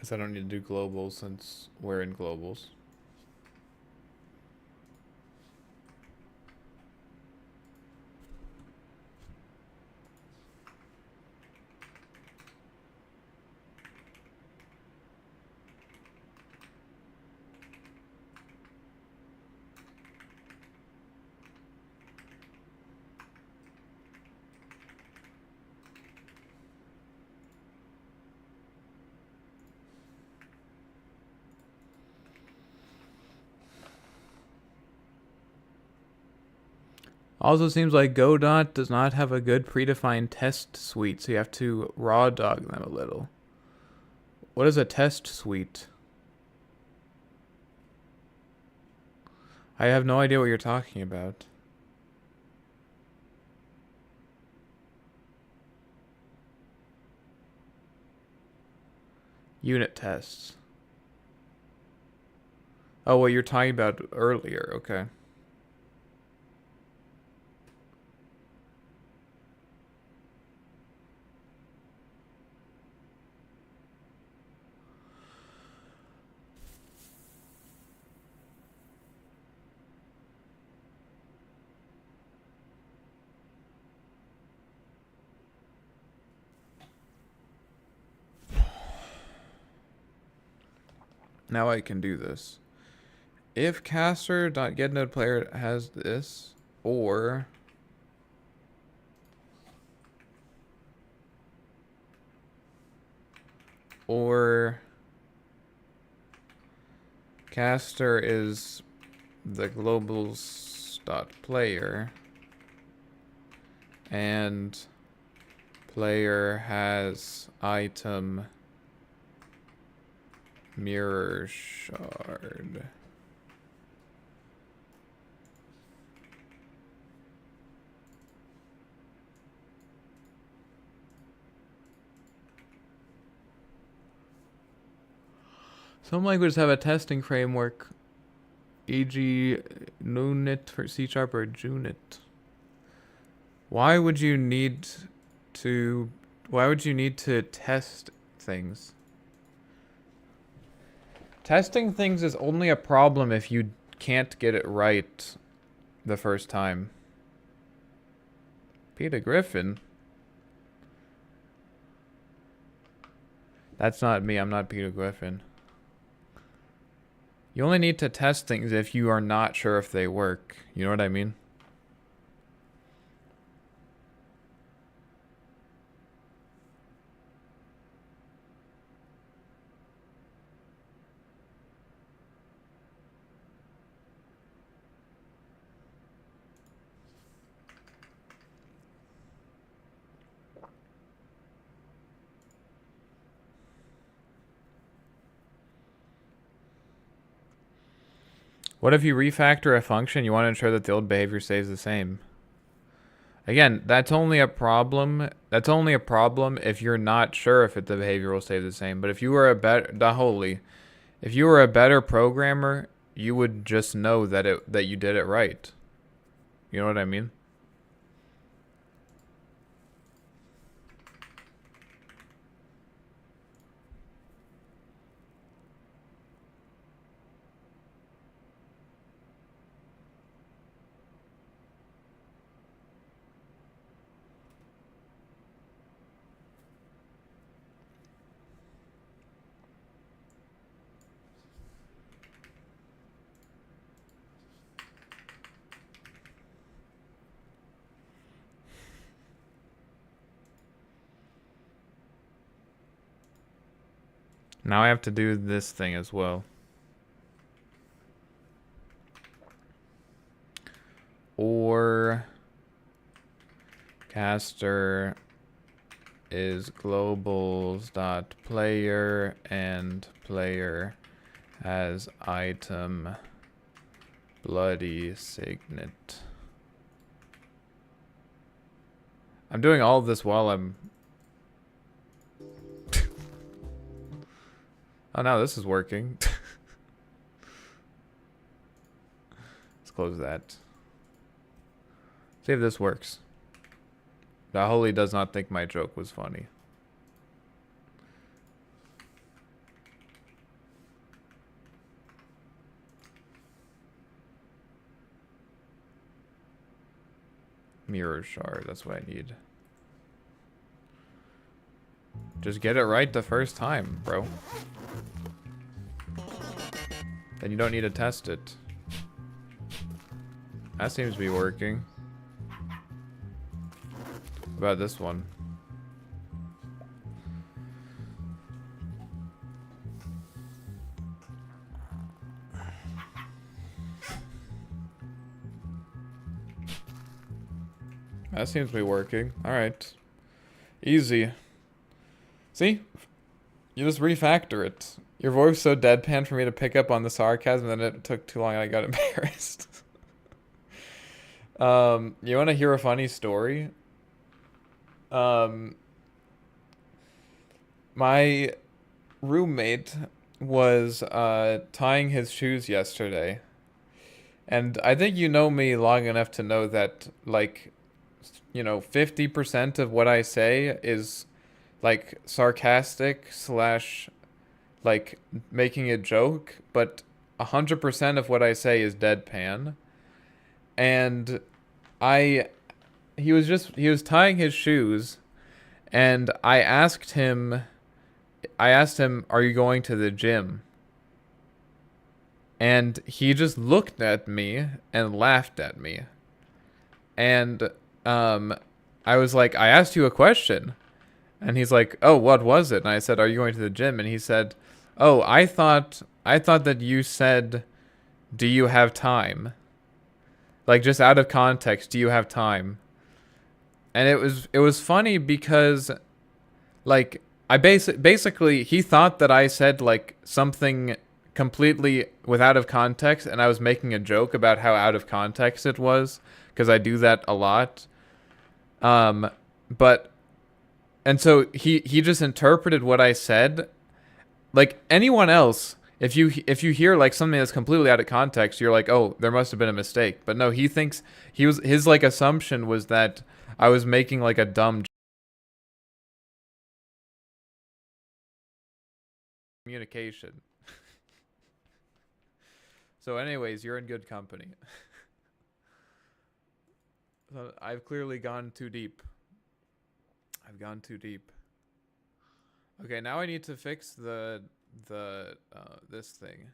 Because I don't need to do globals since we're in globals. Also seems like Godot does not have a good predefined test suite, so you have to raw dog them a little. What is a test suite? I have no idea what you're talking about. Unit tests. Oh, what you're talking about earlier, okay. Now I can do this. If caster.getNodePlayer has this, or caster is the globals.player and player has item mirror shard. Some languages have a testing framework, e.g. Nunit for C# or Junit. Why would you need to test things? Testing things is only a problem if you can't get it right the first time. Peter Griffin? That's not me. I'm not Peter Griffin. You only need to test things if you are not sure if they work. You know what I mean? What if you refactor a function? You want to ensure that the old behavior stays the same. Again, that's only a problem. That's only a problem if you're not sure if the behavior will stay the same. But if you were a if you were a better programmer, you would just know that you did it right. You know what I mean? Now I have to do this thing as well. Or caster is globals dot player and player has item bloody signet. I'm doing all of this while I'm... Oh, now this is working. Let's close that. See if this works. Daholi does not think my joke was funny. Mirror shard, that's what I need. Just get it right the first time, bro. Then you don't need to test it. That seems to be working. What about this one? That seems to be working. Alright. Easy. See? You just refactor it. Your voice was so deadpan for me to pick up on the sarcasm that it took too long and I got embarrassed. You want to hear a funny story? My roommate was tying his shoes yesterday. And I think you know me long enough to know that, like, you know, 50% of what I say is, like, sarcastic slash, like, making a joke, but 100% of what I say is deadpan. And he was tying his shoes, and I asked him, are you going to the gym? And he just looked at me and laughed at me. And I was like, I asked you a question. And he's like, oh, what was it? And I said, are you going to the gym? And he said, oh, I thought that you said, do you have time? Like, just out of context, do you have time? And it was funny because, like, basically he thought that I said, like, something completely without of context, and I was making a joke about how out of context it was, because I do that a lot. But, and so he just interpreted what I said. Like, anyone else, if you hear, like, something that's completely out of context, you're like, oh, there must have been a mistake. But no, he thinks, his, like, assumption was that I was making, like, a dumb communication. So anyways, you're in good company. So I've clearly gone too deep. I've gone too deep. Okay, now I need to fix the this thing.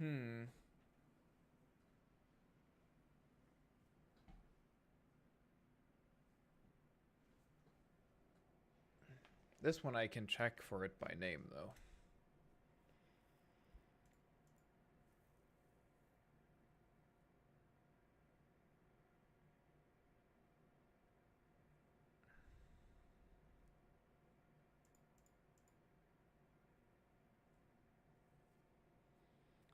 Hmm. This one I can check for it by name though.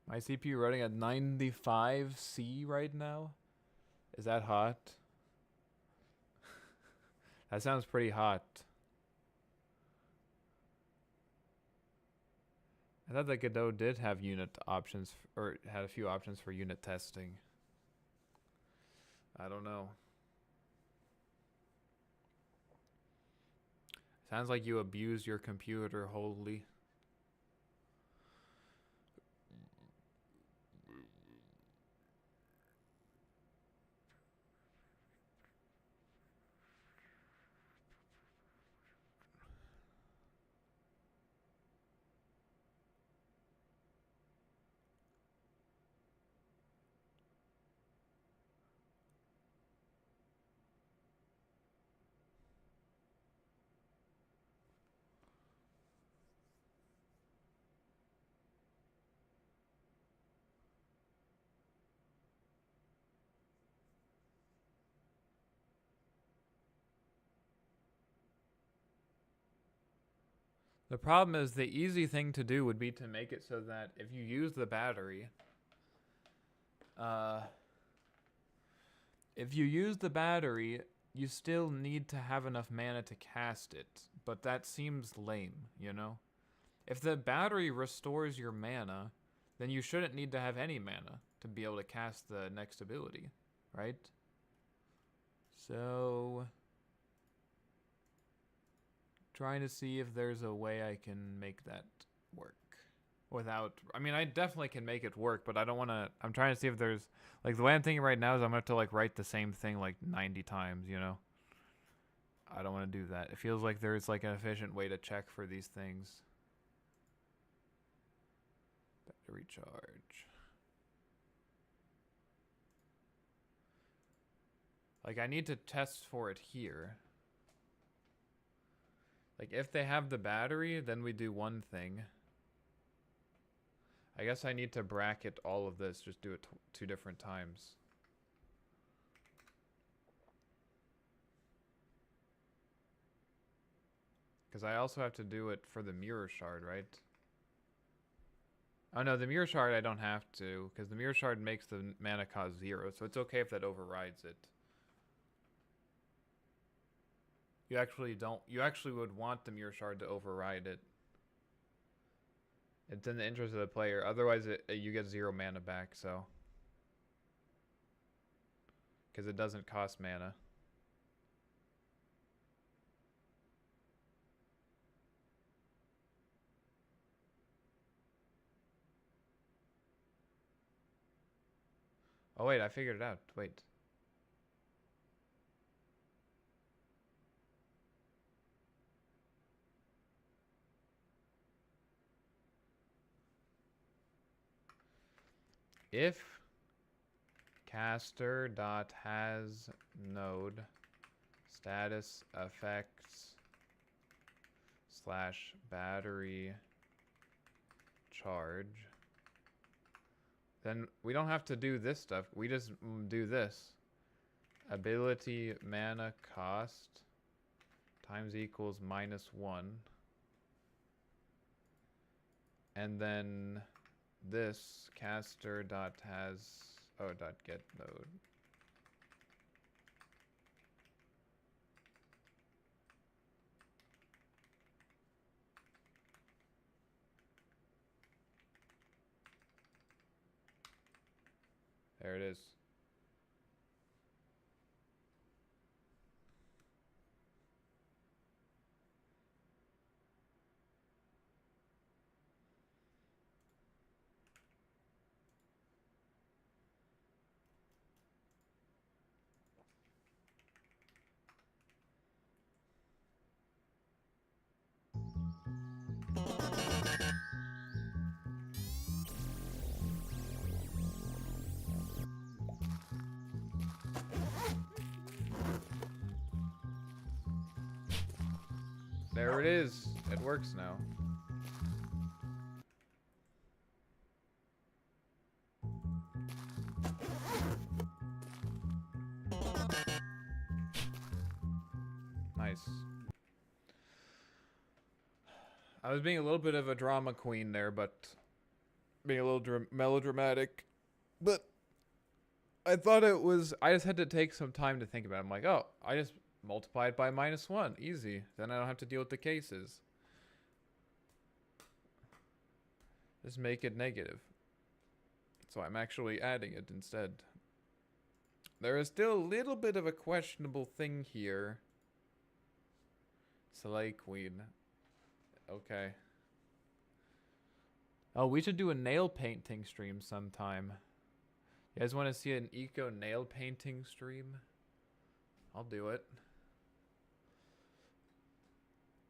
My CPU running at 95C right now. Is that hot? That sounds pretty hot. I thought that Godot did have unit options, or had a few options for unit testing. I don't know. Sounds like you abuse your computer wholly. The problem is the easy thing to do would be to make it so that if you use the battery, uh, if you use the battery, you still need to have enough mana to cast it, but that seems lame, you know? If the battery restores your mana, then you shouldn't need to have any mana to be able to cast the next ability, right? So, trying to see if there's a way I can make that work without, I mean, I definitely can make it work, but I don't want to, I'm trying to see if there's, like, the way I'm thinking right now is I'm going to have to, like, write the same thing, like, 90 times, you know? I don't want to do that. It feels like there's, like, an efficient way to check for these things. Battery charge. Like, I need to test for it here. Like, if they have the battery, then we do one thing. I guess I need to bracket all of this, just do it 2 different times. Because I also have to do it for the mirror shard, right? Oh no, the mirror shard I don't have to, because the mirror shard makes the mana cost 0, so it's okay if that overrides it. You actually would want the mirror shard to override it. It's in the interest of the player, otherwise you get 0 mana back, so. Because it doesn't cost mana. Oh wait, I figured it out. Wait. If caster dot has node status effects slash battery charge, then we don't have to do this stuff. We just do this. Ability mana cost times equals -1. And then this caster dot has, Oh, dot get node. There it is. There it is. It works now. Nice. I was being a little bit of a drama queen there, but being a little melodramatic. But I thought it was, I just had to take some time to think about it. I'm like, oh, I just multiply it by -1. Easy. Then I don't have to deal with the cases. Just make it negative. So I'm actually adding it instead. There is still a little bit of a questionable thing here. Slay Queen. Okay. Oh, we should do a nail painting stream sometime. You guys want to see an eco nail painting stream? I'll do it.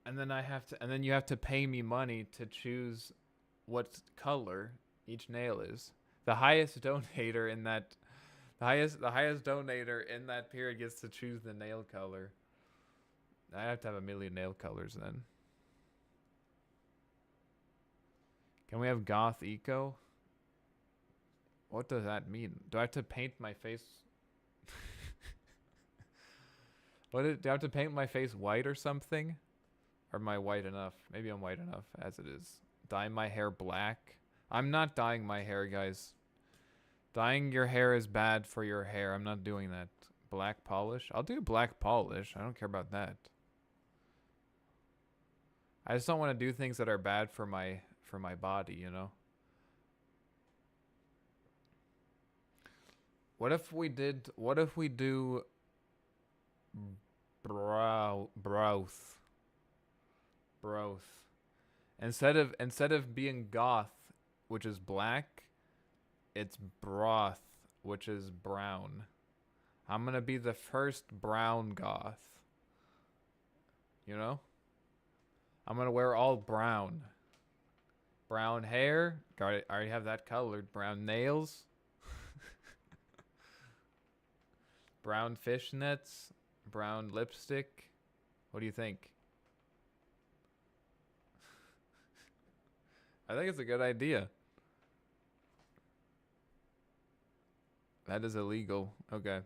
And then you have to pay me money to choose what color each nail is. The highest donator in that the highest donator in that period gets to choose the nail color. I have to have 1 million nail colors then. Can we have goth eco? What does that mean? Do I have to paint my face? Do I have to paint my face white or something? Or am I white enough? Maybe I'm white enough as it is. Dye my hair black? I'm not dyeing my hair, guys. Dyeing your hair is bad for your hair. I'm not doing that. Black polish? I'll do black polish. I don't care about that. I just don't want to do things that are bad for my body, you know? What if we do broth? Instead of being goth, which is black, it's broth, which is brown. I'm gonna be the first brown goth. You know? I'm gonna wear all brown. Brown hair. I already have that colored. Brown nails. Brown fishnets. Brown lipstick. What do you think? I think it's a good idea. That is illegal. Okay.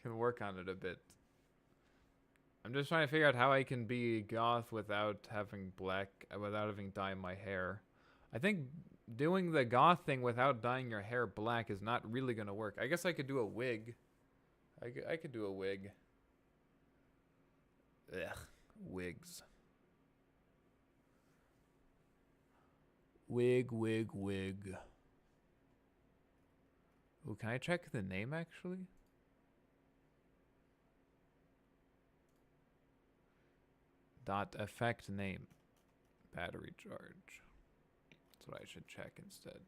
Can work on it a bit. I'm just trying to figure out how I can be goth without having dye my hair. I think doing the goth thing without dyeing your hair black is not really gonna work. I guess I could do a wig. I could do a wig. Ugh, wigs. Wig. Oh, can I check the name actually? Dot effect name. Battery charge. That's what I should check instead.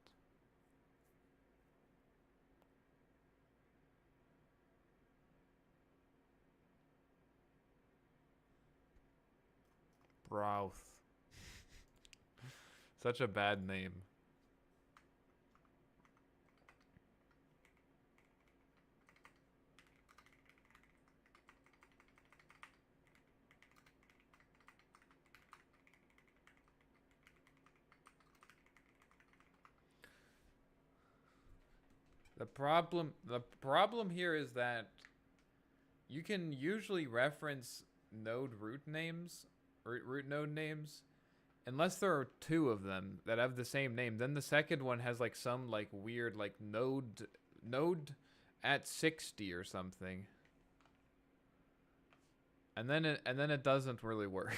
Brouth. Such a bad name. The problem here is that you can usually reference node root names, root node names, unless there are two of them that have the same name, then the second one has like some like weird like node at 60 or something. And then it doesn't really work.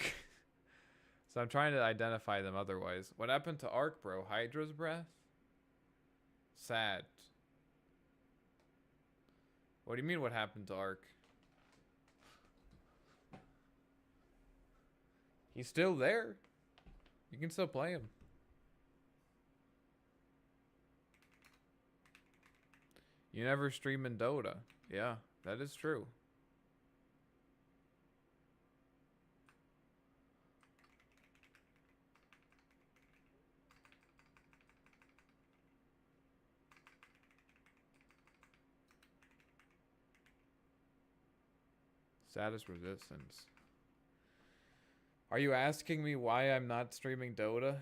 So I'm trying to identify them otherwise. What happened to Arc, bro? Hydra's breath? Sad. What do you mean what happened to Arc? He's still there. You can still play him. You never stream in Dota. Yeah, that is true. Saddest resistance. Are you asking me why I'm not streaming Dota?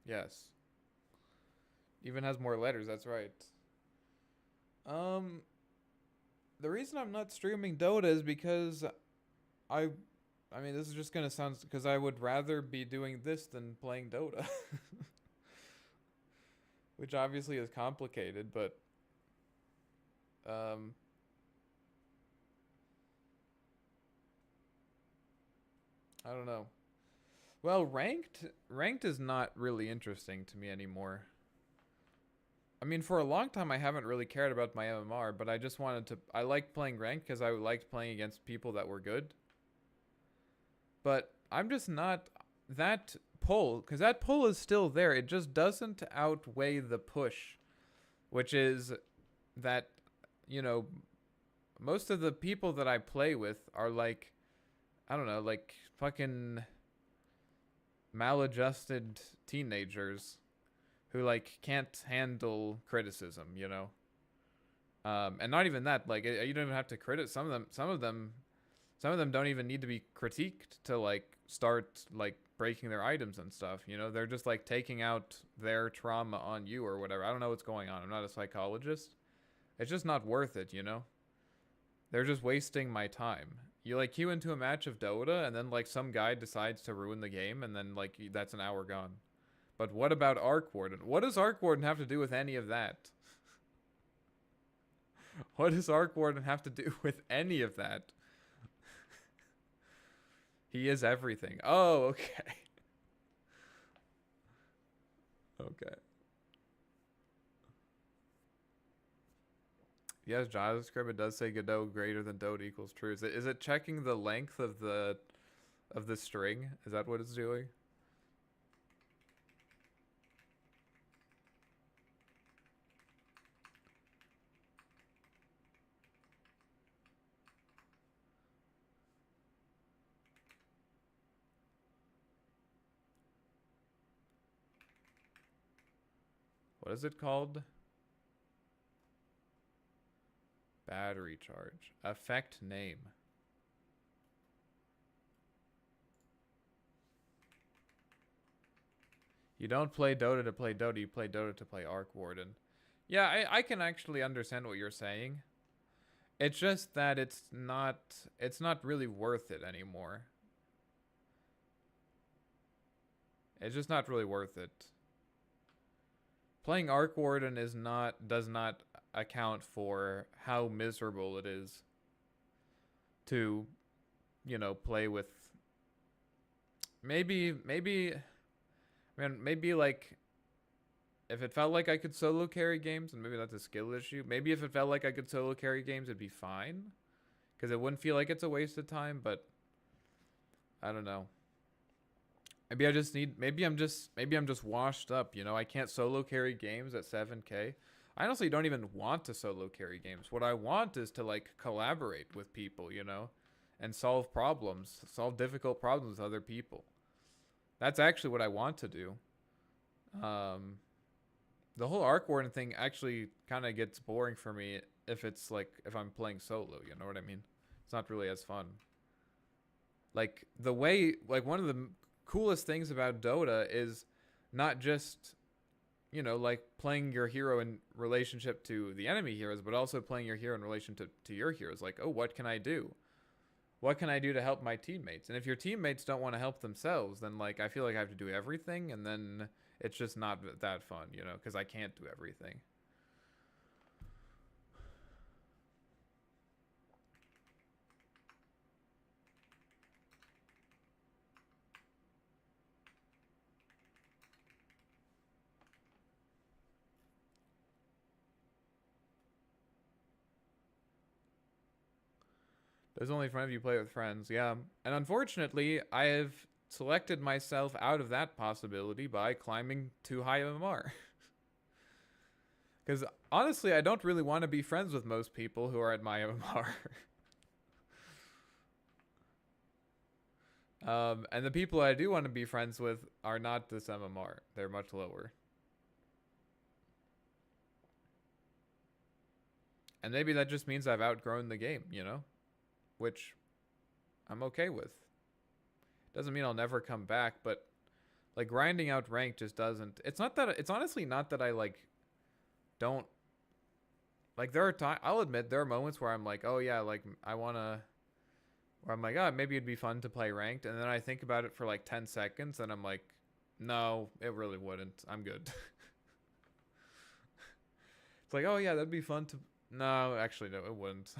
Yes. Even has more letters, that's right. The reason I'm not streaming Dota is because I mean, this is just gonna sound, because I would rather be doing this than playing Dota. Which obviously is complicated, but I don't know. Well, ranked is not really interesting to me anymore. I mean, for a long time I haven't really cared about my MMR, but I just wanted to, I liked playing ranked because I liked playing against people that were good. But I'm just not that pull, because that pull is still there. It just doesn't outweigh the push, which is that, you know, most of the people that I play with are like, I don't know, like fucking maladjusted teenagers who like can't handle criticism, you know. And not even that, like you don't even have to criticize some of them don't even need to be critiqued to like start like breaking their items and stuff, you know. They're just like taking out their trauma on you or whatever. I don't know what's going on. I'm not a psychologist. It's just not worth it, you know. They're just wasting my time. You like queue into a match of Dota and then like some guy decides to ruin the game and then like that's an hour gone. But what about Arc Warden? What does Arc Warden have to do with any of that? What does Arc Warden have to do with any of that? He is everything. Oh, okay. Okay. Yes, JavaScript, it does say Godot greater than Dota equals true. Is it checking the length of the string? Is that what it's doing? What is it called? Battery charge. Effect name. You don't play Dota to play Dota, you play Dota to play Arc Warden. Yeah, I can actually understand what you're saying. It's just that it's not really worth it anymore. It's just not really worth it. Playing Arc Warden does not account for how miserable it is to, you know, play with maybe like if it felt like I could solo carry games, and maybe that's a skill issue. Maybe if it felt like I could solo carry games, it'd be fine, because it wouldn't feel like it's a waste of time. But I don't know. Maybe I just need. Maybe I'm just washed up. You know, I can't solo carry games at 7K. I honestly don't even want to solo carry games. What I want is to like collaborate with people, you know, and solve problems, solve difficult problems with other people. That's actually what I want to do. The whole Arc Warden thing actually kind of gets boring for me if it's like if I'm playing solo, you know what I mean? It's not really as fun. Like the way, like one of the coolest things about Dota is not just, you know, like playing your hero in relationship to the enemy heroes, but also playing your hero in relation to your heroes. Like, oh, what can I do? what can I do to help my teammates? And if your teammates don't want to help themselves, then like I feel like I have to do everything, and then it's just not that fun, you know, because I can't do everything. There's only fun if you play with friends, yeah. And unfortunately, I have selected myself out of that possibility by climbing too high MMR. Because honestly, I don't really want to be friends with most people who are at my MMR. And the people I do want to be friends with are not this MMR. They're much lower. And maybe that just means I've outgrown the game, you know? Which I'm okay with. Doesn't mean I'll never come back, but like grinding out rank just doesn't. It's not that, it's honestly not that I like don't, like there are times, I'll admit there are moments where I'm like, oh yeah, like I want to, where I'm like, oh, maybe it'd be fun to play ranked. And then I think about it for like 10 seconds and I'm like, no, it really wouldn't. I'm good. It's like, oh yeah, that'd be fun to, no, actually, no, it wouldn't.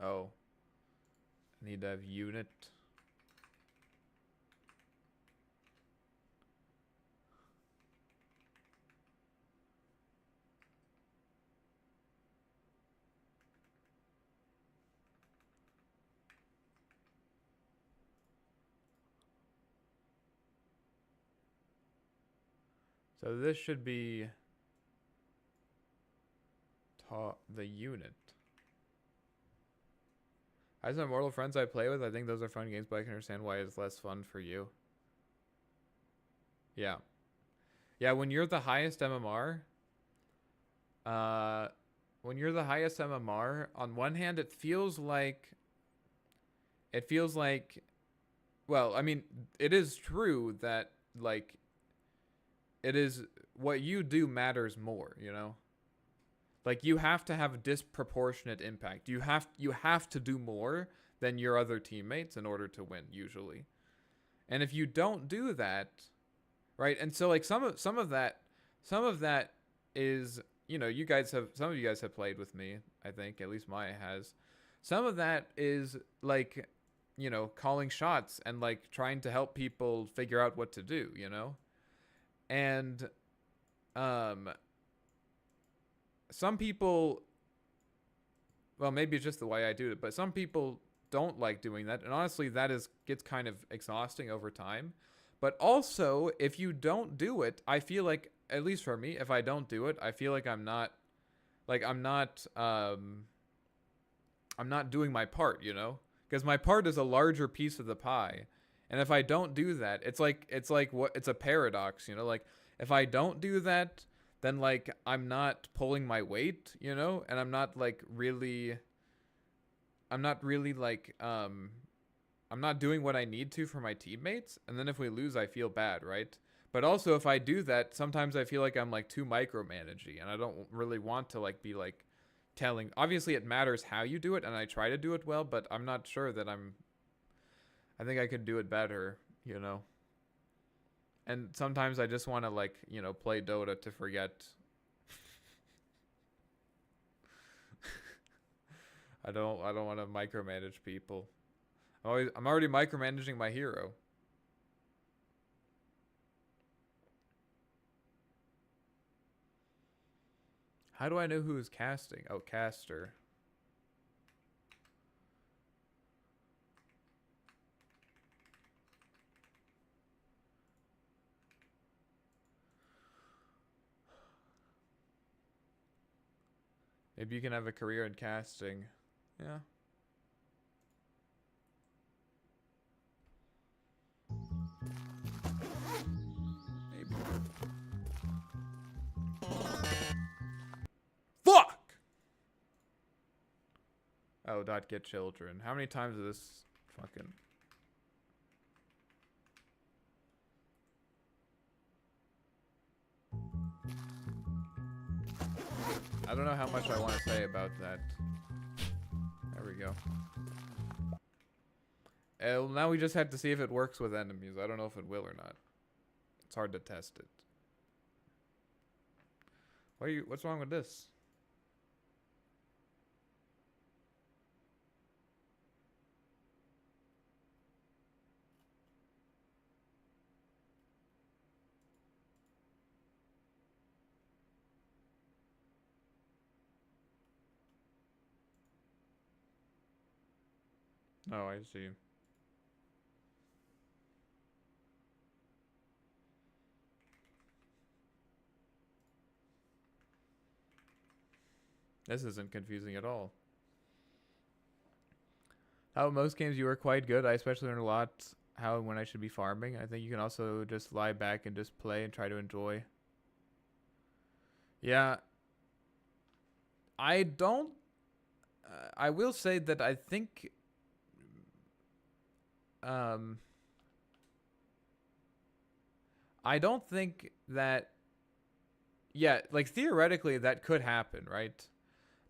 Oh, I need to have unit. So this should be the unit. I have some mortal friends I play with. I think those are fun games, but I can understand why it's less fun for you. Yeah. Yeah, when you're the highest MMR, when you're the highest MMR, on one hand, it feels like, well, I mean, it is true that, like, it is, what you do matters more, you know? Like, you have to have a disproportionate impact. You have to do more than your other teammates in order to win, usually. And if you don't do that, right? And so like some of that is, you know, some of you guys have played with me, I think, at least Maya has. Some of that is like, you know, calling shots and like trying to help people figure out what to do, you know? And some people, well, maybe it's just the way I do it, but some people don't like doing that. And honestly, gets kind of exhausting over time. But also, if you don't do it, I feel like, at least for me, if I don't do it, I feel like I'm not doing my part, you know? Because my part is a larger piece of the pie. And if I don't do that, it's a paradox, you know? Like, if I don't do that, then like I'm not pulling my weight, you know? And I'm not really like I'm not doing what I need to for my teammates, and then if we lose, I feel bad, right? But also, if I do that, sometimes I feel like I'm like too micromanaging, and I don't really want to like be like telling. Obviously, it matters how you do it, and I try to do it well, but I'm not sure that I think I could do it better, you know? And sometimes I just want to like, you know, play Dota to forget. I don't want to micromanage people. I'm already micromanaging my hero. How do I know who is casting? Oh, caster. Maybe you can have a career in casting. Yeah. Maybe. Fuck! Oh, dot get children. How many times is this fucking... I don't know how much I want to say about that. There we go. Well, now we just have to see if it works with enemies. I don't know if it will or not. It's hard to test it. What's wrong with this? Oh, I see. This isn't confusing at all. How in most games you were quite good. I especially learned a lot how and when I should be farming. I think you can also just lie back and just play and try to enjoy. Yeah. I don't... I will say that I think... I don't think that... Yeah, like theoretically that could happen, right?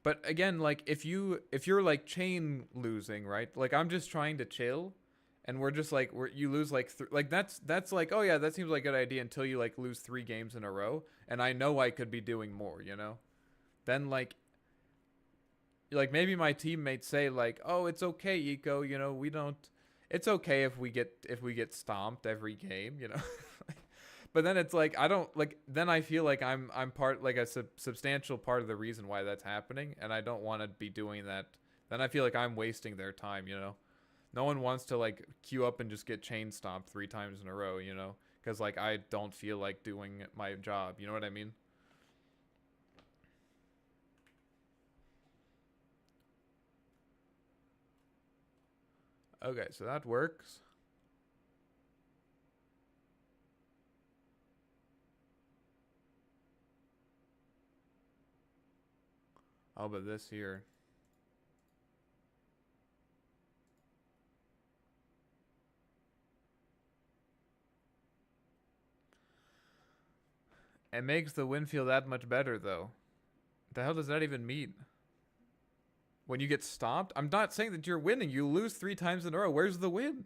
But again, like if you're like chain losing, right? Like I'm just trying to chill, and we're just like you lose like like that's like, oh yeah, that seems like a good idea until you like lose 3 games in a row, and I know I could be doing more, you know? Then like maybe my teammates say like, oh, it's okay, Eco, you know, we don't. It's okay if we get stomped every game, you know. But then it's like I don't like. Then I feel like I'm part like a substantial part of the reason why that's happening, and I don't want to be doing that. Then I feel like I'm wasting their time. You know, no one wants to like queue up and just get chain stomped 3 times in a row. You know, because like I don't feel like doing my job. You know what I mean? Okay, so that works. Oh, but this here. It makes the win feel that much better, though. The hell does that even mean? When you get stomped? I'm not saying that you're winning. You lose 3 times in a row. Where's the win?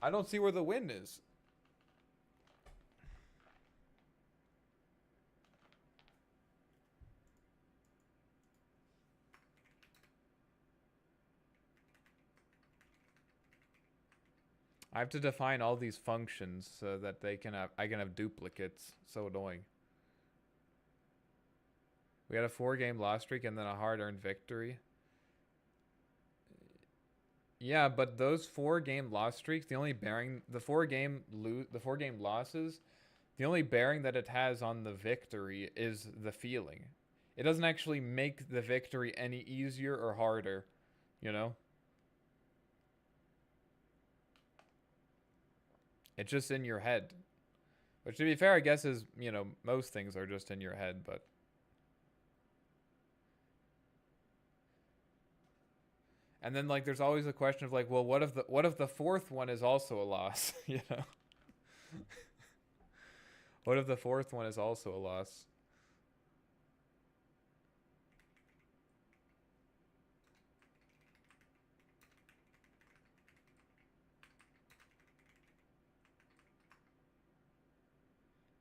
I don't see where the win is. I have to define all these functions so that I can have duplicates. So annoying. We had a 4-game loss streak and then a hard-earned victory. Yeah, but those 4-game loss streaks, the only bearing the 4-game losses, the only bearing that it has on the victory is the feeling. It doesn't actually make the victory any easier or harder, you know? It's just in your head. Which, to be fair, I guess is, you know, most things are just in your head, but... And then, like, there's always a question of, like, well, what if the 4th one is also a loss, you know? What if the 4th one is also a loss?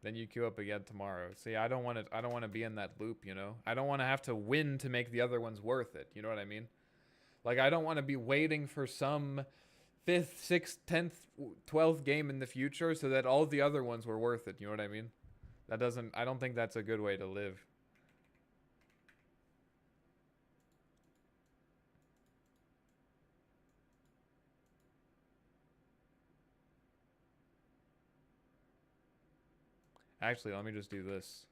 Then you queue up again tomorrow. See, I don't want to be in that loop, you know? I don't want to have to win to make the other ones worth it. You know what I mean? Like, I don't want to be waiting for some 5th, 6th, 10th, 12th game in the future so that all the other ones were worth it. You know what I mean? I don't think that's a good way to live. Actually, let me just do this.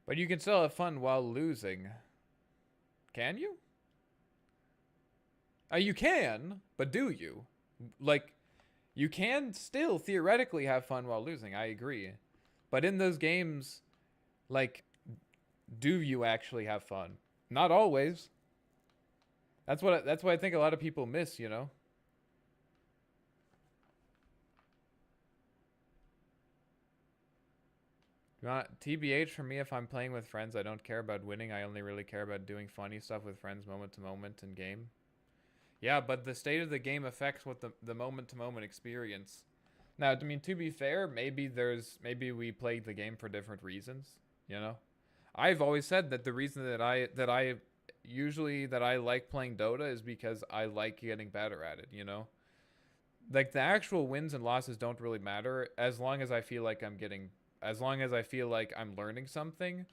But you can still have fun while losing. Can you? You can, but do you? Like, you can still theoretically have fun while losing, I agree. But in those games, like, do you actually have fun? Not always. That's what I think a lot of people miss, you know? TBH for me, if I'm playing with friends, I don't care about winning. I only really care about doing funny stuff with friends moment to moment in game. Yeah, but the state of the game affects what the moment to moment experience. Now, I mean, to be fair, maybe we played the game for different reasons, you know? I've always said that the reason that I like playing Dota is because I like getting better at it, you know? Like the actual wins and losses don't really matter as long as I feel like as long as I feel like I'm learning something,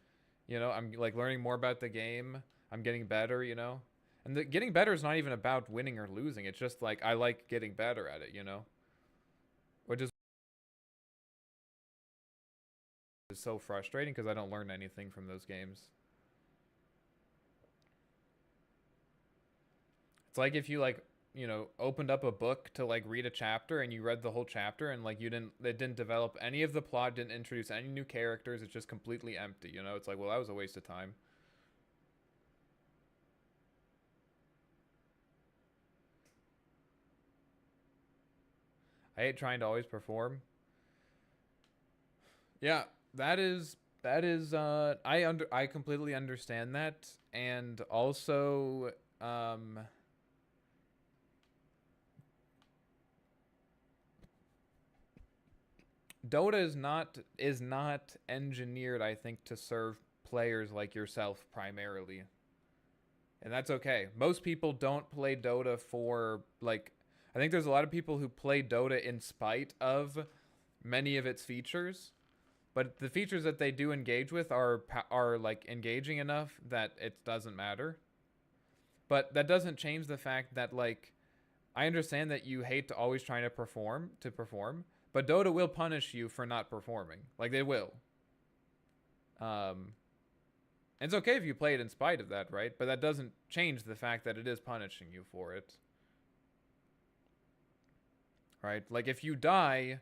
you know, I'm like learning more about the game, I'm getting better, you know? And getting better is not even about winning or losing. It's just like I like getting better at it, you know? Which is so frustrating because I don't learn anything from those games. It's like if you like, you know, opened up a book to like read a chapter and you read the whole chapter and like it didn't develop any of the plot, didn't introduce any new characters, it's just completely empty, you know? It's like, well, that was a waste of time. I hate trying to always perform. Yeah, that is I completely understand that, and also Dota is not engineered, I think, to serve players like yourself primarily. And that's okay. Most people don't play Dota for like I think there's a lot of people who play Dota in spite of many of its features, but the features that they do engage with are like engaging enough that it doesn't matter. But that doesn't change the fact that like I understand that you hate to always trying to perform, but Dota will punish you for not performing. Like they will. Um, it's okay if you play it in spite of that, right? But that doesn't change the fact that it is punishing you for it, right? Like if you die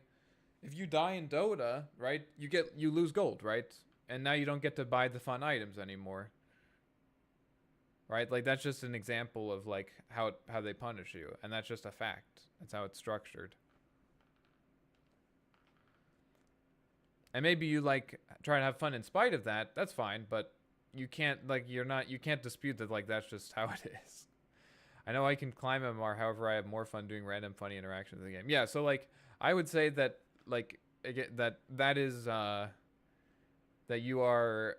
in Dota, right? You lose gold, right? And now you don't get to buy the fun items anymore, right? Like that's just an example of like how they punish you, and that's just a fact. That's how it's structured. And maybe you like try to have fun in spite of that. That's fine, but you can't dispute that like that's just how it is. I know I can climb MMR, however, I have more fun doing random funny interactions in the game. Yeah, so like I would say that like again, that is that you are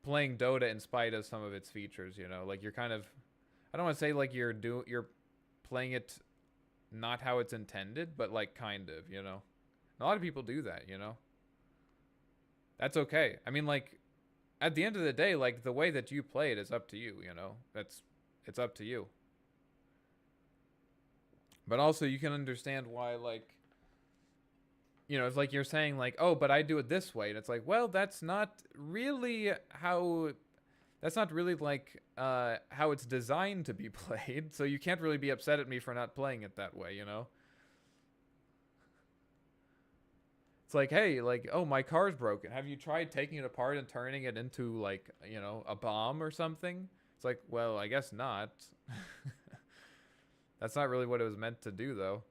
playing Dota in spite of some of its features. You know, like you're kind of I don't want to say like you're playing it not how it's intended, but like kind of. You know, a lot of people do that. You know, that's okay. I mean, like at the end of the day, like the way that you play it is up to you. You know, it's up to you. But also, you can understand why, like, you know, it's like you're saying, like, oh, but I do it this way. And it's like, well, that's not really like how it's designed to be played. So you can't really be upset at me for not playing it that way, you know? It's like, hey, like, oh, my car's broken. Have you tried taking it apart and turning it into, like, you know, a bomb or something? It's like, well, I guess not. That's not really what it was meant to do, though.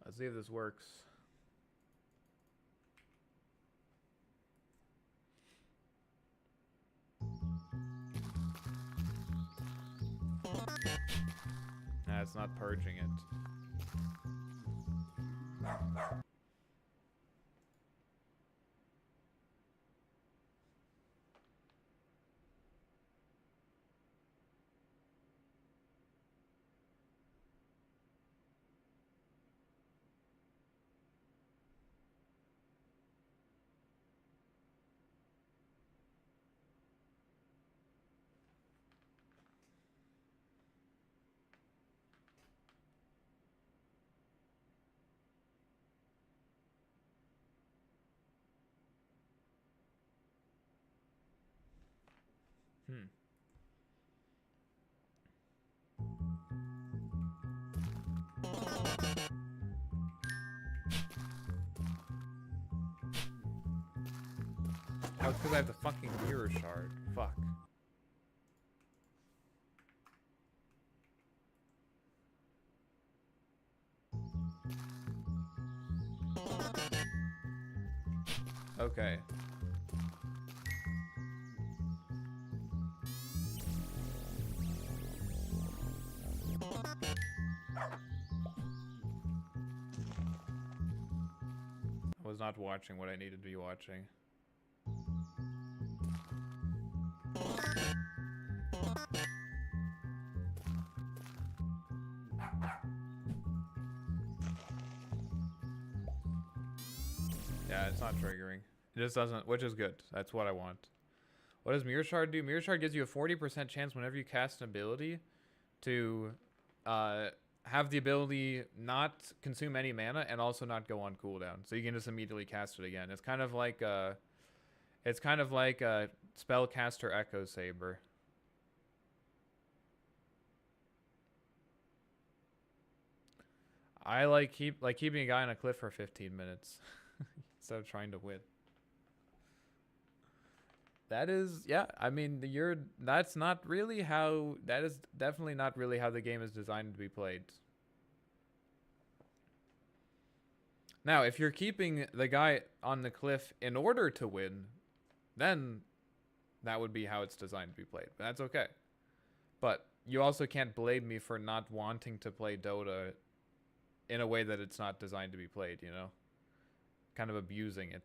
Let's see if this works. Nah, it's not purging it. Hmm. Oh, it's because I have the fucking mirror shard. Fuck. Okay. I was not watching what I needed to be watching. Yeah, it's not triggering. It just doesn't, which is good. That's what I want. What does Mirror Shard do? Mirror Shard gives you a 40% chance whenever you cast an ability to have the ability not consume any mana and also not go on cooldown. So you can just immediately cast it again. It's kind of like a Spellcaster Echo Saber. I like keeping a guy on a cliff for 15 minutes instead of trying to win. That is, yeah, I mean, that's not really how, that is definitely not really how the game is designed to be played. Now, if you're keeping the guy on the cliff in order to win, then that would be how it's designed to be played. But that's okay. But you also can't blame me for not wanting to play Dota in a way that it's not designed to be played, you know? Kind of abusing it.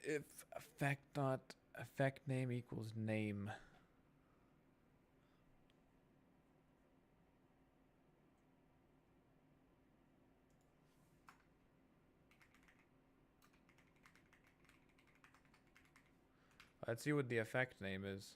If effect name equals name. Let's see what the effect name is.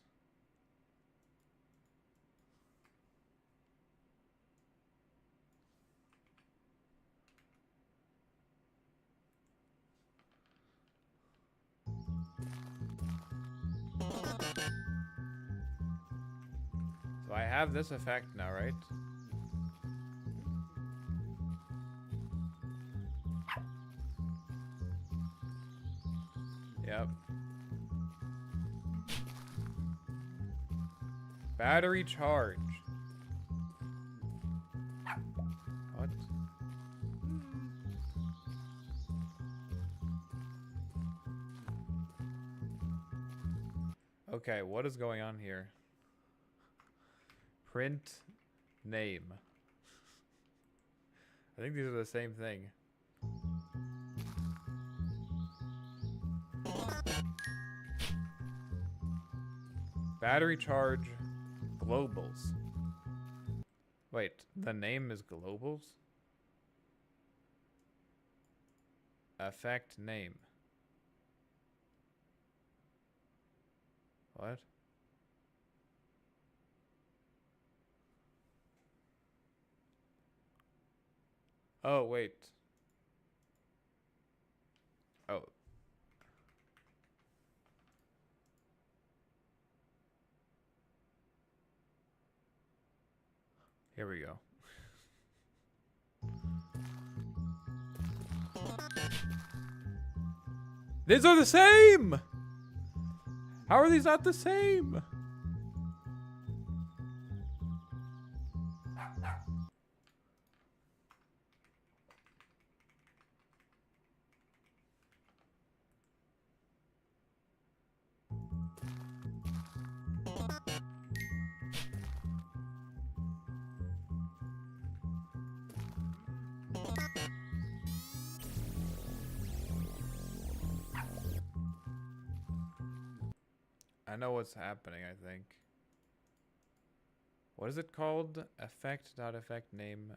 So I have this effect now, right? Yep. Battery charge. What? Okay, what is going on here? Print name. I think these are the same thing. Battery charge globals. Wait, the name is globals? Effect name. What? Oh, wait. Oh. Here we go. These are the same! How are these not the same? I know what's happening, I think. What is it called? Effect name.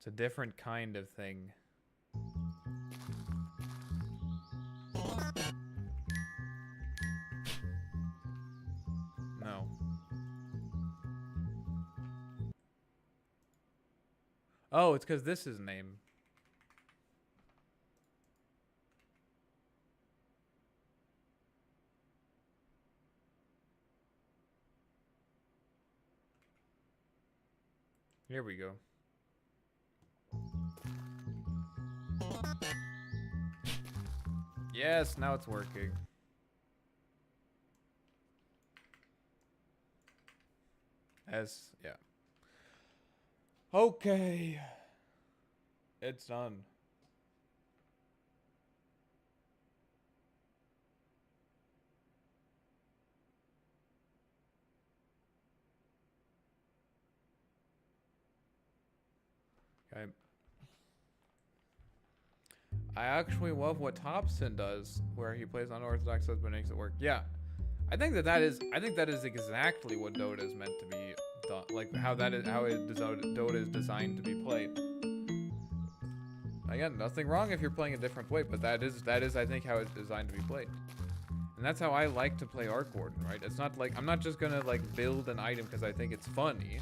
It's a different kind of thing. No. Oh, it's because this is name. Here we go. Yes, now it's working. Yeah. Okay. It's done. Okay. I actually love what Thompson does, where he plays unorthodox but makes it work. Yeah, I think that is exactly what Dota is meant to be done. Like how Dota is designed to be played. Again, nothing wrong if you're playing a different way, but that is I think how it's designed to be played. And that's how I like to play Arc Warden, right? It's not like I'm not just gonna like build an item because I think it's funny,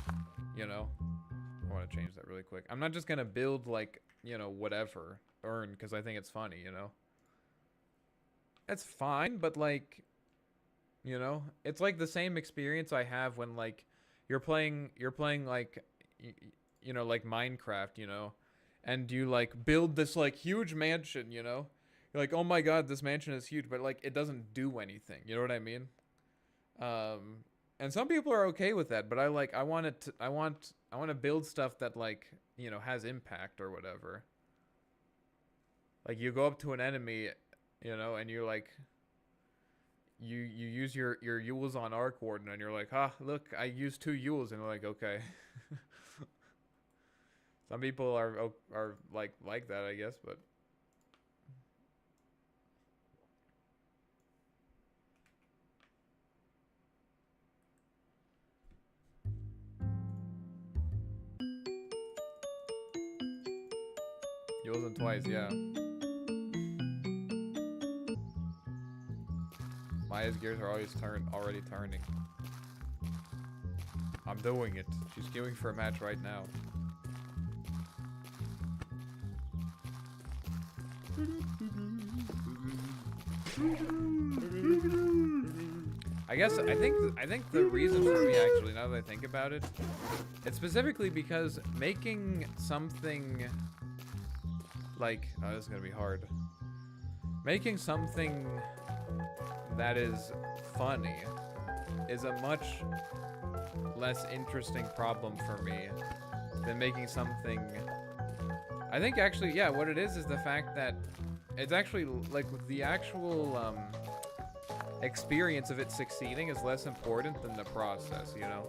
you know. I want to change that really quick. I'm not just gonna build like, you know, whatever earn because I think it's funny, you know. That's fine, but like, you know, it's like the same experience I have when like you're playing like you know, like Minecraft, you know, and you like build this like huge mansion, you know. You're like, "Oh my god, this mansion is huge," but like it doesn't do anything. You know what I mean? And some people are okay with that, but I want to build stuff that like, you know, has impact or whatever. Like you go up to an enemy, you know, and you're like, you use your Yules on Arc Warden, and you're like, ah, look, I used 2 Yules, and they're like, okay. Some people are like that, I guess, but. Yules them twice, yeah. Maya's gears are already turning. I'm doing it. She's queuing for a match right now. I think the reason for me, actually, now that I think about it, it's specifically because making something like, oh, this is gonna be hard. Making something that is funny is a much less interesting problem for me than making something. I think actually, yeah, what it is the fact that it's actually like the actual experience of it succeeding is less important than the process, you know?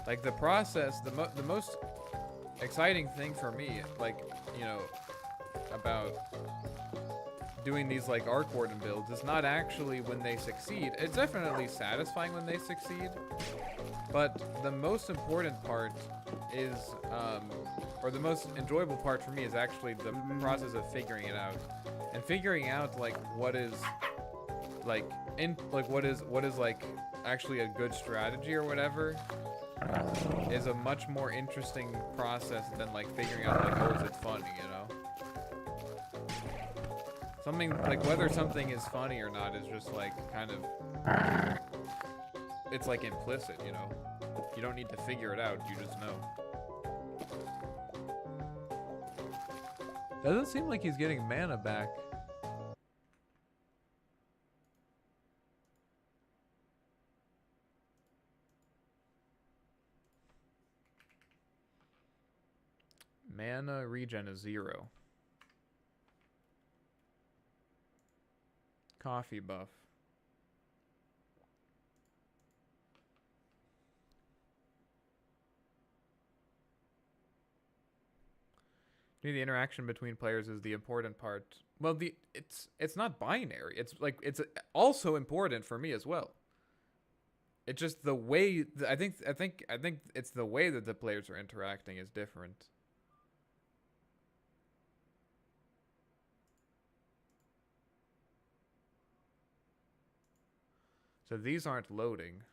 Like the process, the most exciting thing for me, like, you know, about doing these like Arc Warden builds is not actually when they succeed. It's definitely satisfying when they succeed, but the most important part is, or the most enjoyable part for me is actually the process of figuring it out, and figuring out like what is like what is like actually a good strategy or whatever is a much more interesting process than like figuring out like, oh, is it funny, you know? Something like whether something is funny or not is just like kind of, it's like implicit, you know? You don't need to figure it out, you just know. Doesn't seem like he's getting mana back. Mana regen is 0. Coffee buff. The interaction between players is the important part. Well, it's not binary. It's like it's also important for me as well. It's just the way I think it's the way that the players are interacting is different. So these aren't loading.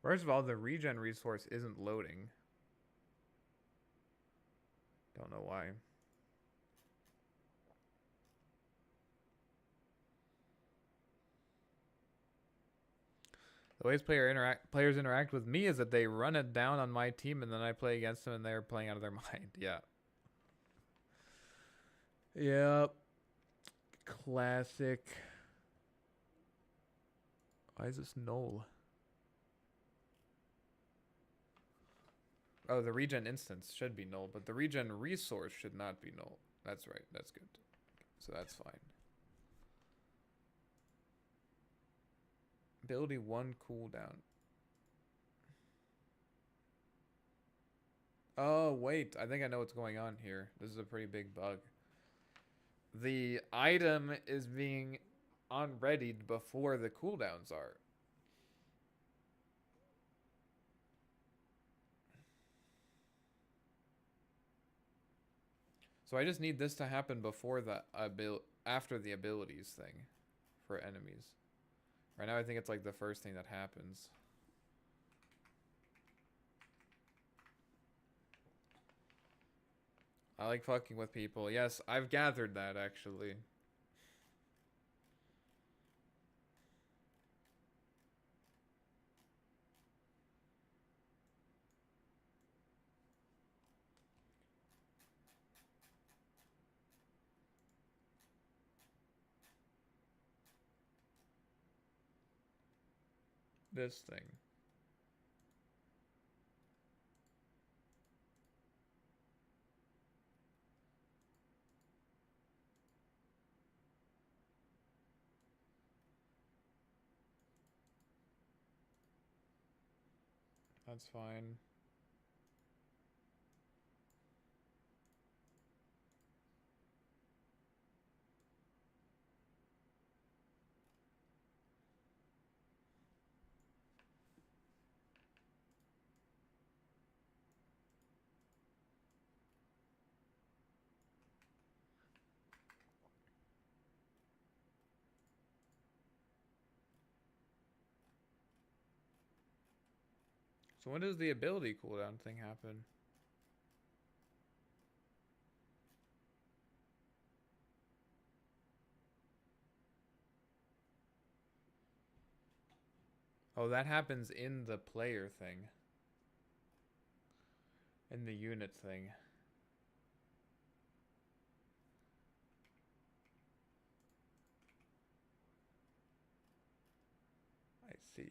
First of all, the regen resource isn't loading. Don't know why. The ways players interact with me is that they run it down on my team and then I play against them and they're playing out of their mind. Yeah. Yep. Classic. Why is this null? Oh, the regen instance should be null, but the regen resource should not be null. That's right. That's good. So that's fine. Ability 1 cooldown. Oh, wait. I think I know what's going on here. This is a pretty big bug. The item is being unreadied before the cooldowns are. So I just need this to happen before the after the abilities thing for enemies. Right now I think it's like the first thing that happens. I like fucking with people. Yes, I've gathered that actually. This thing. That's fine. So when does the ability cooldown thing happen? Oh, that happens in the player thing. In the unit thing. I see.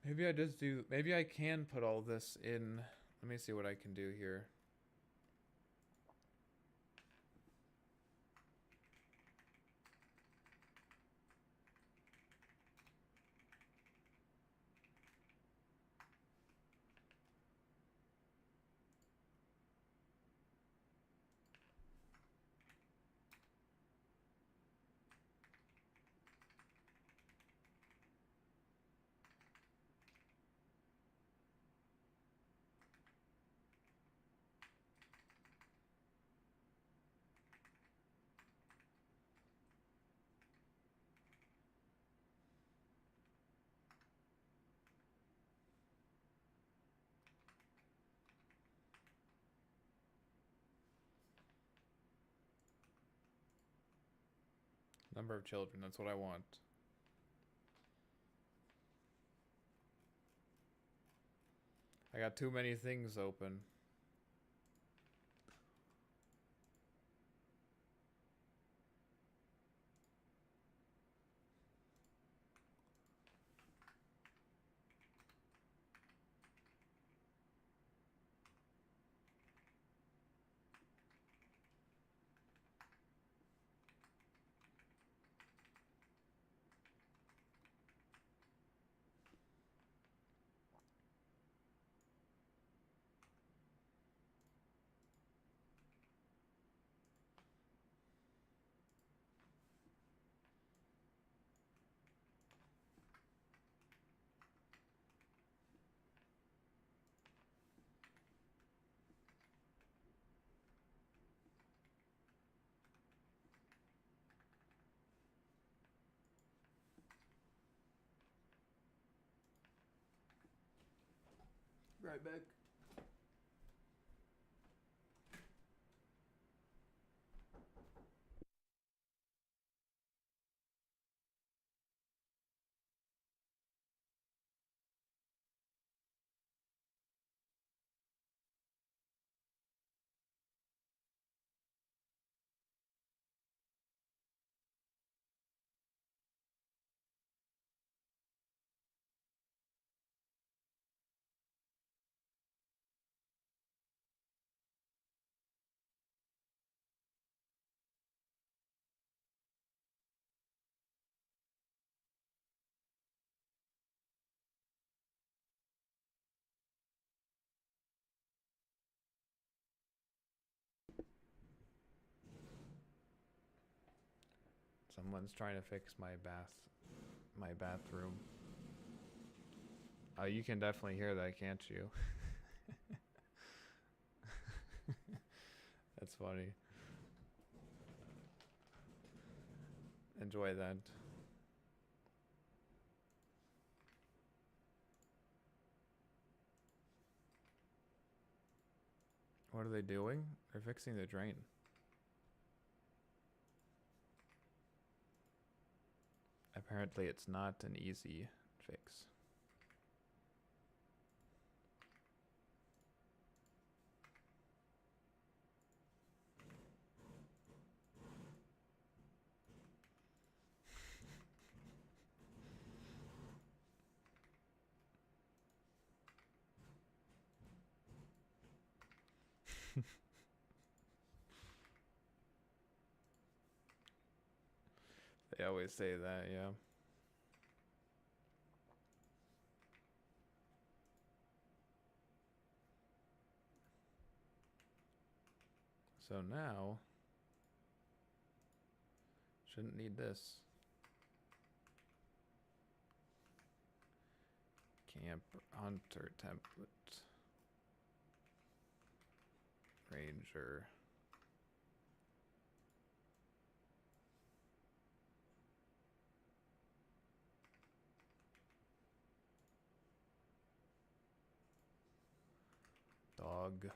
Maybe I just do. Maybe I can put all this in. Let me see what I can do here. Number of children, that's what I want. I got too many things open. Right back. Someone's trying to fix my bathroom. Oh, you can definitely hear that, can't you? That's funny. Enjoy that. What are they doing? They're fixing the drain. Apparently it's not an easy fix. They always say that, yeah. So now, shouldn't need this. Camp Hunter template. Ranger. Dog. Okay.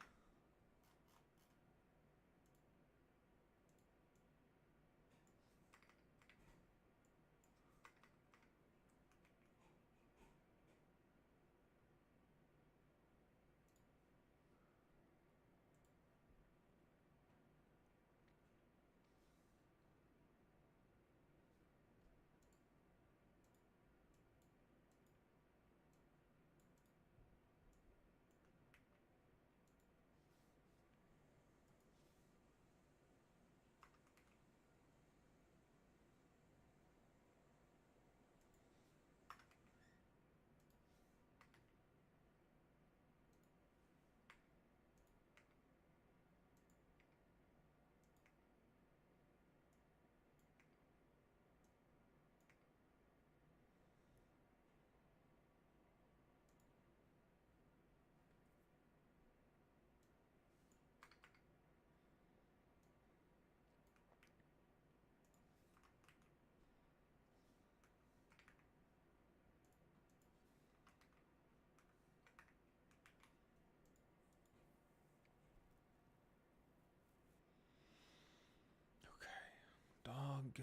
Dog.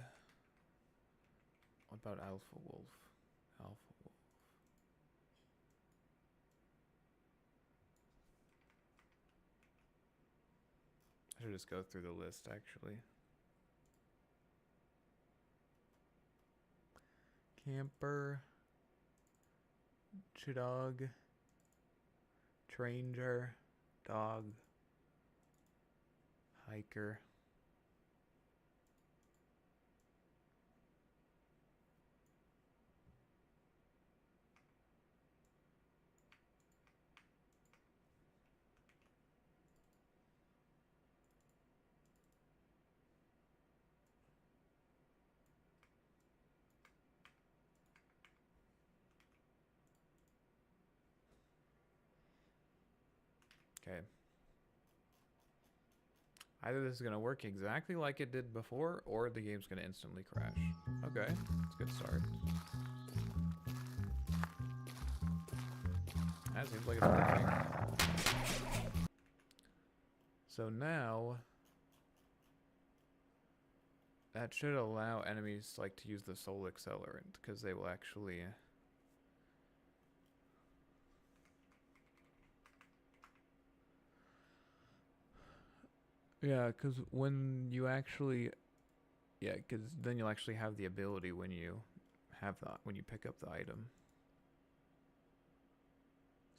about Alpha Wolf? Alpha Wolf. I should just go through the list, actually. Camper. Chidog. Tranger. Dog. Hiker. Okay. Either this is going to work exactly like it did before, or the game's going to instantly crash. Okay, that's a good start. That seems like it's working. So now, that should allow enemies like to use the soul accelerant, because they will actually... Yeah, because when you actually... Yeah, because then you'll actually have the ability when you have that, when you pick up the item.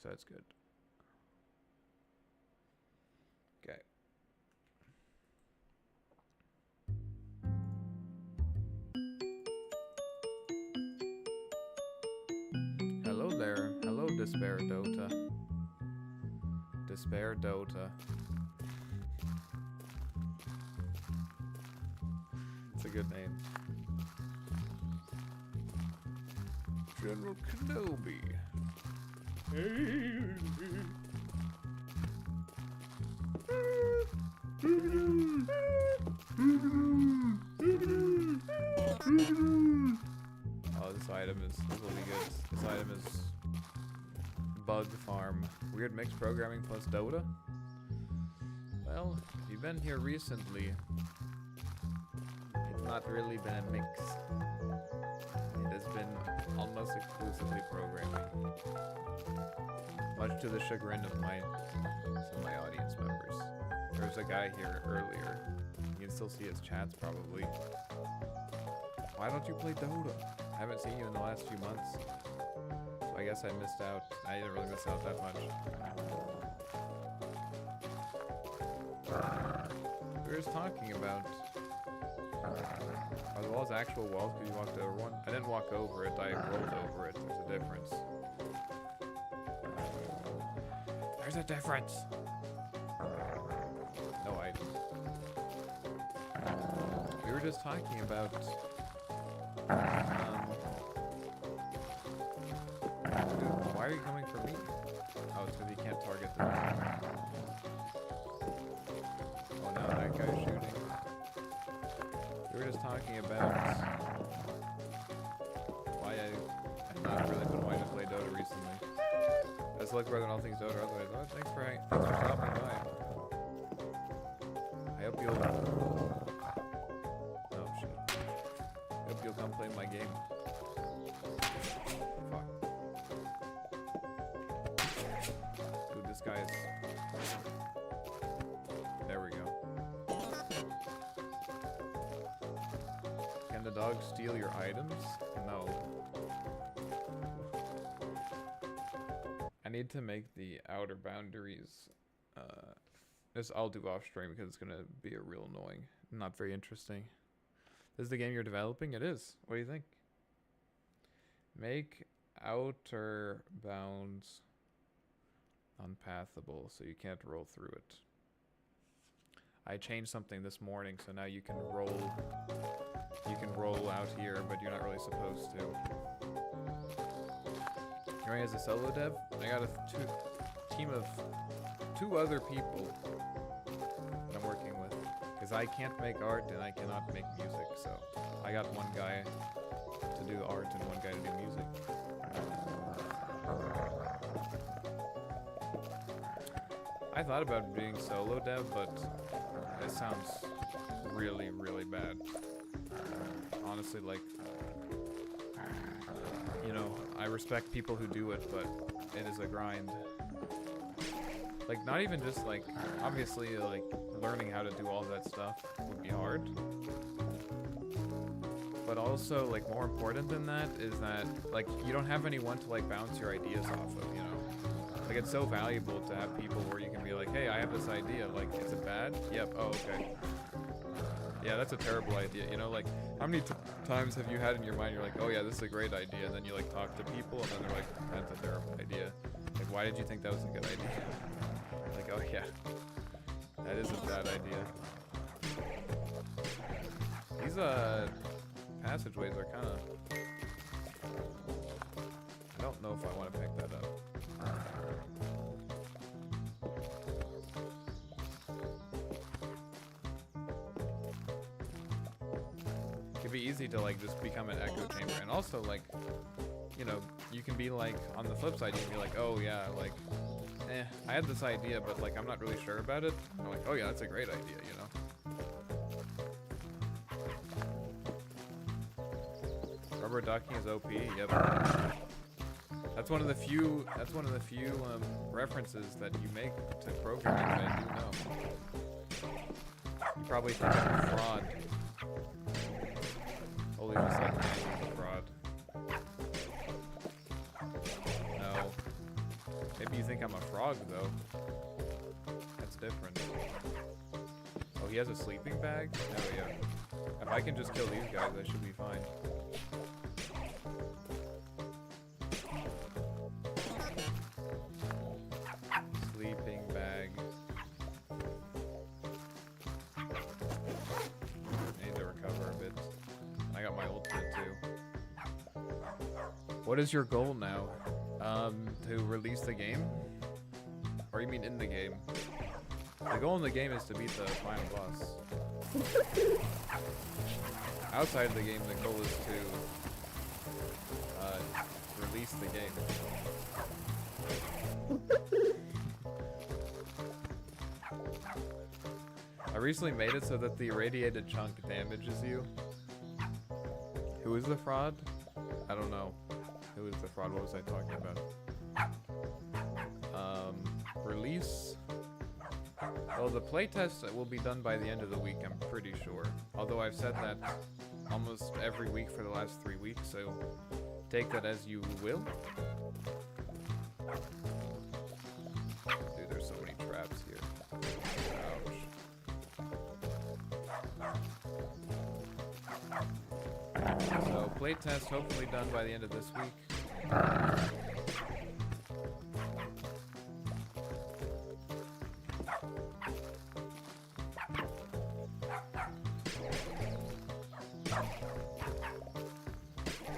So that's good. Okay. Hello there. Hello, Despair Dota. Despair Dota. It's a good name. General Kenobi. Oh, this item is really good. This item is Bug Farm. Weird mixed programming plus Dota. Well, if you've been here recently, it's not really been a mix. It has been almost exclusively programming. Much to the chagrin of some of my audience members. There was a guy here earlier. You can still see his chats probably. Why don't you play Dota? I haven't seen you in the last few months. So I guess I missed out. I didn't really miss out that much. We were just talking about... Are the walls actual walls because you walked over one? I didn't walk over it, I rolled over it. There's a difference. There's a difference! No item. We were just talking about... dude, why are you coming for me? Oh, it's because you can't target them. Oh no, that guy's shooting. We were just talking about why I've not really been wanting to play Dota recently. Let's look further than all things Dota. Otherwise, oh, thanks for stopping by. I hope you'll. Oh shit! I hope you'll come play my game. Fuck. Dude, this guy is. There we go. Can the dog steal your items? No. I need to make the outer boundaries. This I'll do off stream because it's gonna be a real annoying, not very interesting. This is the game you're developing? It is. What do you think? Make outer bounds unpathable so you can't roll through it. I changed something this morning, so now you can roll. You can roll out here, but you're not really supposed to. You're running as a solo dev? I got a team of 2 other people that I'm working with. Because I can't make art and I cannot make music, so I got one guy to do art and one guy to do music. I thought about being solo dev, but it sounds really, really bad. Honestly, like, I respect people who do it, but it is a grind. Like, not even just, like, obviously, like, learning how to do all that stuff would be hard. But also, like, more important than that is that, like, you don't have anyone to, like, bounce your ideas off of, you know? Like, it's so valuable to have people where you can be like, hey, I have this idea. Like, is it bad? Yep. Oh, okay. Yeah, that's a terrible idea. You know, like, how many times have you had in your mind, you're like, oh, yeah, this is a great idea. And then you, like, talk to people, and then they're like, that's a terrible idea. Like, why did you think that was a good idea? Like, oh, yeah. That is a bad idea. These, passageways are kind of... I don't know if I want to pick that up. It'd be easy to, like, just become an echo chamber. And also, like, you know, you can be, like, on the flip side, you can be like, oh, yeah, like, I had this idea, but, like, I'm not really sure about it. And I'm like, oh, yeah, that's a great idea, you know? Rubber ducking is OP. Yep. That's one of the few. References that you make to programming that I do know. You probably think I'm a fraud. Holy just like me, I'm a fraud. No. Maybe you think I'm a frog though. That's different. Oh, he has a sleeping bag? Oh yeah. If I can just kill these guys, I should be fine. Sleeping bag. I need to recover a bit. I got my ultimate too. What is your goal now? To release the game? Or you mean in the game? The goal in the game is to beat the final boss. Outside of the game, the goal is to release the game. I recently made it so that the irradiated chunk damages you. Who is the fraud? I don't know. Who is the fraud? What was I talking about? Release. Well, the playtest will be done by the end of the week, I'm pretty sure. Although I've said that almost every week for the last 3 weeks, so take that as you will. Dude, there's so many traps here. Ouch. So, playtest hopefully done by the end of this week.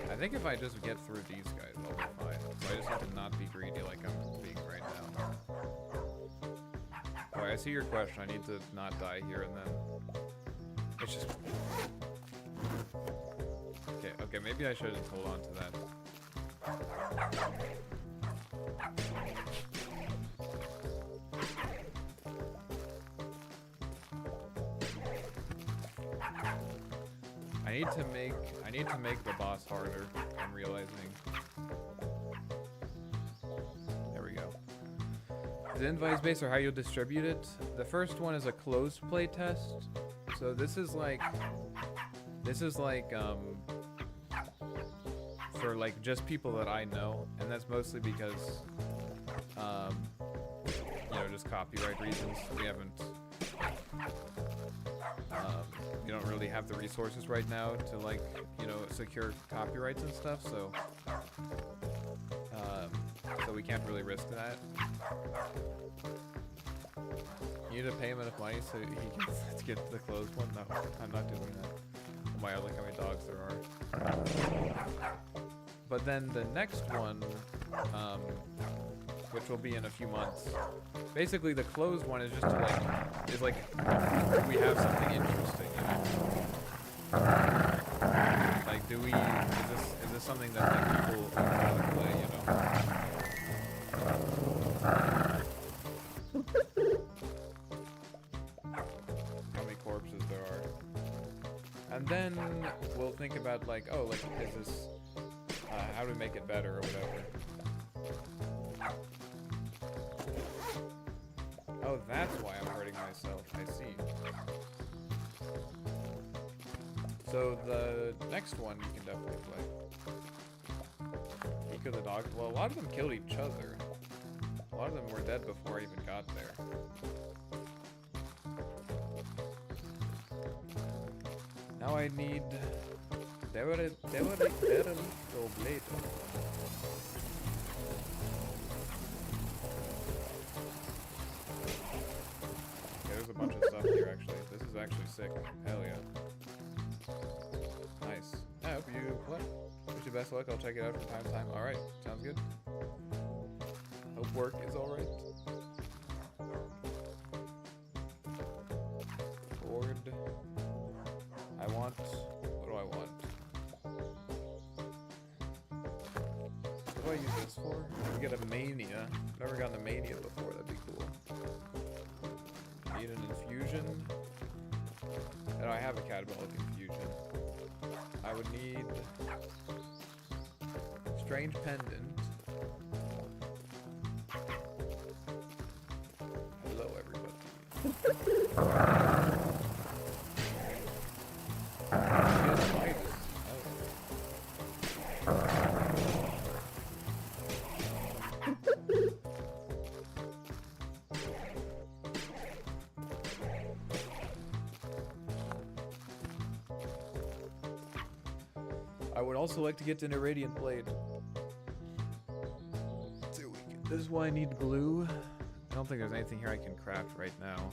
I think if I just get through these guys, I'll be fine. So I just have to not be greedy like I'm being right now. Alright, I see your question. I need to not die here and then. It's just... Okay, maybe I should just hold on to that. I need to make the boss harder, I'm realizing. There we go. Is it invite based or how you'll distribute it? The first one is a closed play test. So this is like for like just people that I know, and that's mostly because you know, just copyright reasons. We haven't we don't really have the resources right now to, like, you know, secure copyrights and stuff, so so we can't really risk that. You need to pay him enough money so he gets to get the closed one? No, I'm not doing that. Oh my god, look how many dogs there are. But then the next one, which will be in a few months. Basically, the closed one is just to, like, we have something interesting, you know? Like, is this something that, like, people want to play, you know? How many corpses there are. And then we'll think about, like, oh, like, is this, how how do we make it better or whatever. Oh, that's why I'm hurting myself. I see. So the next one you can definitely play. Eco the dog. Well, a lot of them killed each other. A lot of them were dead before I even got there. Now I need Devil Blade. There's a bunch of stuff here actually. This is actually sick. Hell yeah. Nice. I hope you play. Wish you best luck. I'll check it out from time to time. Alright, sounds good. Hope work is alright. Board. I want. What do I want? What do I use this for? We get a mania. I've never gotten a mania before. That'd be cool. Need an infusion. And I have a catabolic infusion. I would need strange pendant. Hello, everybody. I would also like to get an Irradiant Blade. This is why I need glue. I don't think there's anything here I can craft right now.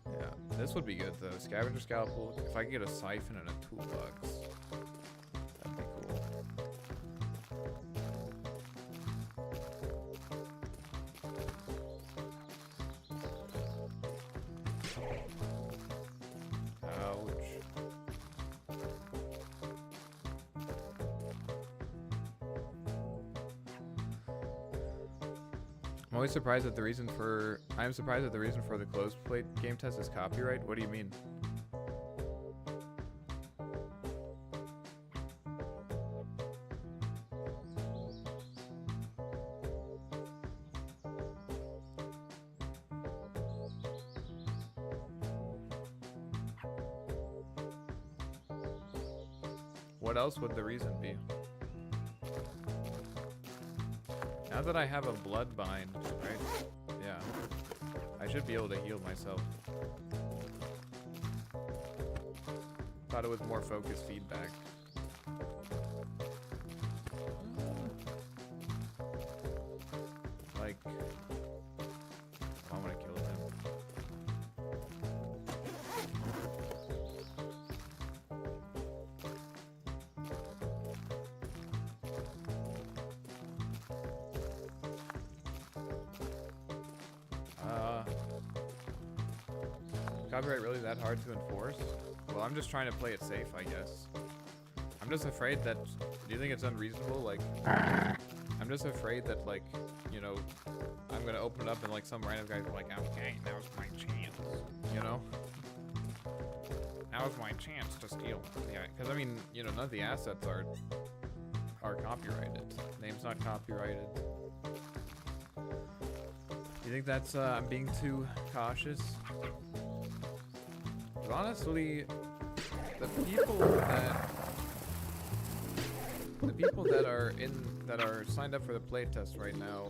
Yeah, this would be good though. Scavenger Scalpel. If I could get a siphon and a toolbox, that'd be cool. Ouch. I'm always surprised that the reason for the closed plate game test is copyright. What do you mean? What else would the reason be? Now that I have a blood bind, right? Yeah. I should be able to heal myself. Thought it was more focused feedback. Like, I want to kill him. Copyright really that hard to enforce? Well, I'm just trying to play it safe, I guess. I'm just afraid that... Do you think it's unreasonable? Like, I'm just afraid that, like, you know, I'm gonna open it up and, like, some random guy's like, okay, now's my chance. You know? Now's my chance to steal. Yeah, because, I mean, you know, none of the assets are copyrighted. Name's not copyrighted. You think that's, I'm being too cautious? But honestly, the people that are signed up for the playtest right now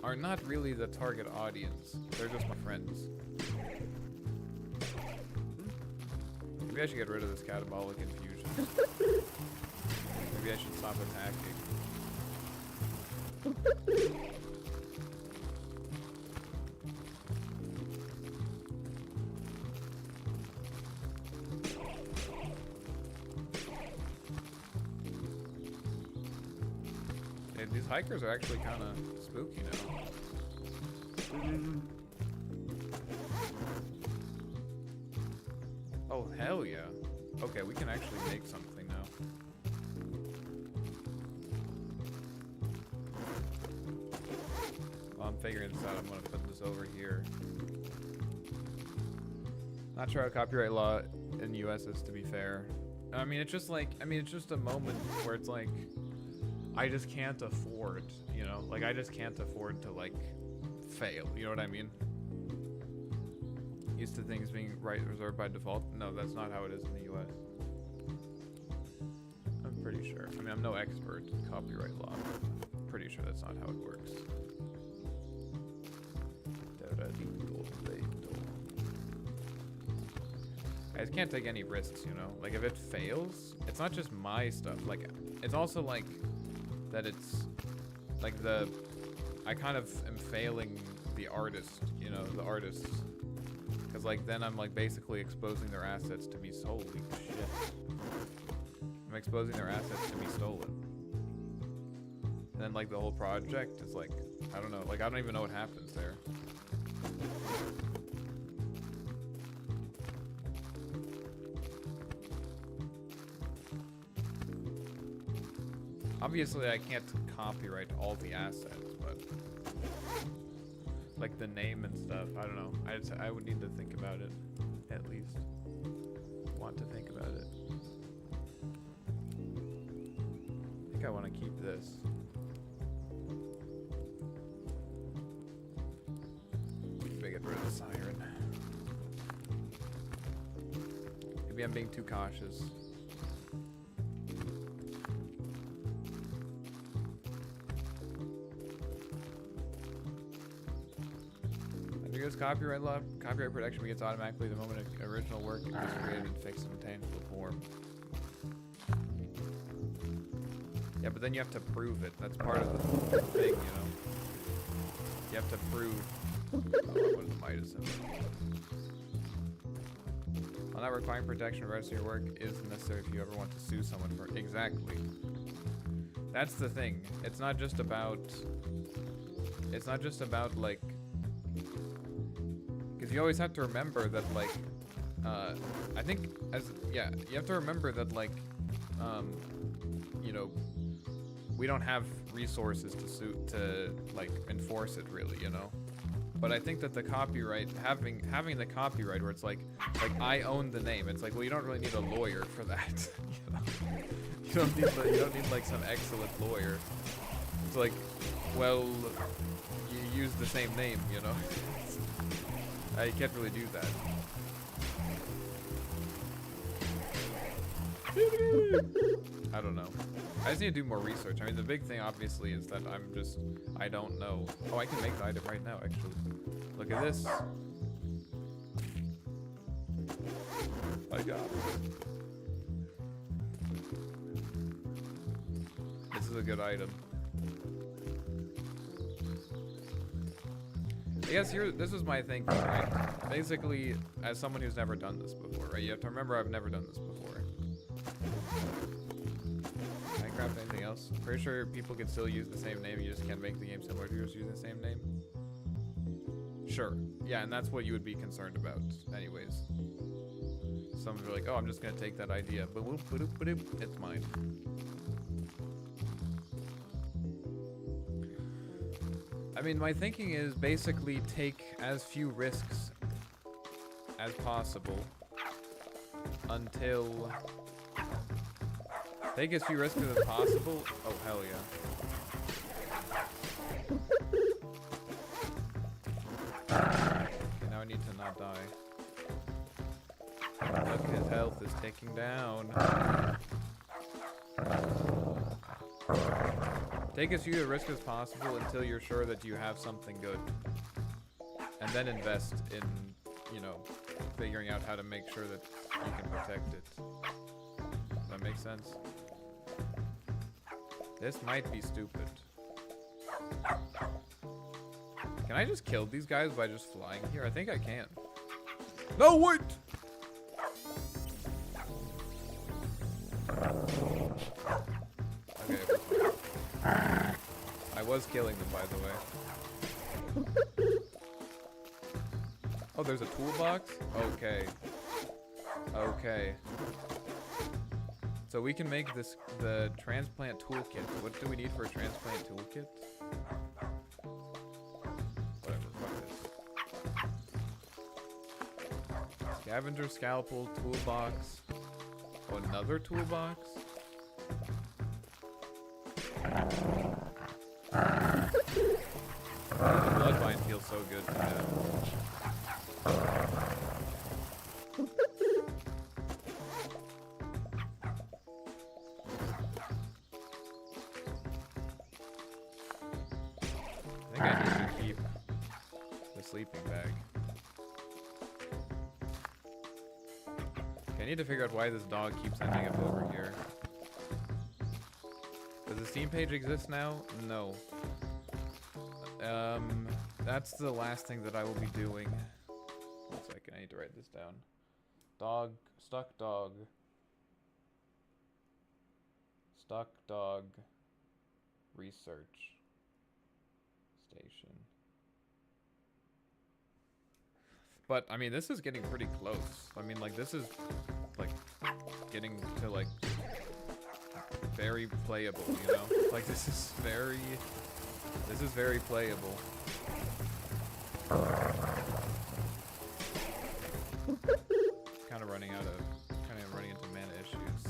are not really the target audience. They're just my friends. Maybe I should get rid of this catabolic infusion. Maybe I should stop attacking. These hikers are actually kind of spooky now. Oh, hell yeah. Okay, we can actually make something now. While I'm figuring this out, I'm going to put this over here. Not sure how copyright law in the US is, to be fair. I mean, it's just like, I mean, it's just a moment where it's like, I just can't afford, you know? Like, I just can't afford to, like, fail, you know what I mean? Used to things being reserved by default. No, that's not how it is in the US. I'm pretty sure. I mean, I'm no expert in copyright law, but I'm pretty sure that's not how it works. I just can't take any risks, you know? Like, if it fails, it's not just my stuff. Like, it's also, like, that it's, like, I kind of am failing the artist, you know, the artists. Because, like, then I'm, like, basically exposing their assets to be holy shit. I'm exposing their assets to be stolen. And then, like, the whole project is, like, I don't know. Like, I don't even know what happens there. Obviously, I can't copyright all the assets, but like the name and stuff, I don't know. I would need to think about it, at least. Want to think about it. I think I want to keep this. Maybe get rid of the siren. Maybe I'm being too cautious. Copyright law, copyright protection begins automatically the moment an original work is created and fixed in tangible form. Yeah, but then you have to prove it. That's part of the thing, you know. You have to prove. What is the Midas symbol? While not requiring protection, the rest of your work is necessary if you ever want to sue someone for exactly. That's the thing. It's not just about. It's not just about like. You always have to remember that, like, I think you have to remember that, like, you know, we don't have resources to like enforce it really, you know. But I think that the copyright, having the copyright where it's like I own the name, it's like, well, you don't really need a lawyer for that. You know? You don't need like some excellent lawyer. It's like, well, you use the same name, you know. You can't really do that. I don't know. I just need to do more research. I mean, the big thing, obviously, is that I don't know. Oh, I can make the item right now, actually. Look at this. I got it. This is a good item. I guess this is my thinking, right? Basically, as someone who's never done this before, right? You have to remember I've never done this before. Can I craft anything else? I'm pretty sure people can still use the same name, you just can't make the game similar to yours using the same name. Sure. Yeah, and that's what you would be concerned about anyways. Some are like, oh, I'm just gonna take that idea. It's mine. I mean, my thinking is basically take as few risks as possible until... Take as few risks as possible. Oh, hell yeah. Okay, now I need to not die. Look, his health is ticking down. Take as few risks as possible until you're sure that you have something good. And then invest in, you know, figuring out how to make sure that you can protect it. Does that make sense? This might be stupid. Can I just kill these guys by just flying here? I think I can. No, wait! Okay. I was killing them, by the way. Oh, there's a toolbox? Okay. Okay. So we can make the transplant toolkit. What do we need for a transplant toolkit? Whatever, fuck this. Scavenger, scalpel, toolbox. Oh, another toolbox? The bloodvine feels so good to have. I think I need to keep the sleeping bag. Okay, I need to figure out why this dog keeps ending up over here. Does the Steam page exist now? No. That's the last thing that I will be doing. 1 second, I need to write this down. Dog, stuck dog. Stuck dog research station. But, I mean, this is getting pretty close. I mean, like, this is, like, getting to, like, very playable, you know? Like, this is very playable. Kind of running into mana issues.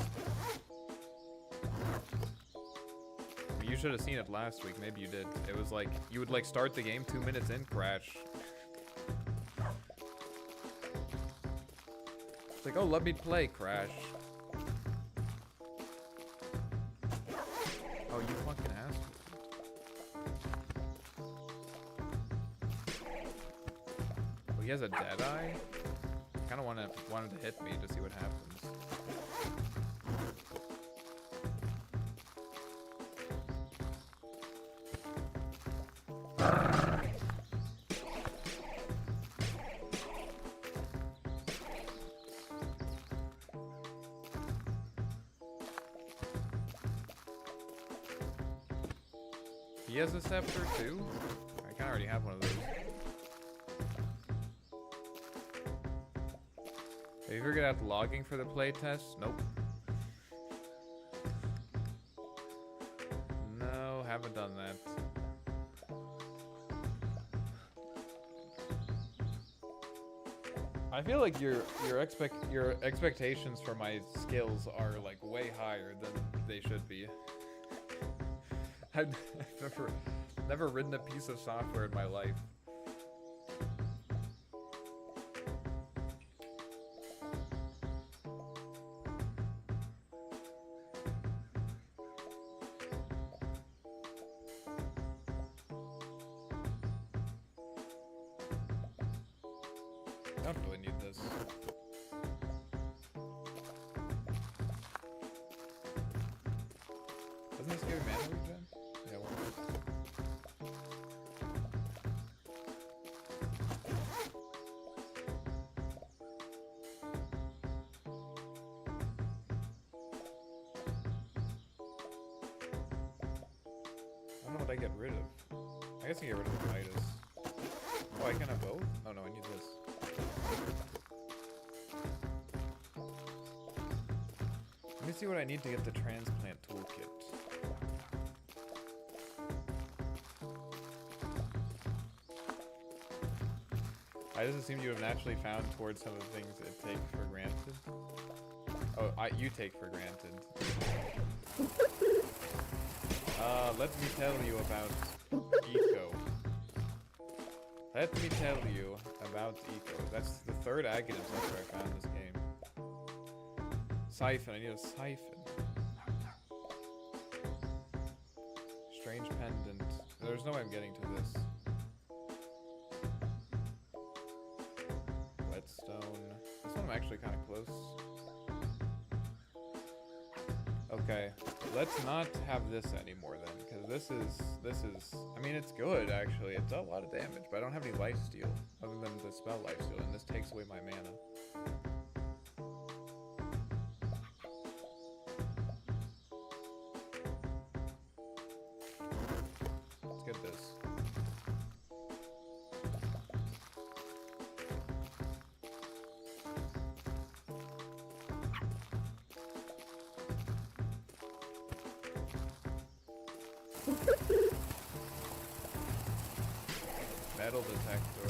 I mean, you should have seen it last week. Maybe you did. It was like, you would, like, start the game 2 minutes in, crash. It's like, oh, let me play, crash. Oh, you fucking asshole. Oh, he has a dead eye? Kinda wanted to hit me to see what happens. He has a scepter too? I kinda already have one of those. Have you figured out logging for the playtest? Nope. No, haven't done that. I feel like your expectations for my skills are like way higher than they should be. I've never written a piece of software in my life. I don't really need this. Doesn't this give me mana regen? Yeah, one. I don't know what I get rid of. I guess I get rid of the Midas. Oh, I can have both? Oh no, I need this. Let me see what I need to get the transplant toolkit. I just assumed you would have naturally found towards some of the things that take for granted. Oh, you take for granted. Let me tell you about Eco. Let me tell you about Eco. That's the third Aghanim scepter I found in this game. Siphon, I need a siphon. Strange pendant. There's no way I'm getting to this. Whetstone. This one I'm actually kind of close. Okay, let's not have this anymore then, because this is, I mean, it's good actually. It's a lot of damage, but I don't have any lifesteal other than the spell lifesteal, and this takes away my mana. Let's get this. Metal detector.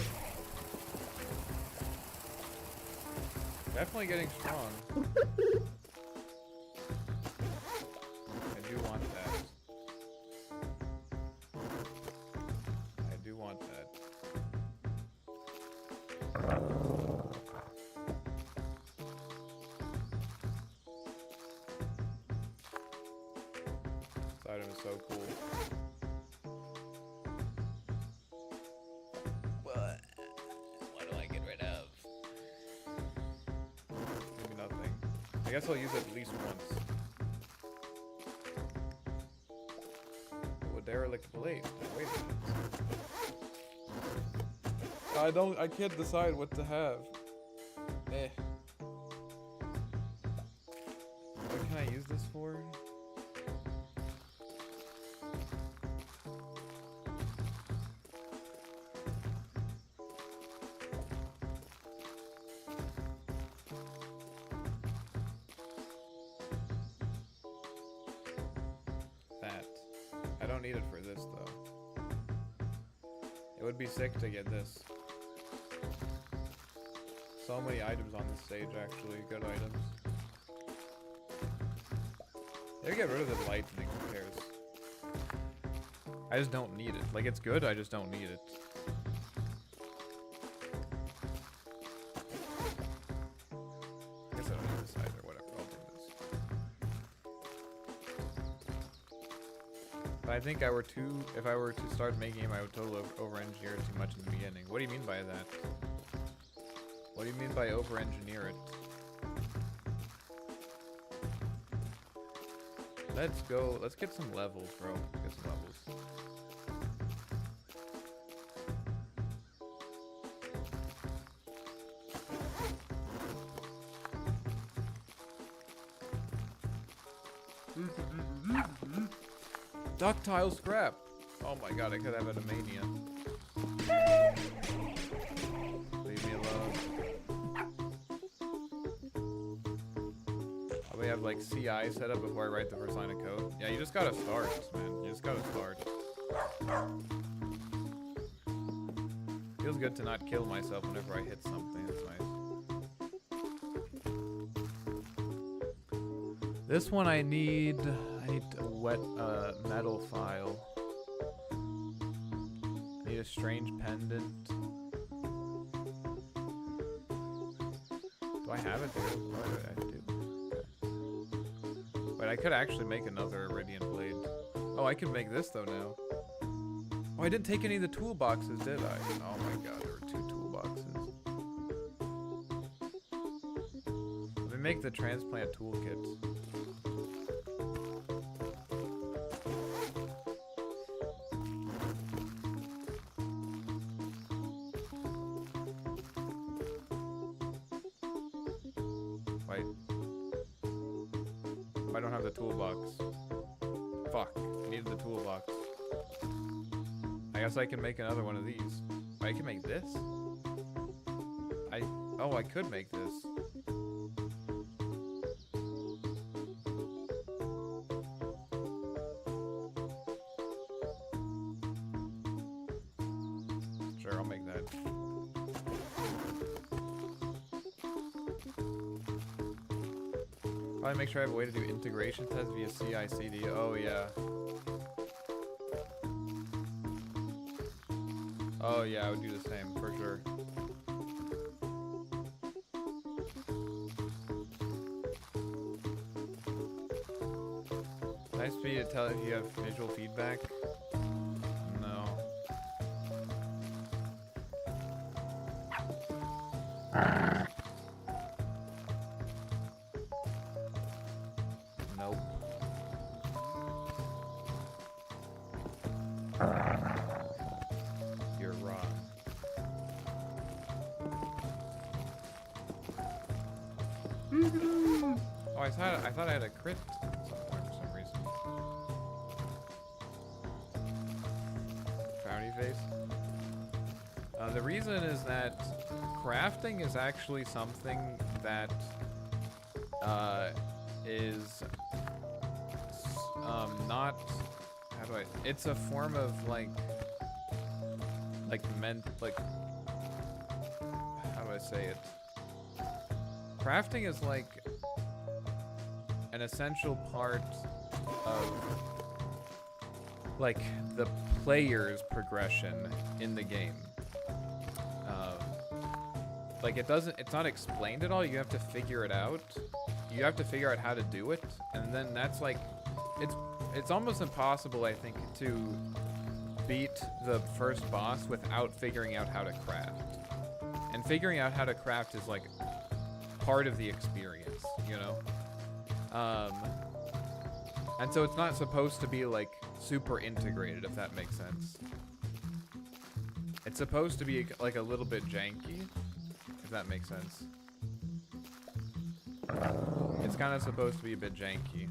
Definitely getting strong. I guess I'll use it at least once. Oh, a derelict blade. Wait a minute. I can't decide what to have. What can I use this for? That. I don't need it for this though. It would be sick to get this. So many items on this stage, actually. Good items. Maybe get rid of the lightning, who cares? I just don't need it. Like, it's good, I just don't need it. I guess I don't need this either, whatever, I'll do this. But I think if I were to start making him, I would totally over-engineer it too much in the beginning. What do you mean by that? What do you mean by over-engineer it? Let's go. Let's get some levels, bro. Let's get some levels. Ductile scrap. Oh my god, I could have a mania. Leave me alone. We have like CI set up before I write the first line of code. Yeah, you just gotta start, man. You just gotta start. Feels good to not kill myself whenever I hit something. That's nice. This one I need a wet metal file. I need a strange pendant. Do I have it here? Oh, I do. Wait, I could actually make another Iridian blade. Oh, I can make this though now. Oh, I didn't take any of the toolboxes, did I? Oh my god, there were 2 toolboxes. Let me make the transplant toolkit. Wait. I don't have the toolbox. Fuck. I needed the toolbox. I guess I can make another one of these. I can make this? Oh, I could make this. Sure, I'll make that. Probably make sure I have a way to do integration tests via CI/CD. Oh yeah. Oh yeah, I would do the same for sure. Nice for you to tell if you have visual feedback. No. Nope. You're wrong. Oh, I thought I had a crit somewhere for some reason. Frowny face. The reason is that crafting is actually something that is not, how do I, it's a form of like how do I say it? Crafting is like an essential part of like the player's progression in the game. Like it's not explained at all. You have to figure it out. You have to figure out how to do it, and then that's like, it's almost impossible, I think, to beat the first boss without figuring out how to craft. And figuring out how to craft is like part of the experience, you know? And so it's not supposed to be like super integrated, if that makes sense. It's supposed to be like a little bit janky, if that makes sense. It's kind of supposed to be a bit janky.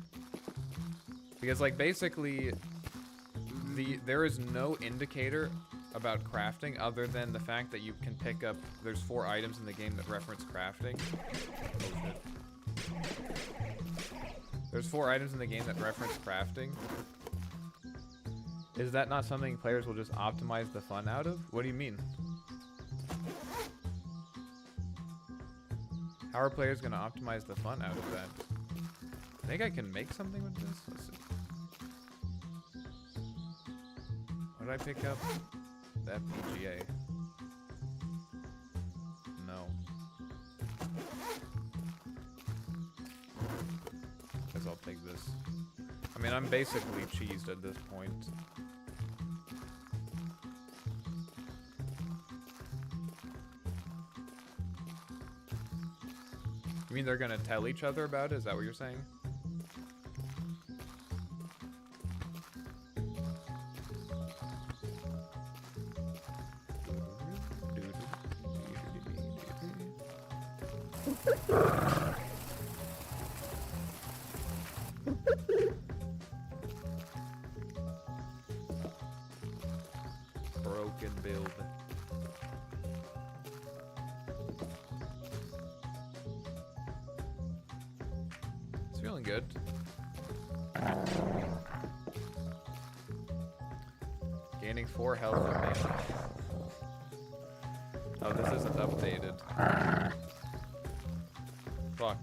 Because like basically there is no indicator about crafting other than the fact that you can pick up, there's 4 items in the game that reference crafting. Oh shit. There's 4 items in the game that reference crafting. Is that not something players will just optimize the fun out of? What do you mean? How are players going to optimize the fun out of that? I think I can make something with this. Let's see. What did I pick up? The FPGA. No. Guess I'll take this. I mean, I'm basically cheesed at this point. You mean they're gonna tell each other about it? Is that what you're saying? Broken build. It's feeling good. Gaining 4 health and mana. Oh, this isn't updated. Fuck.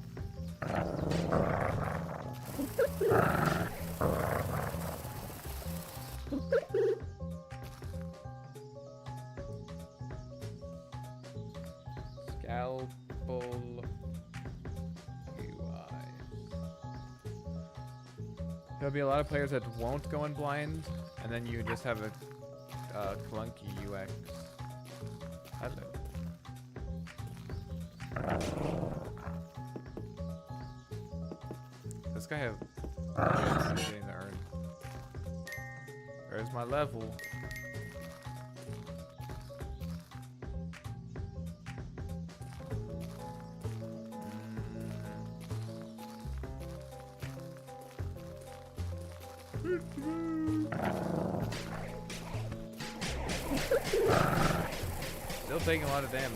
Scalpel UI. There'll be a lot of players that won't go in blind, and then you just have a clunky UX. Hello. This guy have getting the urn. There's my level. Still taking a lot of damage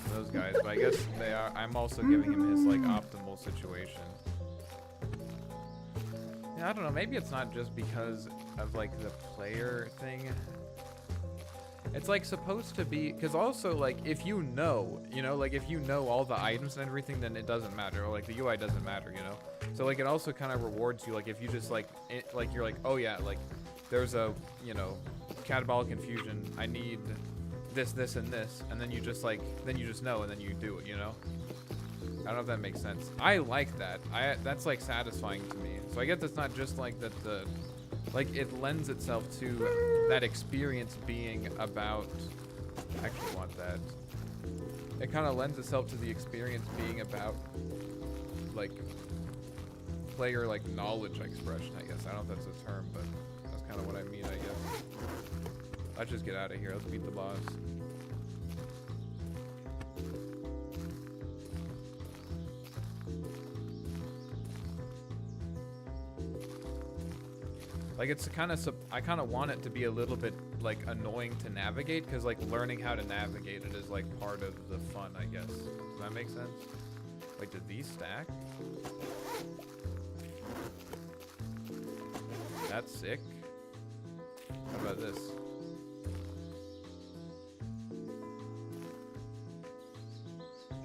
from those guys, but I guess they are. I'm also giving him his like optimal situation. Yeah, I don't know. Maybe it's not just because of like the player thing. It's like supposed to be, because also like if you know, like if you know all the items and everything, then it doesn't matter, or like the UI doesn't matter, So like it also kind of rewards you, like if you just like you're like, oh yeah, like there's a catabolic infusion, I need this, this, and this, and then you just like then you just know, and then you do it, I don't know if that makes sense. I like that. That's like satisfying to me. So I guess it's not just like that like it lends itself to that experience being about. I actually want that. It kind of lends itself to the experience being about like player like knowledge expression, I guess. I don't know if that's a term, but that's kind of what I mean, I guess. Let's just get out of here. Let's beat the boss. Like it's kind of, I kind of want it to be a little bit like annoying to navigate, because like learning how to navigate it is like part of the fun, I guess. Does that make sense? Wait, did these stack? That's sick. How about this?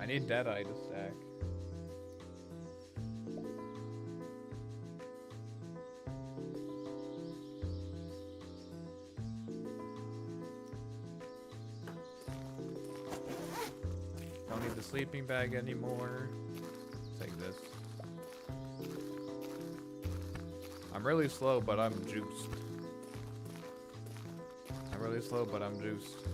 I need Deadeye to stack. Don't need the sleeping bag anymore. Take this. I'm really slow, but I'm juiced. I'm really slow, but I'm juiced.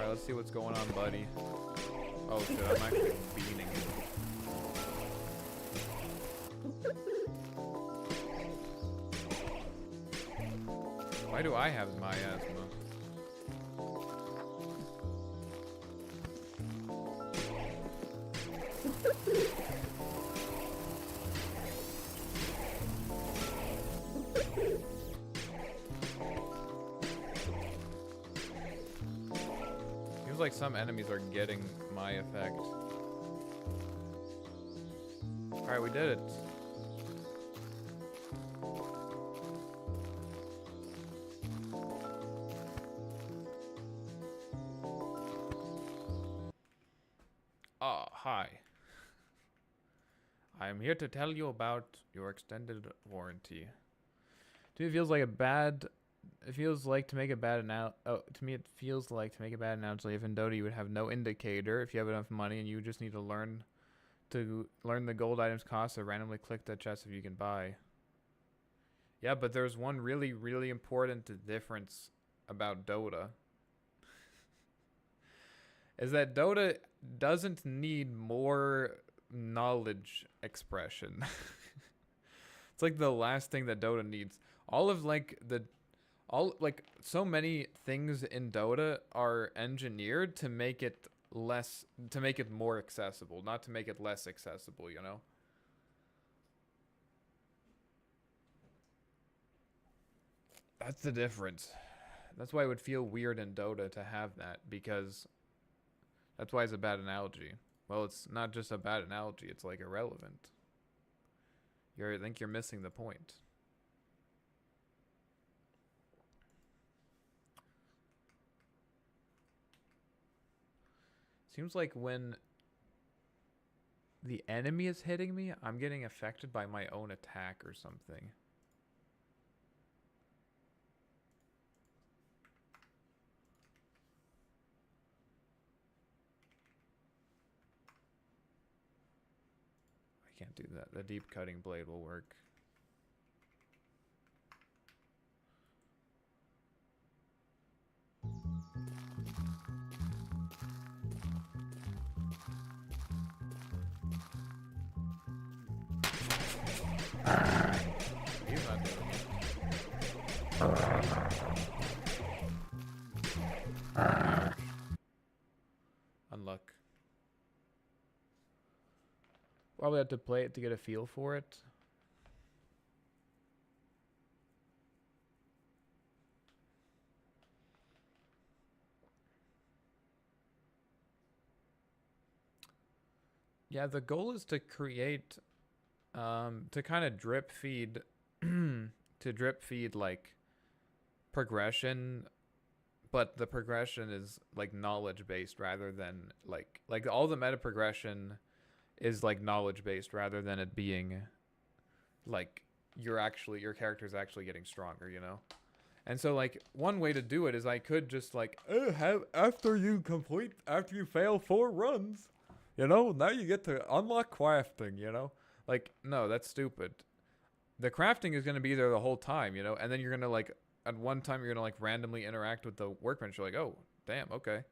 Alright, let's see what's going on, buddy. Oh shit, I'm actually beating it. Why do I have miasma? Seems like some enemies are getting my effect. Alright, we did it. Hi. I am here to tell you about your extended warranty. To me, it feels like a bad. It feels like to make a bad to me, it feels like to make a bad analogy. If in Dota, you would have no indicator if you have enough money, and you just need to learn the gold items cost, or randomly click the chest if you can buy. Yeah, but there's one really, really important difference about Dota. Is that Dota doesn't need more knowledge expression. It's like the last thing that Dota needs. So many things in Dota are engineered to make it more accessible, not to make it less accessible, you know? That's the difference. That's why it would feel weird in Dota to have that, because that's why it's a bad analogy. Well, it's not just a bad analogy, it's like irrelevant. I think you're missing the point. Seems like when the enemy is hitting me, I'm getting affected by my own attack or something. I can't do that. The deep cutting blade will work. He's not doing it. Unluck. Probably have to play it to get a feel for it. Yeah, the goal is to create, to kind of drip feed, like progression, but the progression is like knowledge based rather than like all the meta progression is like knowledge based rather than it being like your character's actually getting stronger, you know? And so like one way to do it is I could just like after you fail 4 runs, you know, now you get to unlock crafting, you know? Like, no, that's stupid. The crafting is going to be there the whole time, you know? And then you're going to like at one time you're going to like randomly interact with the workbench. You're like, "Oh, damn, okay."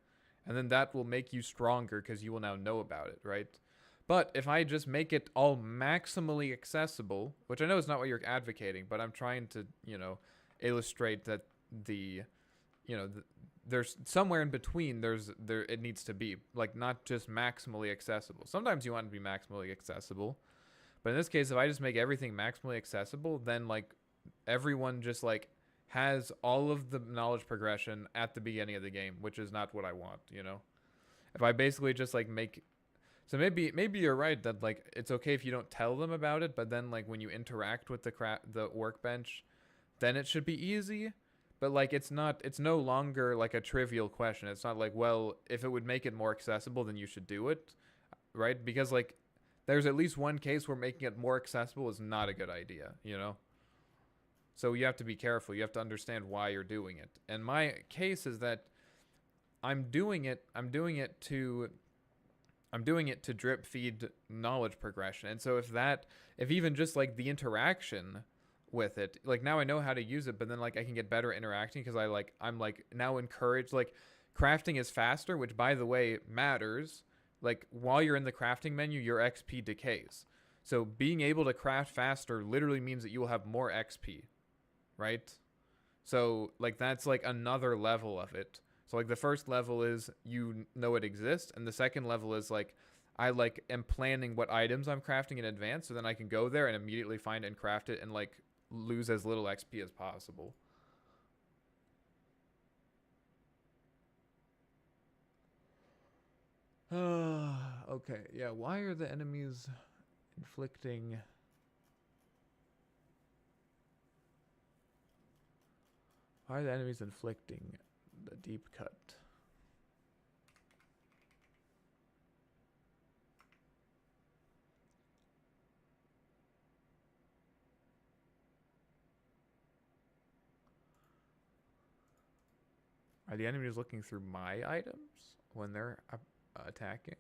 And then that will make you stronger cuz you will now know about it, right? But if I just make it all maximally accessible, which I know is not what you're advocating, but I'm trying to, you know, illustrate that there's somewhere in between it needs to be like not just maximally accessible. Sometimes you want it to be maximally accessible, but in this case, if I just make everything maximally accessible, then like everyone just like has all of the knowledge progression at the beginning of the game, which is not what I want, you know? If I basically just like so maybe you're right that like it's okay if you don't tell them about it, but then like when you interact with the workbench, then it should be easy. But like it's no longer like a trivial question. It's not like, well, if it would make it more accessible, then you should do it, right? Because like there's at least one case where making it more accessible is not a good idea, you know? So you have to be careful. You have to understand why you're doing it. And my case is that I'm doing it to drip feed knowledge progression. And so if even just like the interaction with it, like now I know how to use it, but then like I can get better at interacting because I'm like now encouraged, like crafting is faster, which by the way matters. Like while you're in the crafting menu, your XP decays. So being able to craft faster literally means that you will have more XP, right? So like that's like another level of it. So like the first level is you know it exists, and the second level is like I like am planning what items I'm crafting in advance, so then I can go there and immediately find it and craft it and like lose as little XP as possible. Okay, yeah. Why are the enemies inflicting? Why are the enemies inflicting the deep cut? Are the enemies looking through my items when they're attacking?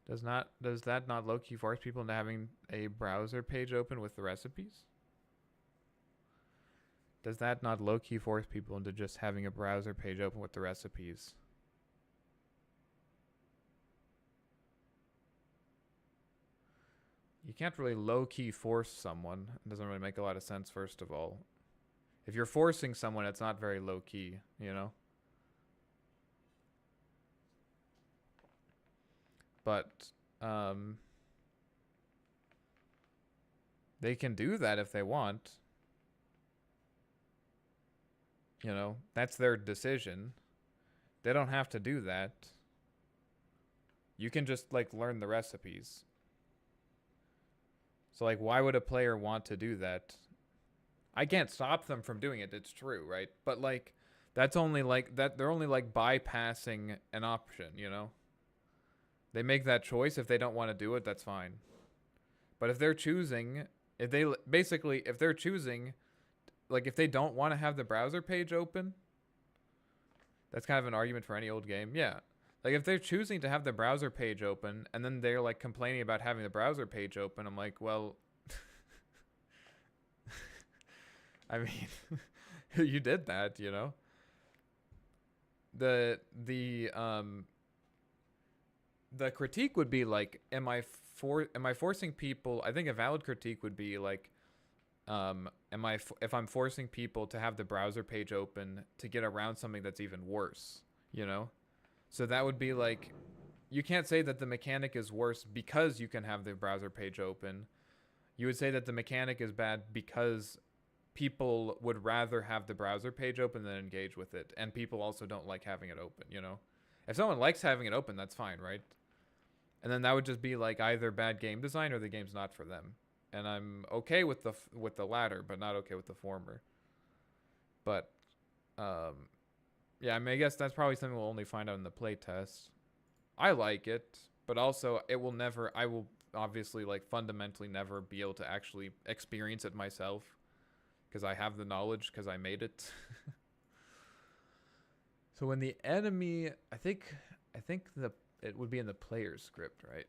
Does that not low key force people into having a browser page open with the recipes? Does that not low key force people into just having a browser page open with the recipes? You can't really low key force someone. It doesn't really make a lot of sense, first of all. If you're forcing someone, it's not very low key, you know? But they can do that if they want. You know, that's their decision. They don't have to do that. You can just like learn the recipes. So like why would a player want to do that? I can't stop them from doing it, it's true, right? But like that's only like that they're only like bypassing an option, you know? They make that choice. If they don't want to do it, that's fine. But if they're choosing, if they're choosing, like if they don't want to have the browser page open, that's kind of an argument for any old game. Yeah. Like if they're choosing to have the browser page open and then they're like complaining about having the browser page open, I'm like, well, I mean, you did that, you know? The critique would be like, am I forcing people? I think a valid critique would be like, if I'm forcing people to have the browser page open to get around something that's even worse, you know? So that would be like, you can't say that the mechanic is worse because you can have the browser page open. You would say that the mechanic is bad because people would rather have the browser page open than engage with it, and people also don't like having it open, you know? If someone likes having it open, that's fine, right? And then that would just be like either bad game design or the game's not for them. And I'm okay with the latter, but not okay with the former. But yeah, I mean, I guess that's probably something we'll only find out in the playtest. I like it, but also I will obviously like fundamentally never be able to actually experience it myself because I have the knowledge because I made it. So when the enemy, I think it would be in the player's script, right?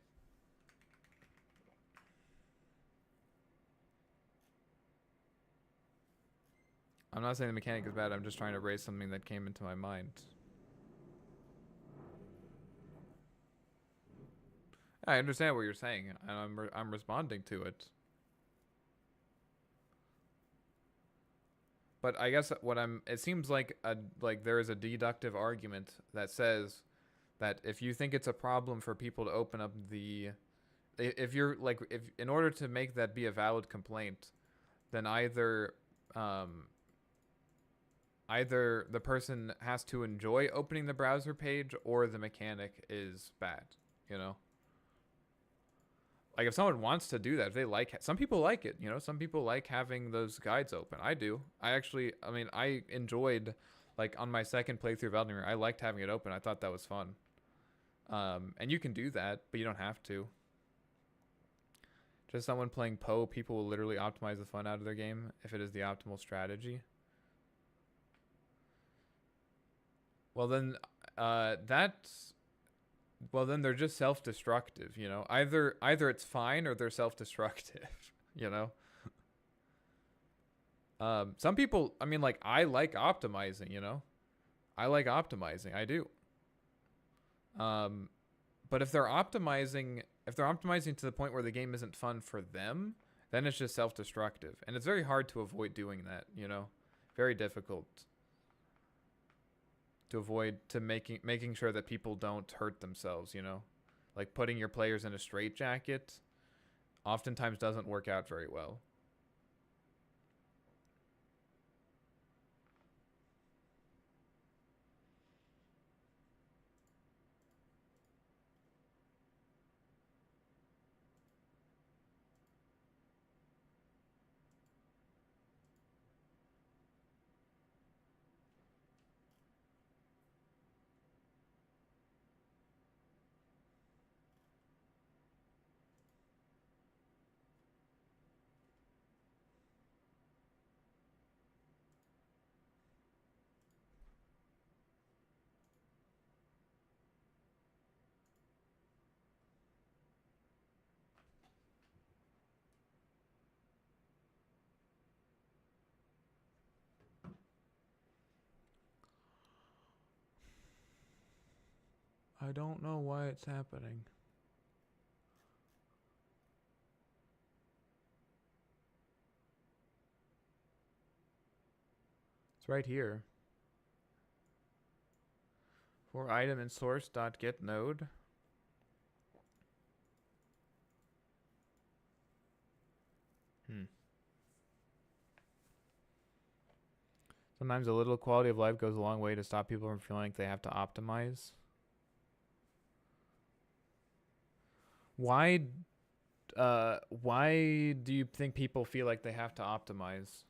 I'm not saying the mechanic is bad. I'm just trying to raise something that came into my mind. I understand what you're saying, and I'm responding to it. But I guess it seems like there is a deductive argument that says that if you think it's a problem for people to open up if in order to make that be a valid complaint, then either the person has to enjoy opening the browser page or the mechanic is bad, you know? Like if someone wants to do that, if they like, some people like it, you know, some people like having those guides open. I do. I mean, I enjoyed like on my second playthrough of Elden Ring, I liked having it open. I thought that was fun. And you can do that, but you don't have to. Just someone playing Poe, people will literally optimize the fun out of their game if it is the optimal strategy. Well then, well then they're just self-destructive, you know. Either it's fine or they're self-destructive, you know. Some people, I mean, like I like optimizing, you know. I like optimizing, I do. But if they're optimizing to the point where the game isn't fun for them, then it's just self-destructive, and it's very hard to avoid doing that, you know. Very difficult to avoid, to making sure that people don't hurt themselves, you know. Like putting your players in a straitjacket oftentimes doesn't work out very well. I don't know why it's happening. It's right here. For item in source.get node. Sometimes a little quality of life goes a long way to stop people from feeling like they have to optimize. Why do you think people feel like they have to optimize?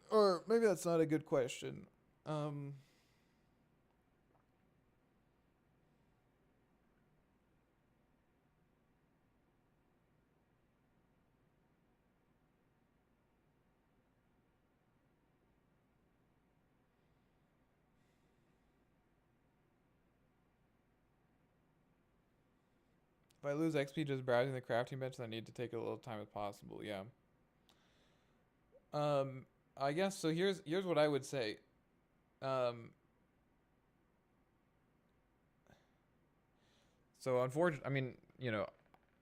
Or maybe that's not a good question. If I lose XP just browsing the crafting bench, I need to take a little time as possible. Yeah. I guess so. Here's what I would say. So unfortunately, I mean, you know,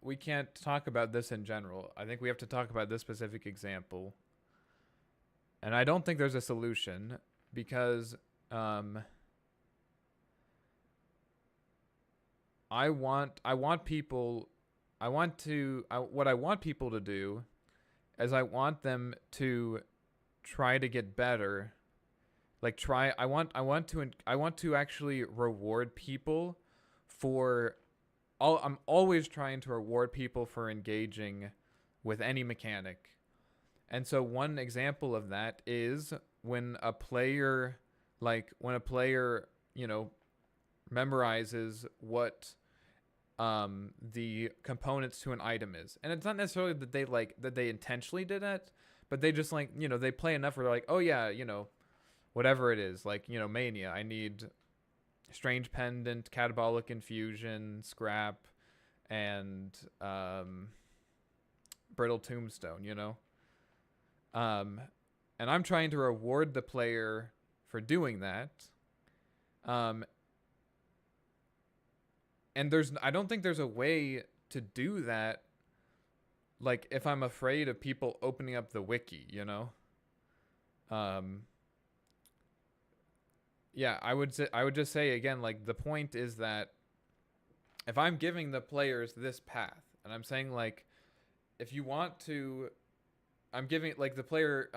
we can't talk about this in general. I think we have to talk about this specific example. And I don't think there's a solution because what I want people to do is I want them to try to get better. Like I want to actually reward people for I'm always trying to reward people for engaging with any mechanic. And so one example of that is when a player you know, memorizes what the components to an item is. And it's not necessarily that they intentionally did it, but they just like, you know, they play enough where they're like, oh yeah, you know, whatever it is, like, you know, Mania, I need Strange Pendant, Catabolic Infusion, Scrap, and Brittle Tombstone, you know? And I'm trying to reward the player for doing that. And I don't think there's a way to do that, like, if I'm afraid of people opening up the wiki, you know? Yeah, I would just say again, like, the point is that if I'm giving the players this path, and I'm saying, like, if you want to, I'm giving, like, the player,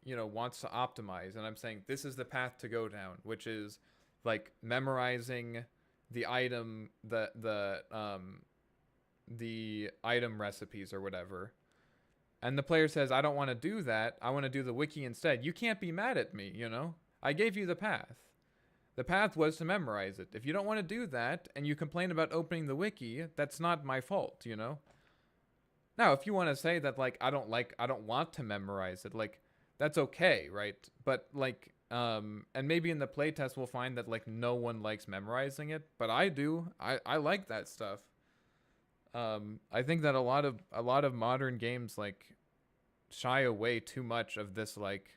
you know, wants to optimize, and I'm saying this is the path to go down, which is, like, memorizing the item, the the item recipes or whatever, and the player says, I don't want to do that, I want to do the wiki instead, you can't be mad at me, you know? I gave you the path. The path was to memorize it. If you don't want to do that and you complain about opening the wiki, that's not my fault, you know? Now, if you want to say that, like, I don't want to memorize it, like, that's okay, right? But, like, and maybe in the playtest we'll find that, like, no one likes memorizing it, but I do. I like that stuff. I think that a lot of modern games, like, shy away too much of this, like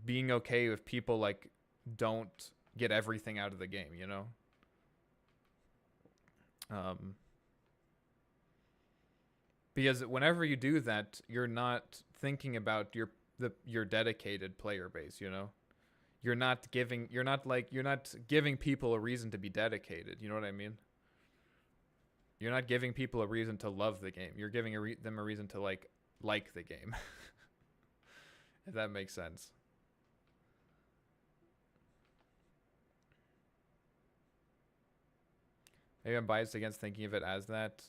being okay if people, like, don't get everything out of the game, you know? Because whenever you do that, you're not thinking about your dedicated player base, you know? You're not giving people a reason to be dedicated, you know what I mean? You're not giving people a reason to love the game. You're giving them a reason to like the game. If that makes sense. Maybe I'm biased against thinking of it as that.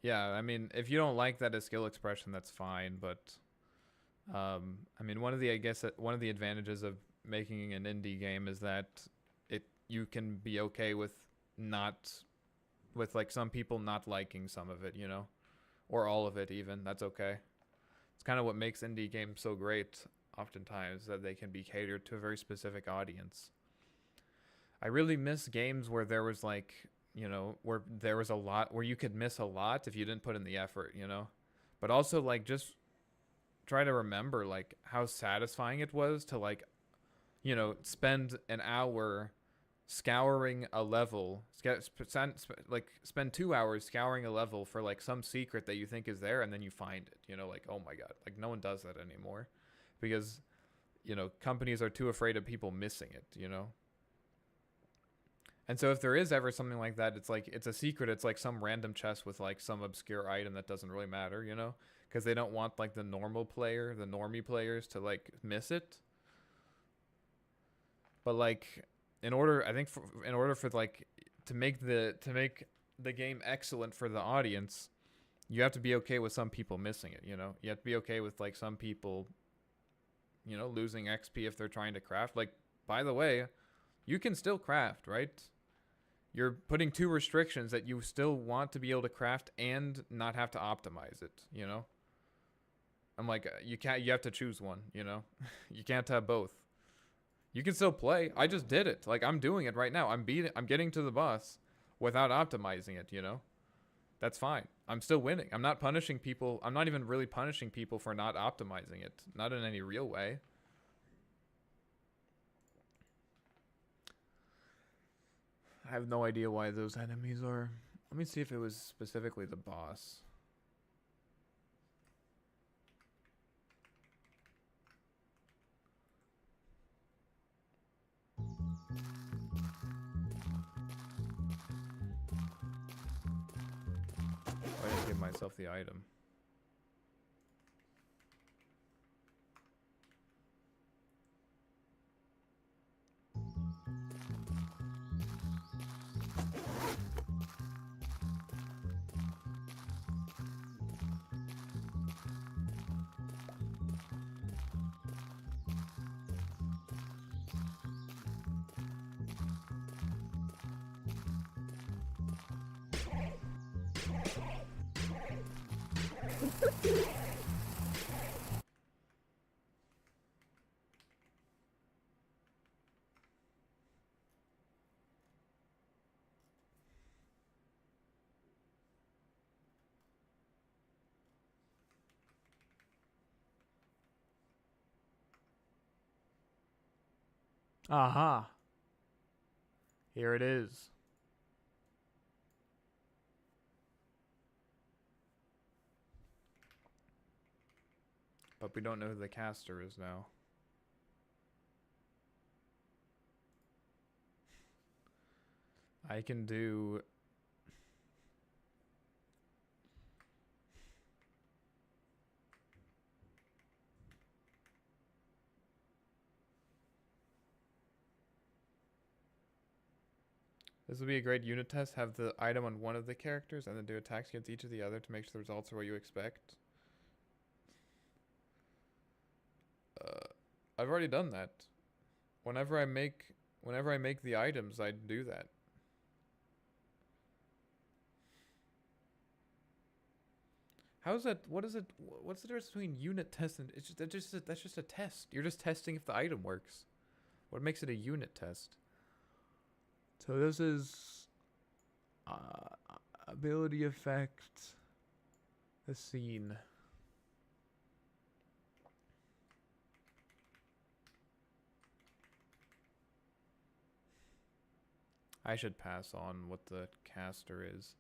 Yeah, I mean, if you don't like that as skill expression, that's fine. But I mean, one of the advantages of making an indie game is that you can be okay with like some people not liking some of it, you know, or all of it even. That's okay. It's kind of what makes indie games so great. Oftentimes, that they can be catered to a very specific audience. I really miss games where there was, like, you know, where there was a lot, where you could miss a lot if you didn't put in the effort, you know? But also, like, just try to remember, like, how satisfying it was to, like, you know, spend an hour scouring a level, spend 2 hours scouring a level for, like, some secret that you think is there, and then you find it, you know? Like, oh my god, like, no one does that anymore. Because, you know, companies are too afraid of people missing it, you know? And so if there is ever something like that, it's like, it's a secret. It's like some random chest with, like, some obscure item that doesn't really matter, you know? Because they don't want, like, the normie players to, like, miss it. But, like, in order for like to make the game excellent for the audience, you have to be okay with some people missing it, you know? You have to be okay with, like, some people, you know, losing XP if they're trying to craft. Like, by the way, you can still craft, right? You're putting 2 restrictions that you still want to be able to craft and not have to optimize it, you know? I'm like, you have to choose one, you know? You can't have both. You can still play. I just did it. Like, I'm doing it right now. I'm getting to the boss without optimizing it, you know? That's fine. I'm still winning. I'm not punishing people. I'm not even really punishing people for not optimizing it. Not in any real way. I have no idea why those enemies are. Let me see if it was specifically the boss. I didn't give myself the item. Aha. Here it is. But we don't know who the caster is now. I can do... This would be a great unit test. Have the item on one of the characters and then do attacks against each of the other to make sure the results are what you expect. I've already done that. Whenever I make the items, I do that. How is that? What is it? What's the difference between unit test and it's just that's just a test. You're just testing if the item works. What makes it a unit test? So this is ability effect. The scene. I should pass on what the caster is.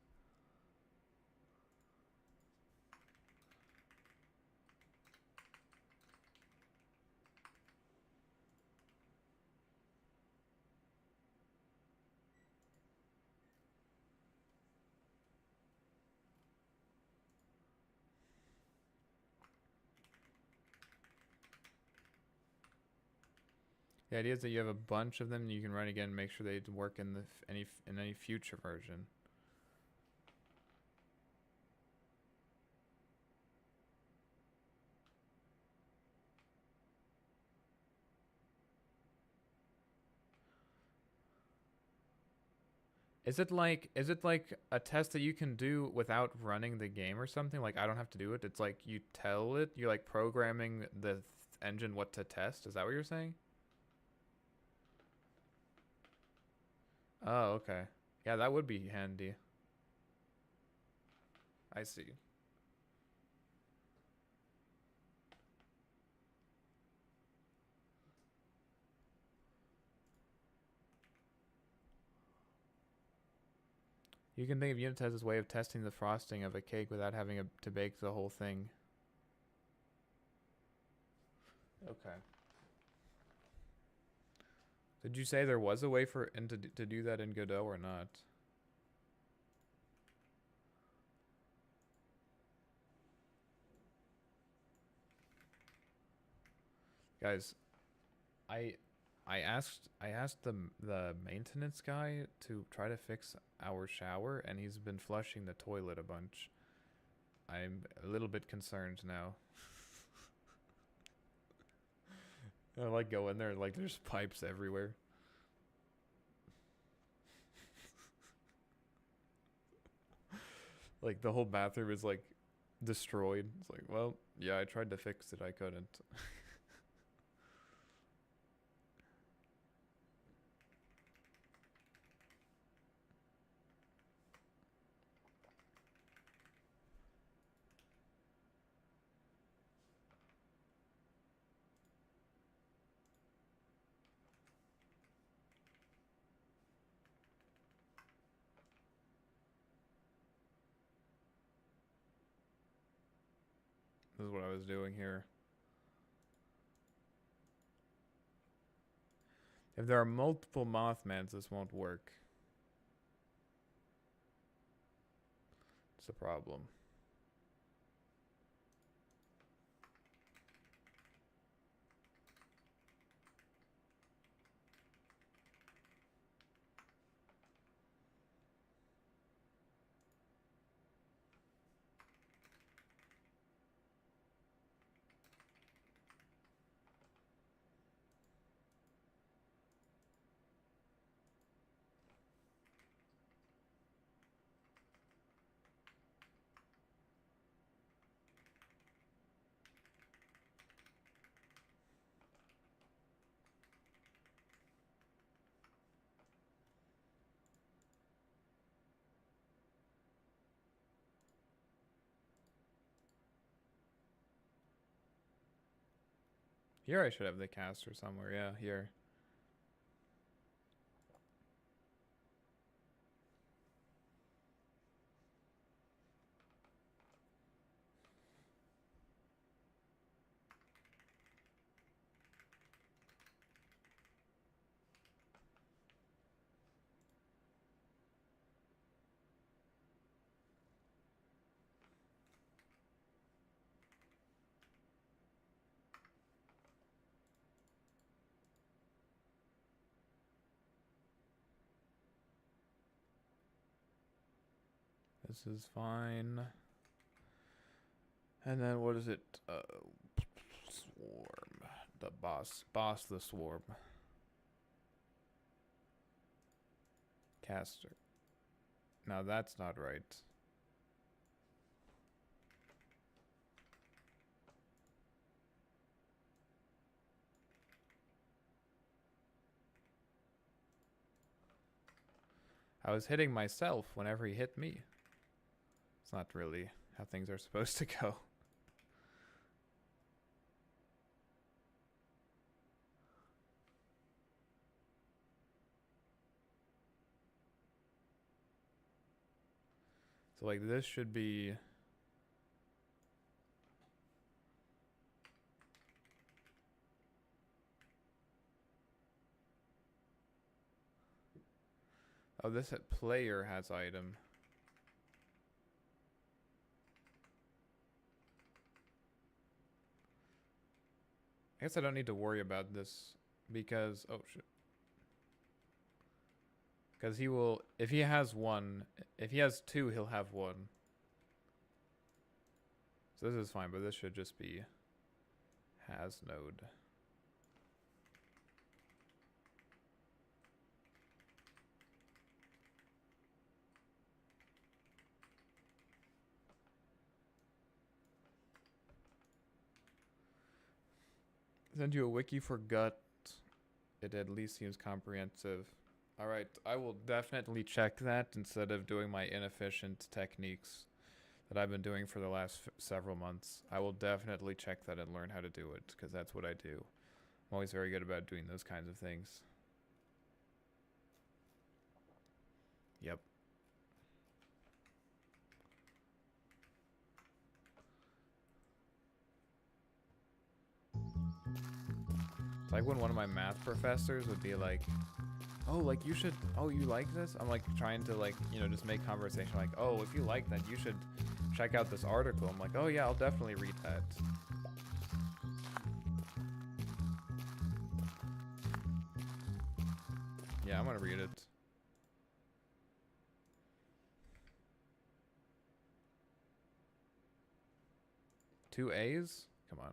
The idea is that you have a bunch of them and you can run again and make sure they work in the any future version. Is it like a test that you can do without running the game or something? Like I don't have to do it. It's like you tell it, you're like programming the engine what to test. Is that what you're saying? Oh, okay. Yeah, that would be handy. I see. You can think of unit tests as a way of testing the frosting of a cake without having to bake the whole thing. Okay. Did you say there was a way for to do that in Godot or not? Guys, I asked the maintenance guy to try to fix our shower and he's been flushing the toilet a bunch. I'm a little bit concerned now. I like go in there like there's pipes everywhere. Like the whole bathroom is like destroyed. It's like, well, yeah, I tried to fix it, I couldn't. This is what I was doing here. If there are multiple Mothmans, this won't work. It's a problem. Here I should have the caster somewhere. Yeah, here. This is fine. And then what is it? Swarm. The boss. Boss the swarm. Caster. Now that's not right. I was hitting myself whenever he hit me. It's not really how things are supposed to go. So like this should be... Oh, this player has item. I guess I don't need to worry about this because... Oh, shit. Because he will... If he has one... If he has two, he'll have one. So this is fine, but this should just be... Has node. Send you a wiki for gut. It at least seems comprehensive. Alright, I will definitely check that instead of doing my inefficient techniques that I've been doing for the last several months. I will definitely check that and learn how to do it, because that's what I do. I'm always very good about doing those kinds of things. Yep. It's like when one of my math professors would be like, oh, like you should, oh, you like this? I'm like trying to like, you know, just make conversation like, oh, if you like that, you should check out this article. I'm like, oh yeah, I'll definitely read that. Yeah, I'm gonna read it. Two A's? Come on.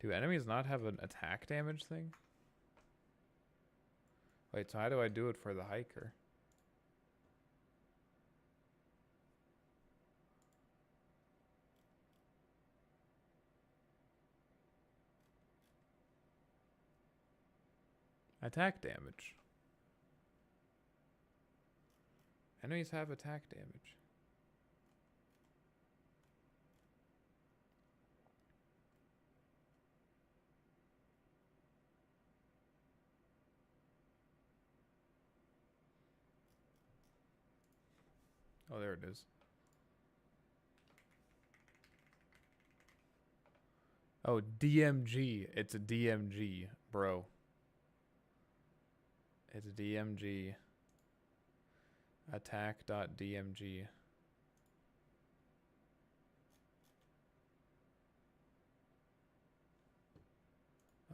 Do enemies not have an attack damage thing? Wait, so how do I do it for the hiker? Attack damage. Enemies have attack damage. Oh, there it is. Oh, DMG. It's a DMG, bro. It's DMG. Attack.dmg.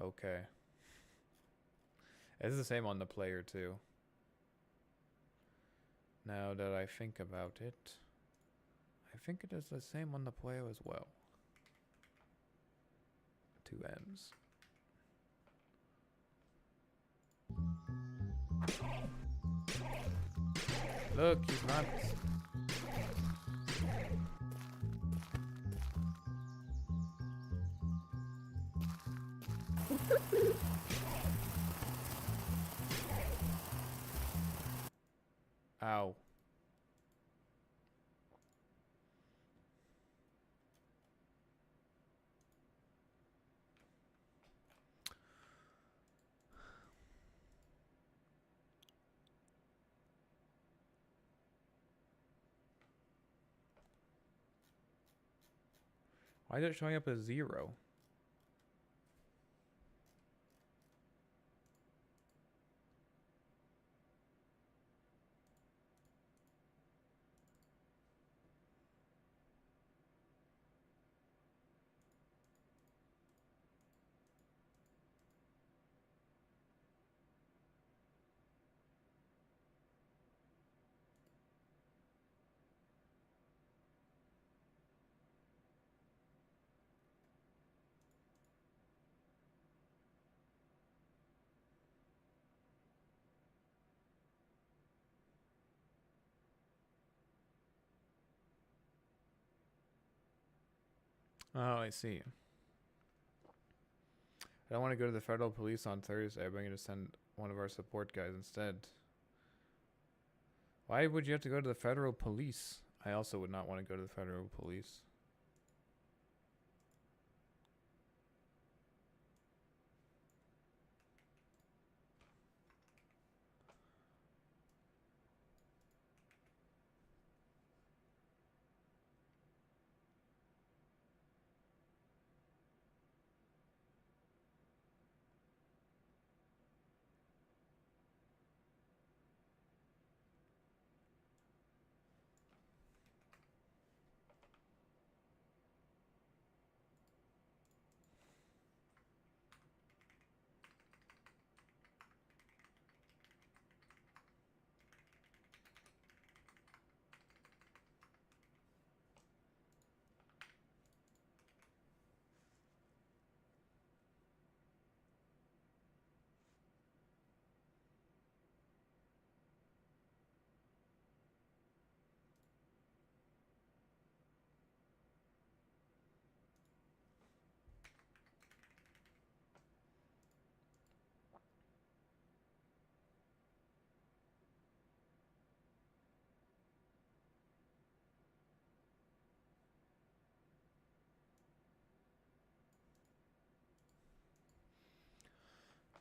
Okay. It's the same on the player too. Now that I think about it, I think it is the same on the player as well. Two M's. Look, he's not... Ow. Why is it showing up as 0? Oh, I see. I don't want to go to the federal police on Thursday. I'm going to send one of our support guys instead. Why would you have to go to the federal police? I also would not want to go to the federal police.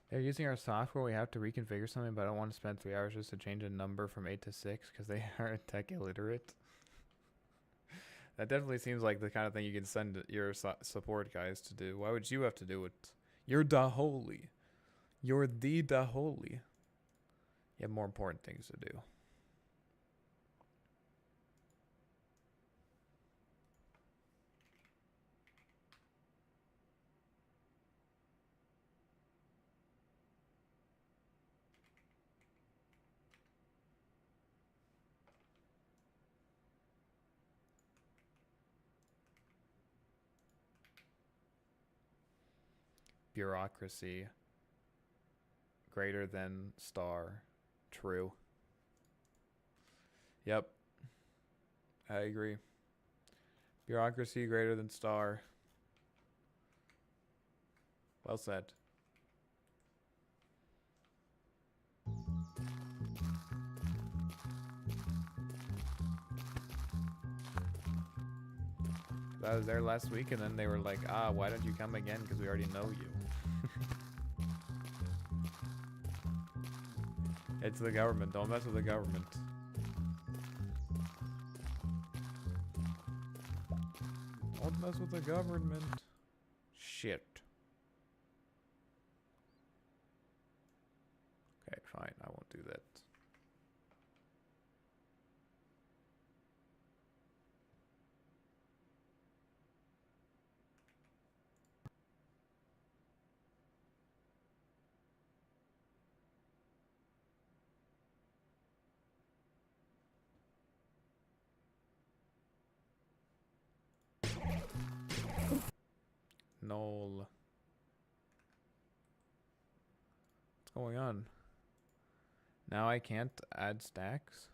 They're using our software. We have to reconfigure something, but I don't want to spend 3 hours just to change a number from 8 to 6 because they are tech illiterate. That definitely seems like the kind of thing you can send your support guys to do. Why would you have to do it? You're the holy. You're the holy. You have more important things to do. Bureaucracy greater than star. True. Yep. I agree. Bureaucracy greater than star. Well said. I was there last week and then they were like, why don't you come again? Because we already know you. It's the government. Don't mess with the government. Don't mess with the government. Shit. Okay, fine. I won't do that. Null. What's going on? Now I can't add stacks?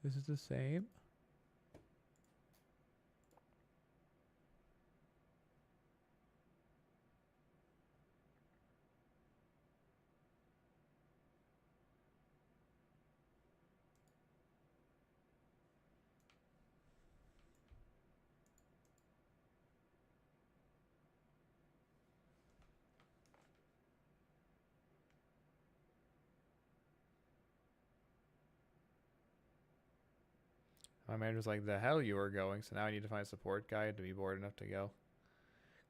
This is the same? My manager's like, the hell you are going, so now I need to find a support guy to be bored enough to go.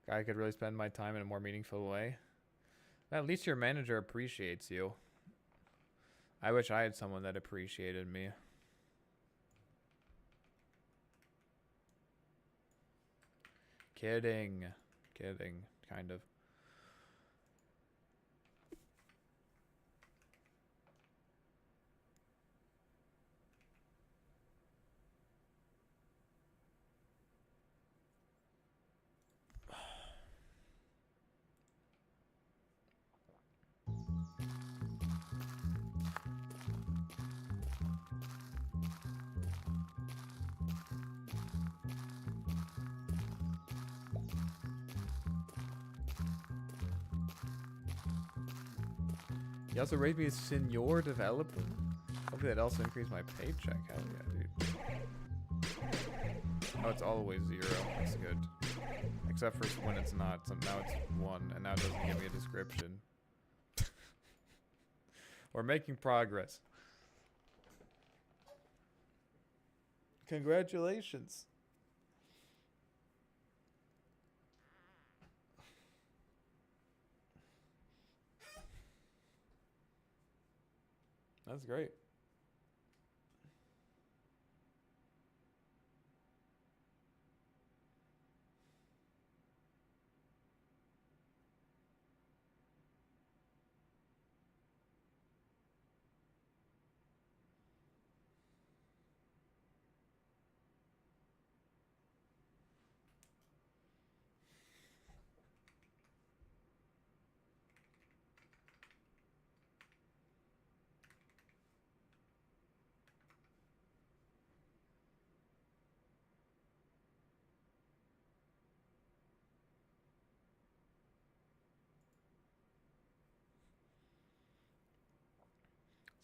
Guy could really spend my time in a more meaningful way. At least your manager appreciates you. I wish I had someone that appreciated me. Kidding. Kidding, kind of. He also rated me as senior developer. Hopefully that also increased my paycheck. Hell yeah, dude. Oh, it's always 0. That's good. Except for when it's not. So now it's 1, and now it doesn't give me a description. We're making progress. Congratulations. That's great.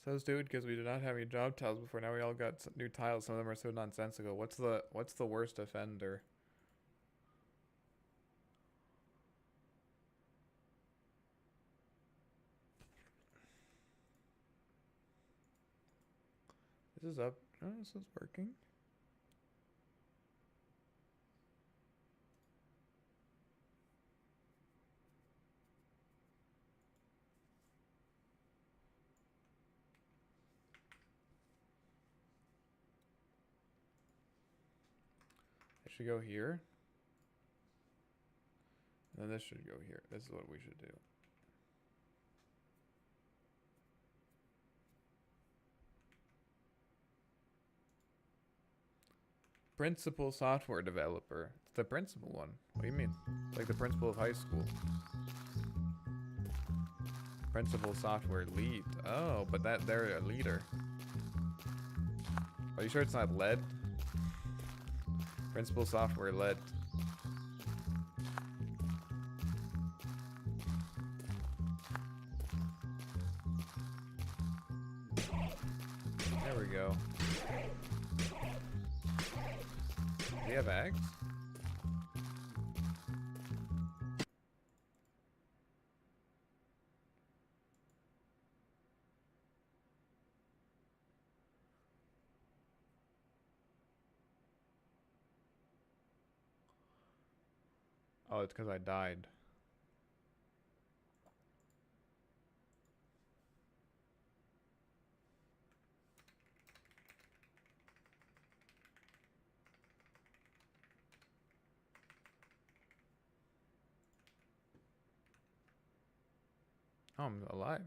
So stupid because we did not have any job titles before. Now we all got new titles. Some of them are so nonsensical. What's the worst offender? This is up. Oh, this is working. It should go here. And then this should go here. This is what we should do. Principal software developer. It's the principal one. What do you mean? It's like the principal of high school. Principal software lead. Oh, but they're a leader. Are you sure it's not lead? Principal software lead. There we go. Do we have eggs? Oh, it's because I died. Oh, I'm alive.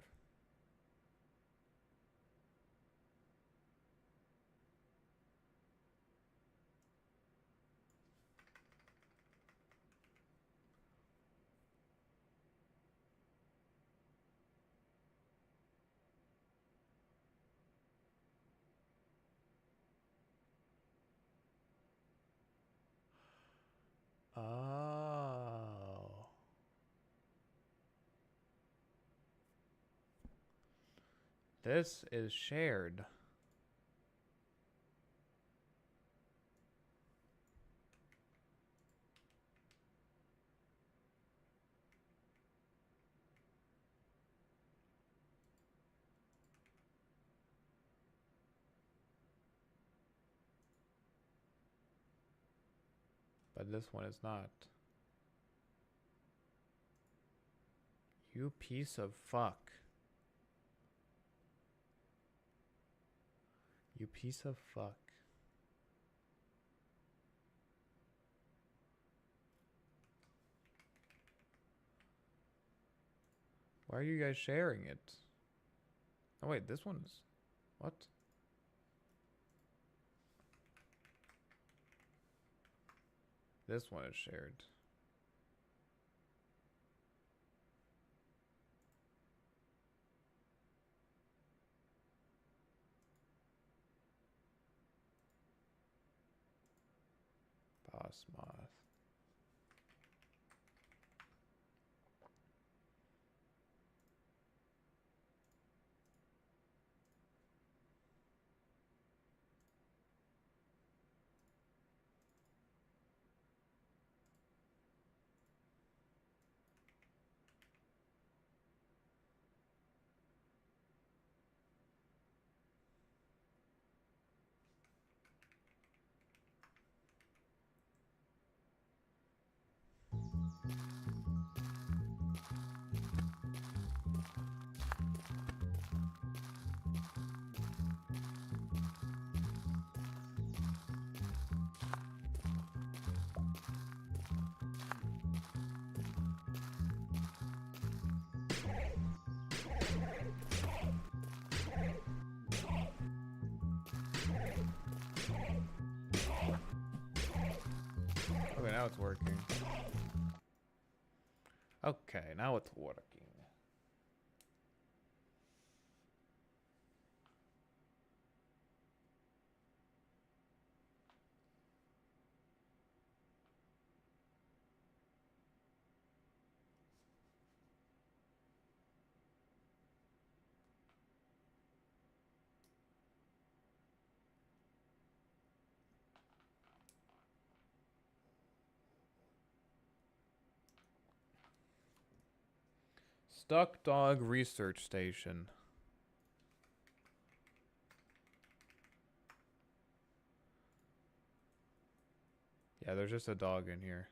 Oh. This is shared. But this one is not. You piece of fuck. You piece of fuck. Why are you guys sharing it? Oh wait, this one's... What? This one is shared. Boss moth. Okay, now it's working. Okay, now it's working. Stuck Dog Research Station. Yeah, there's just a dog in here.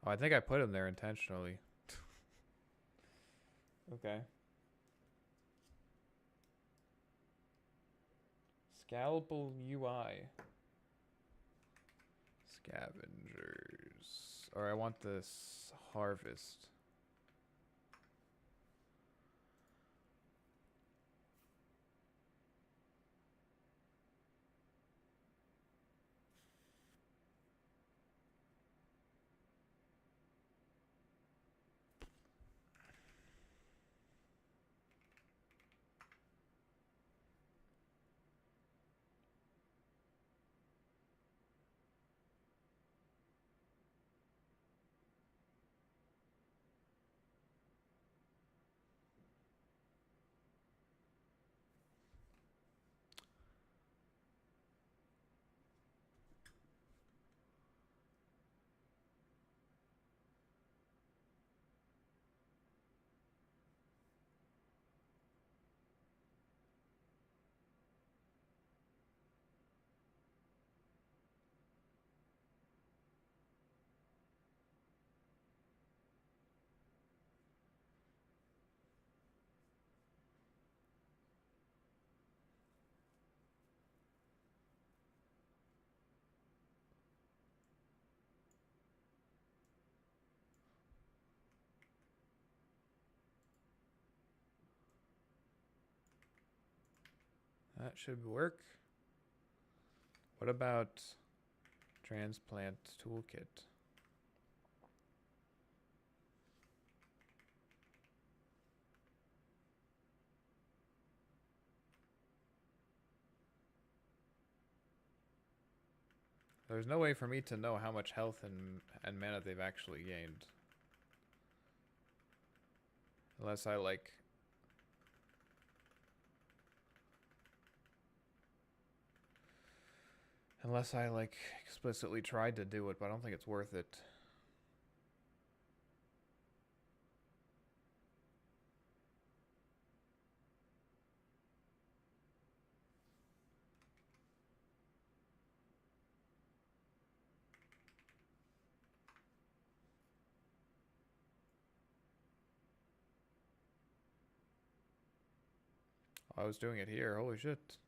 Oh, I think I put him there intentionally. Okay. Scalpel UI. Scavengers. Or I want this harvest. That should work. What about transplant toolkit? There's no way for me to know how much health and mana they've actually gained. Unless I like... Unless I like explicitly tried to do it, but I don't think it's worth it. I was doing it here. Holy shit.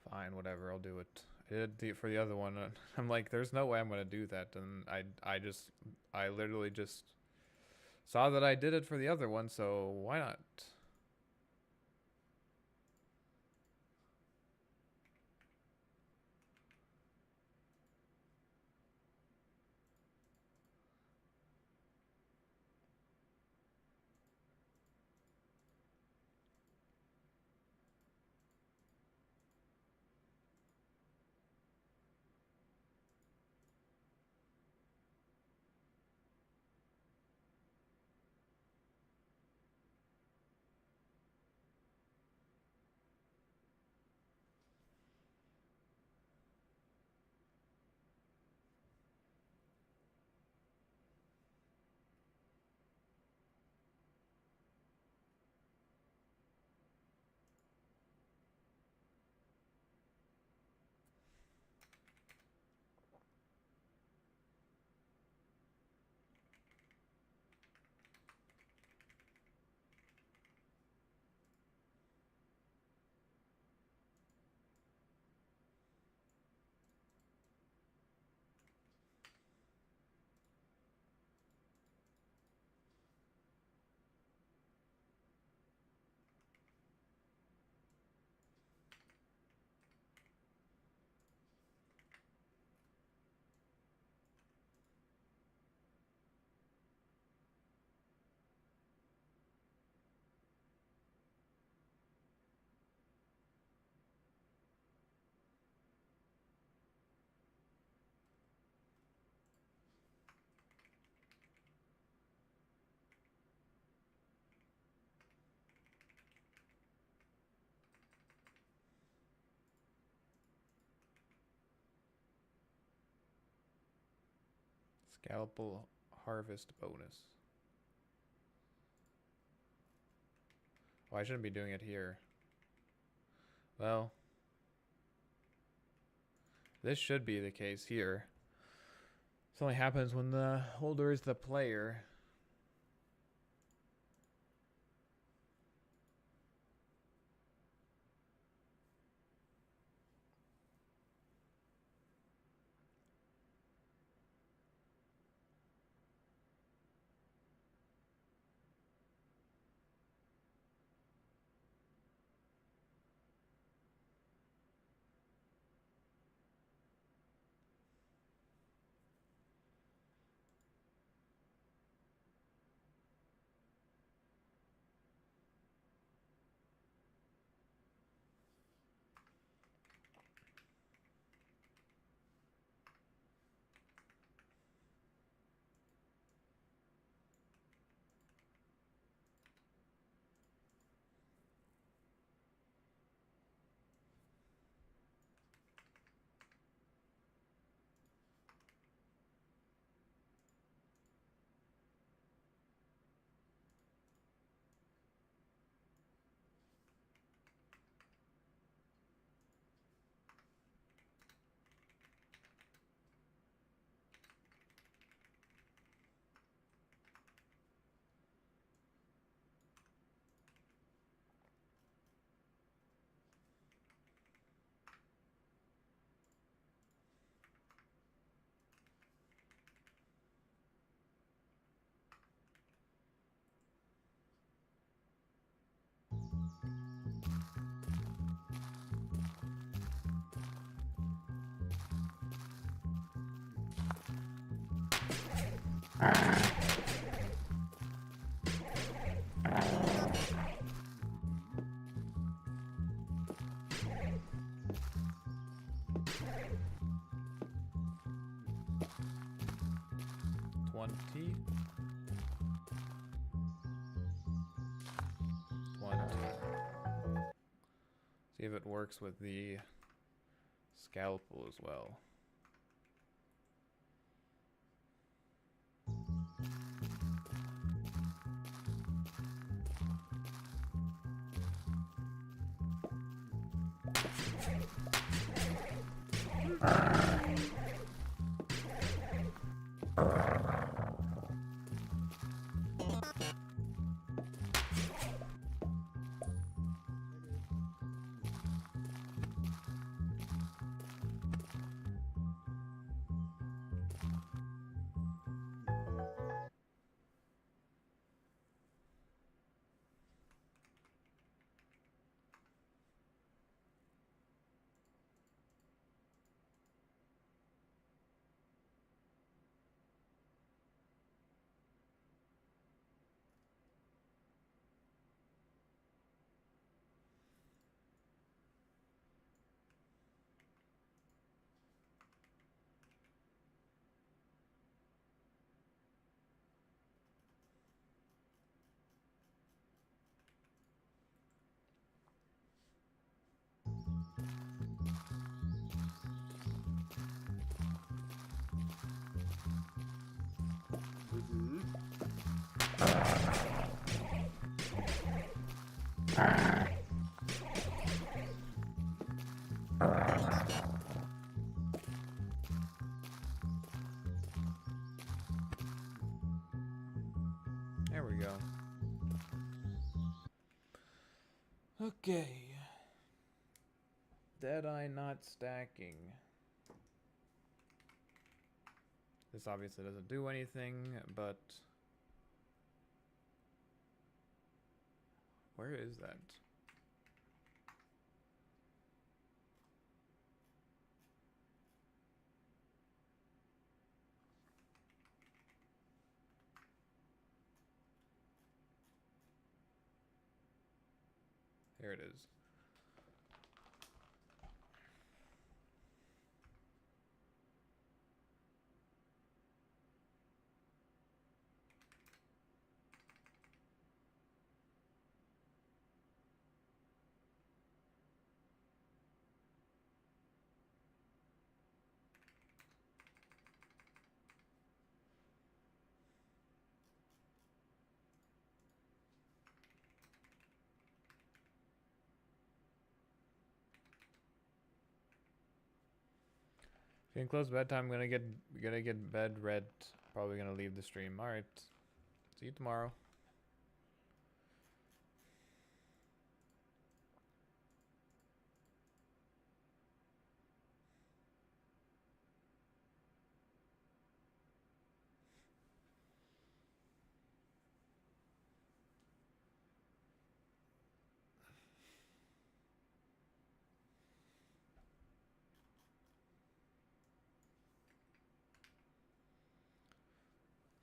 Fine, whatever. I'll do it. I did for the other one. I'm like, there's no way I'm gonna do that, and I literally just saw that I did it for the other one, so why not? Scalpel harvest bonus. Oh, I shouldn't be doing it here. Well, this should be the case here. This only happens when the holder is the player. if it works with the scalpel as well. There we go. Okay. Deadeye not stacking. This obviously doesn't do anything, but where is that? Here it is. Getting close to bedtime. Gonna get bed red. Probably gonna leave the stream. All right. See you tomorrow.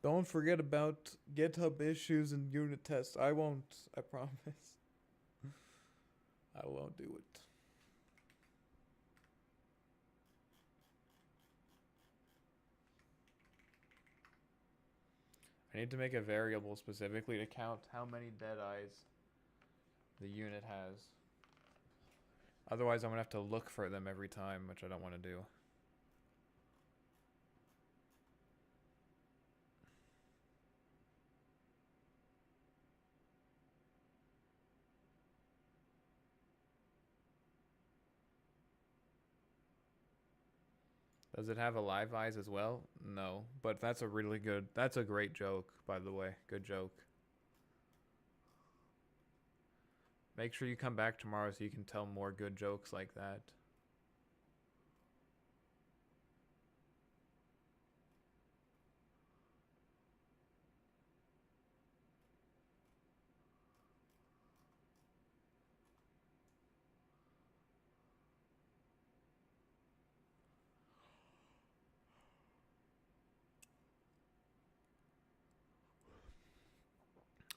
Don't forget about GitHub issues and unit tests. I won't. I promise. I won't do it. I need to make a variable specifically to count how many dead eyes the unit has. Otherwise, I'm going to have to look for them every time, which I don't want to do. Does it have alive eyes as well? No, but that's a really good, that's a great joke, by the way. Good joke. Make sure you come back tomorrow so you can tell more good jokes like that.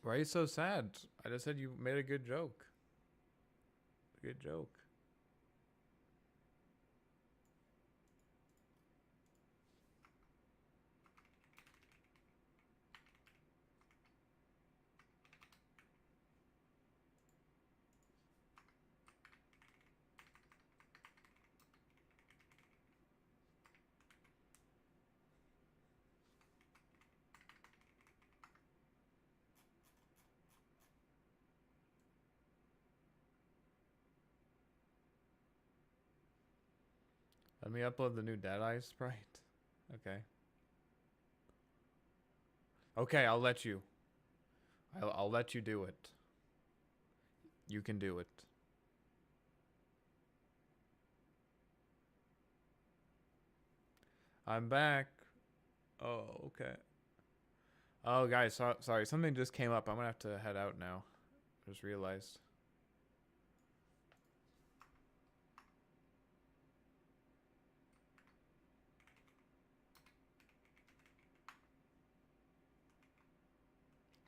Why are you so sad? I just said you made a good joke. Good joke. Let me upload the new Deadeye sprite. Okay. Okay, I'll let you. I'll let you do it. You can do it. I'm back. Oh, okay. Oh, guys, sorry. Something just came up. I'm gonna have to head out now. I just realized.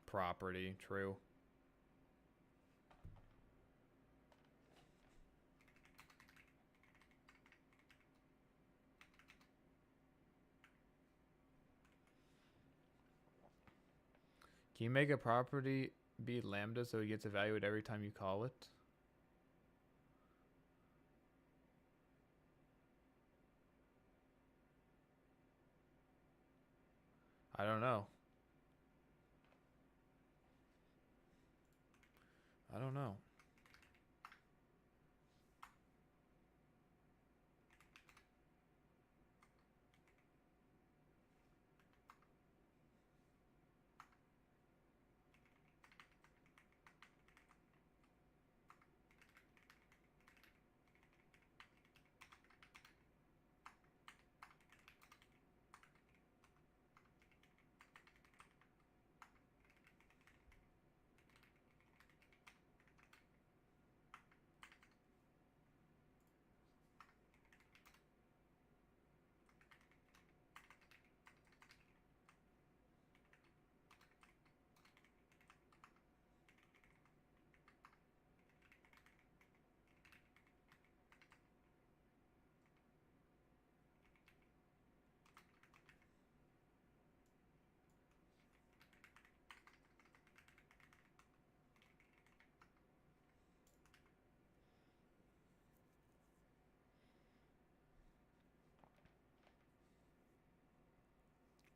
Property, true. Can you make a property be lambda so it gets evaluated every time you call it? I don't know. I don't know.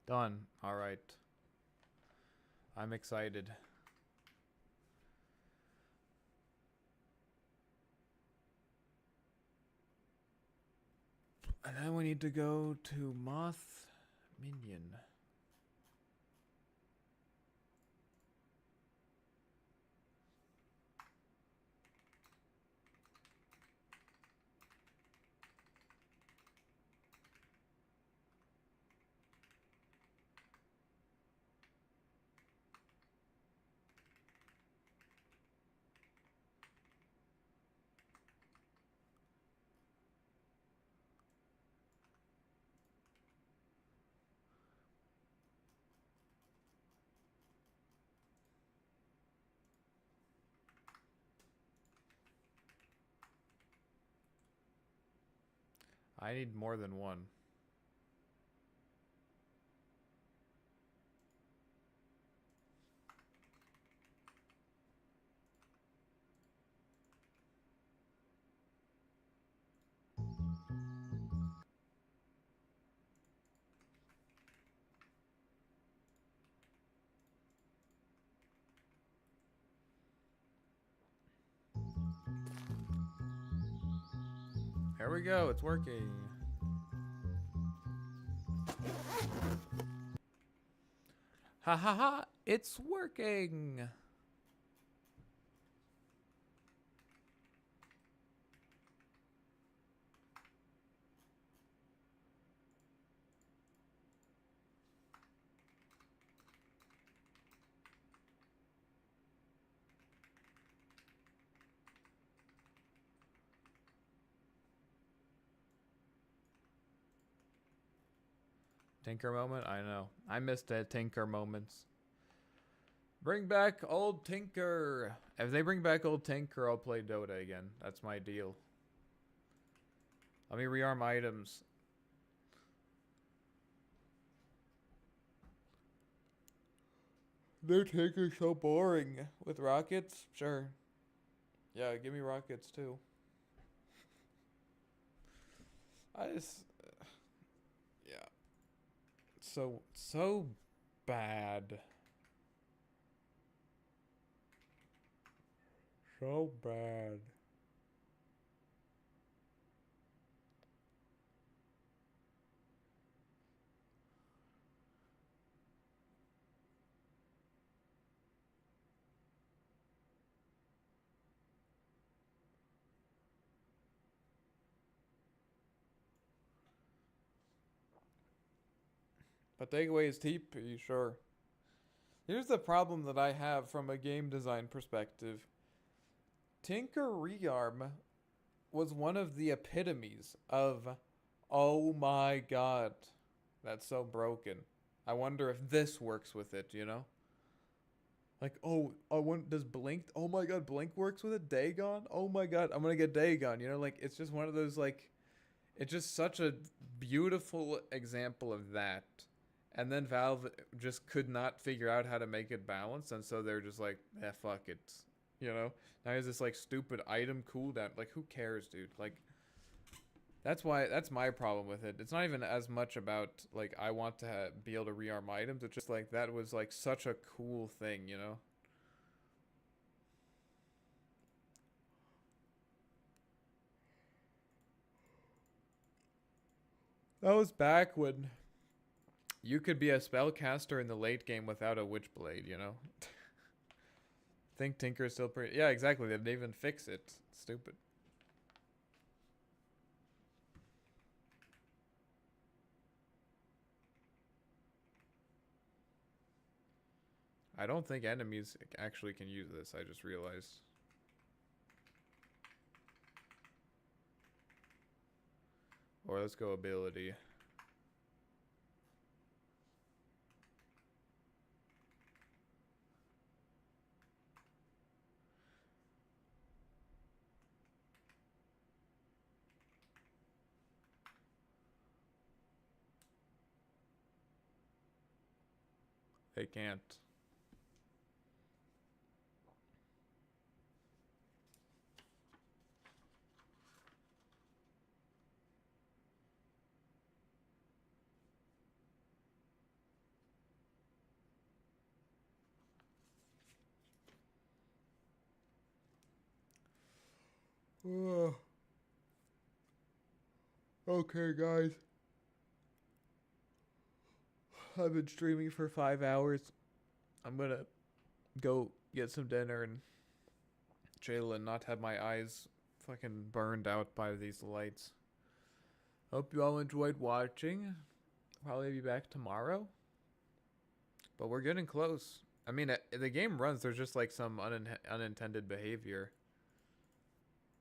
Done. All right. I'm excited. And then we need to go to Moth Minion. I need more than one. There we go. It's working. Ha ha ha. It's working. Tinker moment? I know. I missed the Tinker moments. Bring back old Tinker. If they bring back old Tinker, I'll play Dota again. That's my deal. Let me rearm items. Their Tinker's so boring. With rockets? Sure. Yeah, give me rockets too. I just... yeah. So bad. So bad. A takeaway is TP, sure. Here's the problem that I have from a game design perspective. Tinker Rearm was one of the epitomes of, oh my god, that's so broken. I wonder if this works with it, you know? Like, oh, I want, does Blink, oh my god, Blink works with it? Dagon? Oh my god, I'm gonna get Dagon, you know? Like, it's just one of those, like, it's just such a beautiful example of that. And then Valve just could not figure out how to make it balance, and so they're just like, eh, fuck it. You know? Now there's this, like, stupid item cooldown. Like, who cares, dude? Like, that's my problem with it. It's not even as much about, like, I want to be able to rearm items. It's just, like, that was, like, such a cool thing, you know? That was back when you could be a spellcaster in the late game without a Witchblade, you know? Think Tinker's still pretty... Yeah, exactly. They didn't even fix it. Stupid. I don't think enemies actually can use this, I just realized. Or let's go ability. They can't. Okay, guys. I've been streaming for 5 hours. I'm gonna go get some dinner and chill and not have my eyes fucking burned out by these lights. Hope you all enjoyed watching. Probably be back tomorrow. But we're getting close. I mean, the game runs. There's just like some unintended behavior.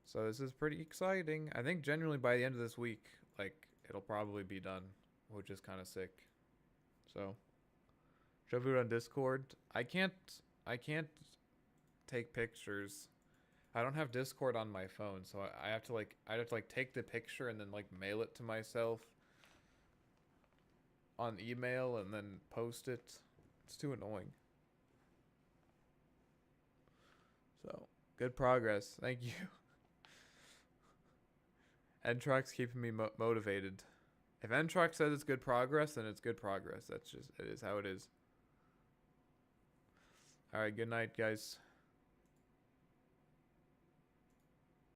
So this is pretty exciting. I think genuinely by the end of this week, like, it'll probably be done, which is kind of sick. So, show it on Discord. I can't take pictures. I don't have Discord on my phone, so I have to like take the picture and then like mail it to myself on email and then post it. It's too annoying. So, good progress. Thank you. Entrox keeping me motivated. If Entrox says it's good progress, then it's good progress. That's just, it is how it is. Alright, good night, guys.